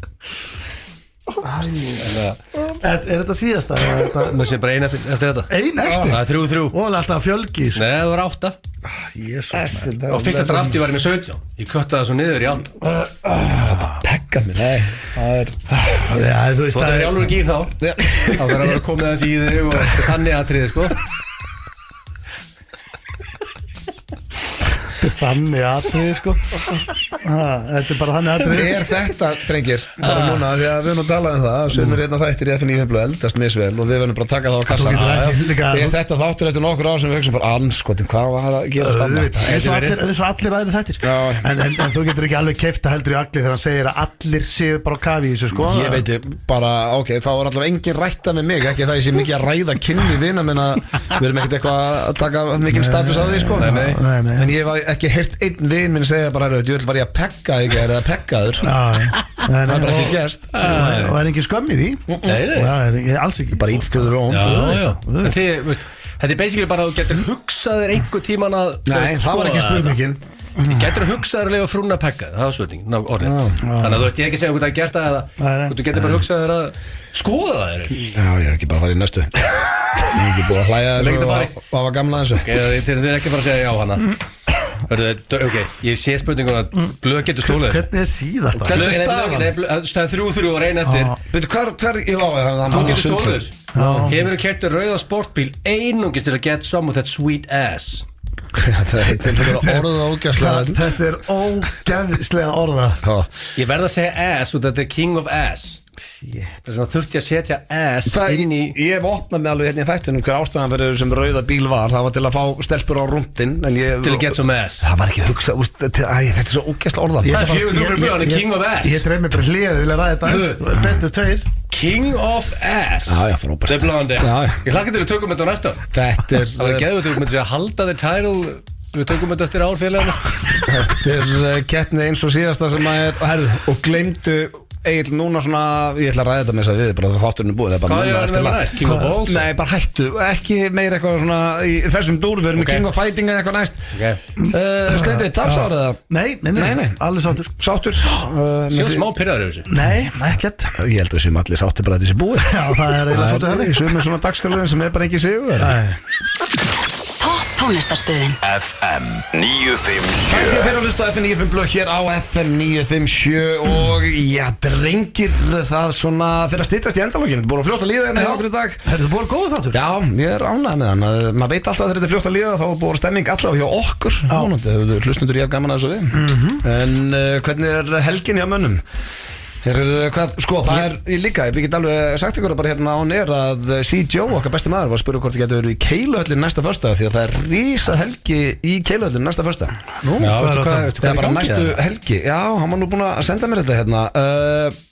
B: Er þetta síðasta?
C: Það sé bara einn eftir þetta.
B: Einn eftir?
C: Það er 3-3.
B: Og alltaf fjölgi.
C: Nei, það var 8.
B: Jésus.
C: Og fyrsta drafti var ég með 17. Ég kötta það svo niður í 8.
A: Pekka mig, nei. Það er
B: Þú veist
C: það er í alveg gýr þá. Þá þarf að vera komið þessi í þig og þannig atriði sko.
B: Þannig atriði sko. Þetta er bara þannig atriði.
A: Er þetta, drengir, bara núna því að við erum að tala um það sem er hérna þættir í FN9 eldast misvel og við verðum bara að taka það á kassan. Er þetta þáttur eftir nokkur ár sem við hugsaum bara anskotin, hvað var að gera stanna?
B: Eins og allir aðrir þættir. En þú getur ekki alveg keypt að heldur í allir þegar hann segir að allir séu bara á kafi í þessu sko.
A: Ég veit bara, ok, þá er allavega engin rætta með mig, ekki það ég sé mikið að ræða kynni vina minna, við erum ekkert eitthvað að taka mikinn status á því sko. En ég hef ekki heyrt einn vin minn segja bara, djúvel var ég að pekka þig eða að pekka þur. Það er bara ekki gerst.
B: Og er ekki skömm í því? Nei, alls ekki.
A: Bara each to their own.
C: En þetta er basically bara að þú getur hugsað þér einhver tíman að
A: nei, það var ekki spurningin.
C: Ég getur hugsað þér að frúna að pekka það var spurningin, orðin. Þannig að þú veist ég ekki segja hvort það er gert það eða þú getur bara hugsað þér að skoða það þér.
A: Já, ég hef ekki bara farið í næstu. Ég hef ekki búið að hlæja þessu og hafa gamla þessu.
C: Þið er ekki bara að segja já hana. Ok, ég sé spurninguna blöð getur stólið þessu.
B: Hvernig er síðast
A: Hvernig er staðan?
C: Það er 3-3 og reyn eftir. Þú getur stólið þessu. Hefur þú kert rauða sportbíl einungis til að get some of that sweet ass?
A: Þetta
B: er ógeðslega orða.
C: Ég verð að segja ass og þetta er king of ass. Það er svona þurfti að setja ass inn í.
A: Ég hef opnað með alveg hérna í þættunum hver ástæðan fyrir sem rauða bíl var. Það var til að fá stelpur á rúndin
C: til að get some ass.
A: Það var ekki hugsa, þetta er svo ógeðslega orða.
C: Það er 4-3 fyrir mjög, king of ass.
B: Ég dreif mig bara hlið, vilja ræða þetta betur tveir.
C: King of ass.
A: Já, frábært.
C: Það er blóðandi. Ég hlakka til að tökum þetta á næsta.
A: Það
C: var geðvægt að við halda þér title. Við tökum þetta eftir árfélaginu.
A: Þetta er keppni eins og síðasta sem að er og gleymdu Egil núna svona, ég ætla að ræða þetta með þess að við bara það þátturinn er búið.
C: Hvað er það næst? King of Balls?
A: Nei, bara hættu, ekki meira eitthvað svona í þessum dúr, við erum með King of Fighting eða eitthvað næst. Sleitið, tapsárið eða?
B: Nei, alveg sáttur.
A: Sáttur?
C: Séu smá pirraður yfir þessu?
B: Nei, ekkert.
A: Ég held að við séum allir sáttir bara að þessi búið.
B: Já, það er eiginlega sáttur henni.
A: Séum með svona dagskalöðin sem er bara ekki sigur.
G: Tónlistarstöðin
F: FM 957.
A: Þið fyrir að hlusta FM 957 blöð hér á FM 957 og já, drengir, það svona fyrir að styttast í endalóginu. Þetta búið að fljóta líða hérna í okkur í dag.
B: Þetta búið góð þáttur?
A: Já, ég er ánægð með hann. Maður veit alltaf að þetta er fljóta líða, þá er búið stemming allavega hjá okkur. Hlustundur ég af gaman að þessu við. En hvernig er helgin hjá mönnum? Sko, það er líka, ég get alveg sagt ykkur bara hérna án að C.Joe, okkar besti maður, var að spyrja hvort þið getur verið í Keiluhöllin næsta föstudag því að það er rísa helgi í Keiluhöllin næsta föstudag.
B: Nú,
A: það er bara næstu helgi. Já, hann var nú búin að senda mér þetta hérna.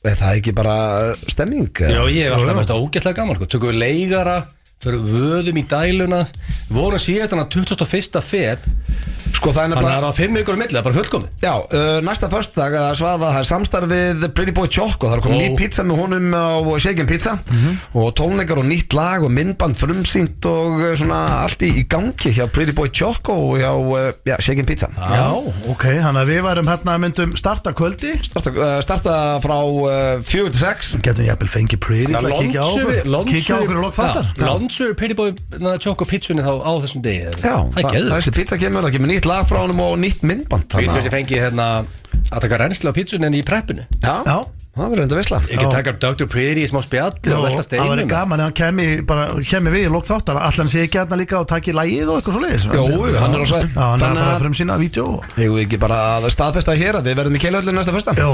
A: Það er ekki bara stemming?
C: Já, ég hef alltaf verið ógeðslega gaman, sko. Tökum við leigara, fyrir vöðum í dæluna, vorum síðan 21. feb.
A: Sko það
C: er bara 5 vikur á milli, það er bara fullkomið.
A: Já, næsta föstudag Svaða, það er samstarf við Pretty Boy Choco. Það er komið ný pizza með honum á Shaken Pizza og tónleikar og nýtt lag og myndband frumsýnt og svona allt í gangi hjá Pretty Boy Choco og hjá Shaken Pizza.
B: Já, ok, þannig að við værum hérna myndum starta kvöldi.
A: Starta frá 4-6.
B: Getum ég að fengi Pretty til að kíkja á okkur og lokfattar.
C: Lansur Pretty Boy Choco pizzunni þá á þessum degi.
A: Já, þessi pizza kemur nýtt lag frá honum og nýtt myndband.
C: Við þessi fengi hérna að taka reynslu á pizzunni en í preppinu.
A: Já, það verður enda veisla.
C: Ég get taka Dr. Pretty í smá spjalli og vesla steinum.
B: Það verður gaman ef hann kemi við í lok þáttar. Allan sé ekki hérna líka og taki lagið og eitthvað svo leiðis.
A: Jó, hann er á svæð.
B: Já, hann er að fara fram sína vídeo.
A: Ég ekki bara að staðfesta hér að við verðum í Keiluhöllin næsta föstudag.
B: Jó.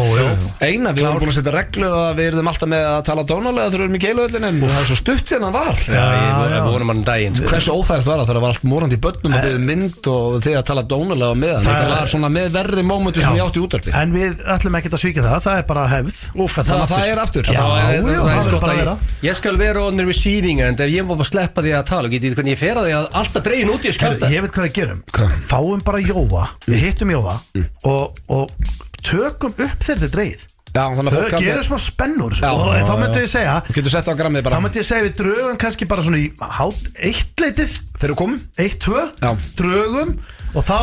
A: Eina, við vorum búin að setja reglu að við verðum alltaf með að tala dónalega þegar við erum í Keiluhöllin en það er svo stutt síðan hann var.
C: Já, vorum hann daginn.
A: Hversu óþægilegt var það þegar það var allt morandi í börnum og við mynd og þið að tala dónalega með hann. Þetta var svona með verri mómentu sem ég átti í útvarpi.
B: En við ætlum ekkert að svíkja það er bara hefð.
A: Þannig að það er aftur.
B: það verður bara að vera.
C: Ég skal vera on the receiving end ef ég má bara sleppa því að tala og getið hvernig ég fer að því að alltaf dregin út í að skjálta.
B: Ég veit hvað við gerum. Fáum bara Jóa, við hittum Jóa og tökum upp þegar þetta dreigið.
A: Já, þannig að fólk
B: Þau gerum smá spennur og þá myndi ég segja
A: Þú getur sett á grammið bara
B: Þá myndi ég segja við drögum kannski bara svona í eitt leitið
A: Þegar við komum
B: 1-2 drögum og þá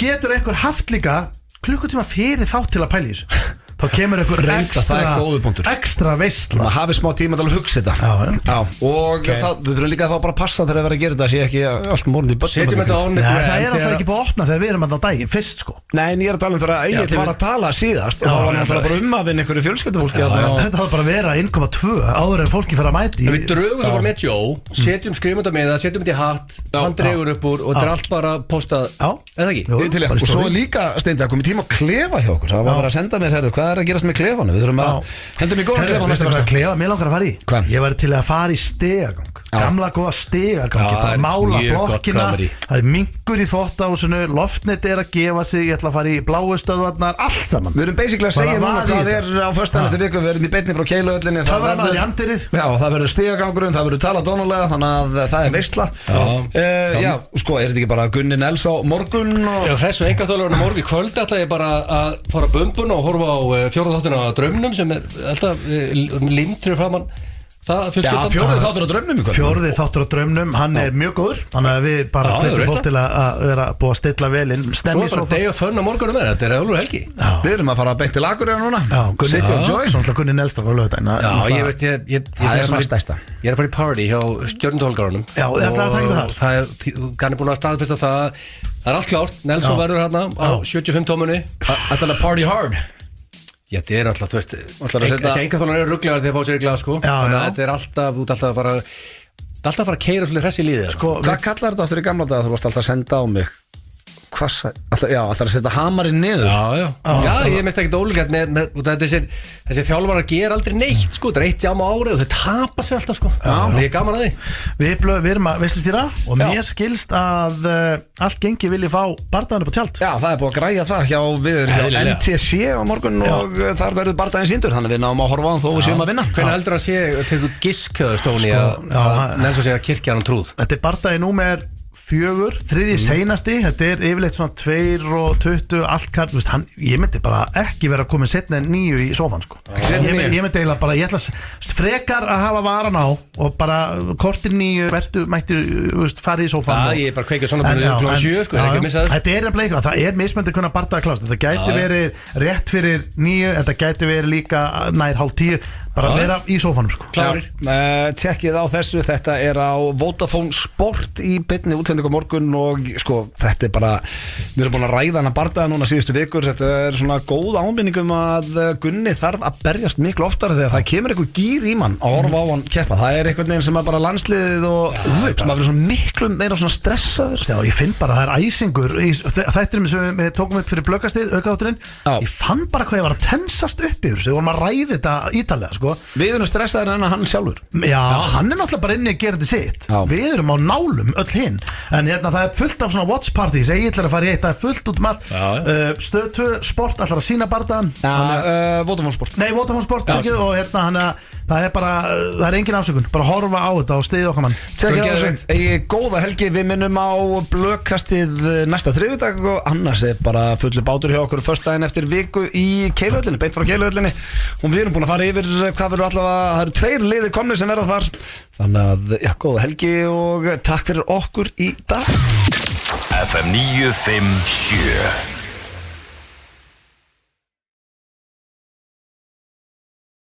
B: getur einhver haft líka klukkutíma fyrir þá til að pæla í þessu Þá kemur einhver ekstra veistla
A: Það hafi smá tíma til að hugsa þetta Og við þurfum líka að þá bara að passa þegar við verðum að gera þetta Sé ekki allt morgun í börsum
B: Það er alltaf ekki búið að opna þegar við erum að á daginn fyrst sko
A: Nei, en ég er að tala um þegar að Egill var að tala síðast Og það var náttúrulega bara að vinna einhverju fjölskyldufólki
B: Þetta var bara að vera 1,2 áður en fólki fyrir að mæti
C: Við drögum það bara með Joe Setjum skrifmynda með það, setjum þetta í hatt Hann dregur upp úr og þetta er allt bara postað Eða ekki?
A: Og svo líka, Steindi, að komið tíma að klefa hjá okkur Það var bara að senda mér, herru, hvað er að gerast með klefanu? Við þurfum að hendum í góðan klefa næsta
B: næsta klefa, mér langar að fara í Ég væri til að fara í stegagang Gamla góða stegagang Ég þarf að mála blokkina Það er mingur í þvottahúsinu Loftnet er að gefa sig Ég ætla að fara í bláu stöðvarnar Allt saman
A: Við erum basically að segja núna hvað er á föstudaginn eftir viku Við erum í beinni frá Keilahöllinni
B: Það verður í andirið
A: Það verður stegagangurinn, það verður talað dónulega Þannig að það er veistla Já, sko, er þetta ekki bara Gunni Nels á morgun
C: Þessu engaþjóðlega morgun í kvöld ætla ég bara að fara bumbun og horfa á fjórða þáttina á Draumnum sem er alltaf lind fyrir framann
A: Fjórði þáttur á Draumnum
B: Fjórði þáttur á Draumnum, hann er mjög góður Þannig að við bara hvetjum fólk til að vera búið að stilla vel inn
C: Svo er bara deg og fönn á morgunum þetta er alveg helgi
A: Við erum að fara beint til Akureyrar núna
B: City of Joy Svo Gunni Nelsson á lögudaginn
A: Það er svona stærsta
C: Ég er að fara í party hjá Stjörnutólgarunum
B: Já, það er að taka
C: það Hann er búin að staðfesta það Það er allt klárt, Nelson verður hérna á 75 tómunni
A: Þetta er party hard
C: Já, þetta er alltaf, þú veist Þessi engaþólar eru rugglegar þegar fá sér í glas, sko Þannig að þetta er alltaf, út alltaf að fara að keira svolítið hressi í líðið
A: Hvað kallar þetta aftur í gamla dag? Þú varst alltaf að senda á mig alltaf að setja hamarinn niður
C: Já, ég minnst ekki ólíkætt með þessi þjálfar að gera aldrei neitt sko, þetta er 1 jám á árið og þau tapa sér alltaf sko Þannig ég er gaman að því
B: Við erum að veistlustýra og mér skilst að allt gengi vilji fá bardaðan upp á tjald
A: Já, það er búið að græja það hjá NTC á morgun og þar verður bardaðin síndur þannig við náum að horfa á hann þó við séum að vinna
C: Hvernig heldur að sé, til þú giskjöðu Stóni að Nelson sé að kirkja hann trúð
B: Þetta er bardaði númer 4, þriðji seinasti Þetta er yfirleitt svona 2:20 allt kart, ég myndi bara ekki vera komin setna en 9 í sofan sko. Ég myndi eiginlega bara, ég ætla frekar að hafa varan á og bara kortir 9 mætti farið í sofan
C: ég er bara kveikið svona kl. 7 sko, er ekki að missa þess
B: Þetta er nefnilega, það er mismöndi hvernig bardaða klást Þetta gæti verið rétt fyrir 9 Þetta gæti verið líka nær 9:30 bara að vera í sofanum sko.
A: Tjekkið á þessu, þetta er á Vodafone Sport í beinni útsendingu á morgun og sko, þetta er bara við erum búin að ræða hana bardaða núna síðustu vikur þetta er svona góð áminningum að Gunni þarf að berjast miklu oftar þegar það kemur einhver gýr í mann að horfa á hann keppa, það er einhvern veginn sem er bara landsliðið og sem að vera svona miklu meira svona stressaður
B: Já, ég finn bara, það er æsingur þættinum sem við tókum upp fyrir blöggastið aukátturinn, ég fann bara hvað ég var að tensast upp yfir, við vorum að ræða þetta ítalega sko.
A: Við erum stressaður en hann sjálfur
B: Já, hann er náttúrulega bara inni að gera þetta sitt Við erum á nálum öll hinn En hérna það er fullt af svona watch parties Ég ætlar að fara í eitt, það er fullt út maður Stöð 2 Sport ætlar að sína bardaðan
A: Vodafone Sport
B: Nei, Vodafone Sport ekki, og hérna hann það er bara, það er engin afsökun bara horfa á þetta og stiðið okkar mann
A: Góða helgi, við minnum á blökkastið næsta þriðjudag og annars er bara fullu bátur hjá okkur föstudaginn eftir viku í Keilahöllinni, beint frá Keilahöllinni og við erum búin að fara yfir hvað verður allavega, það eru 2 liðir komnir sem verða þar þannig að, já, góða helgi og takk fyrir okkur í dag
F: FM 957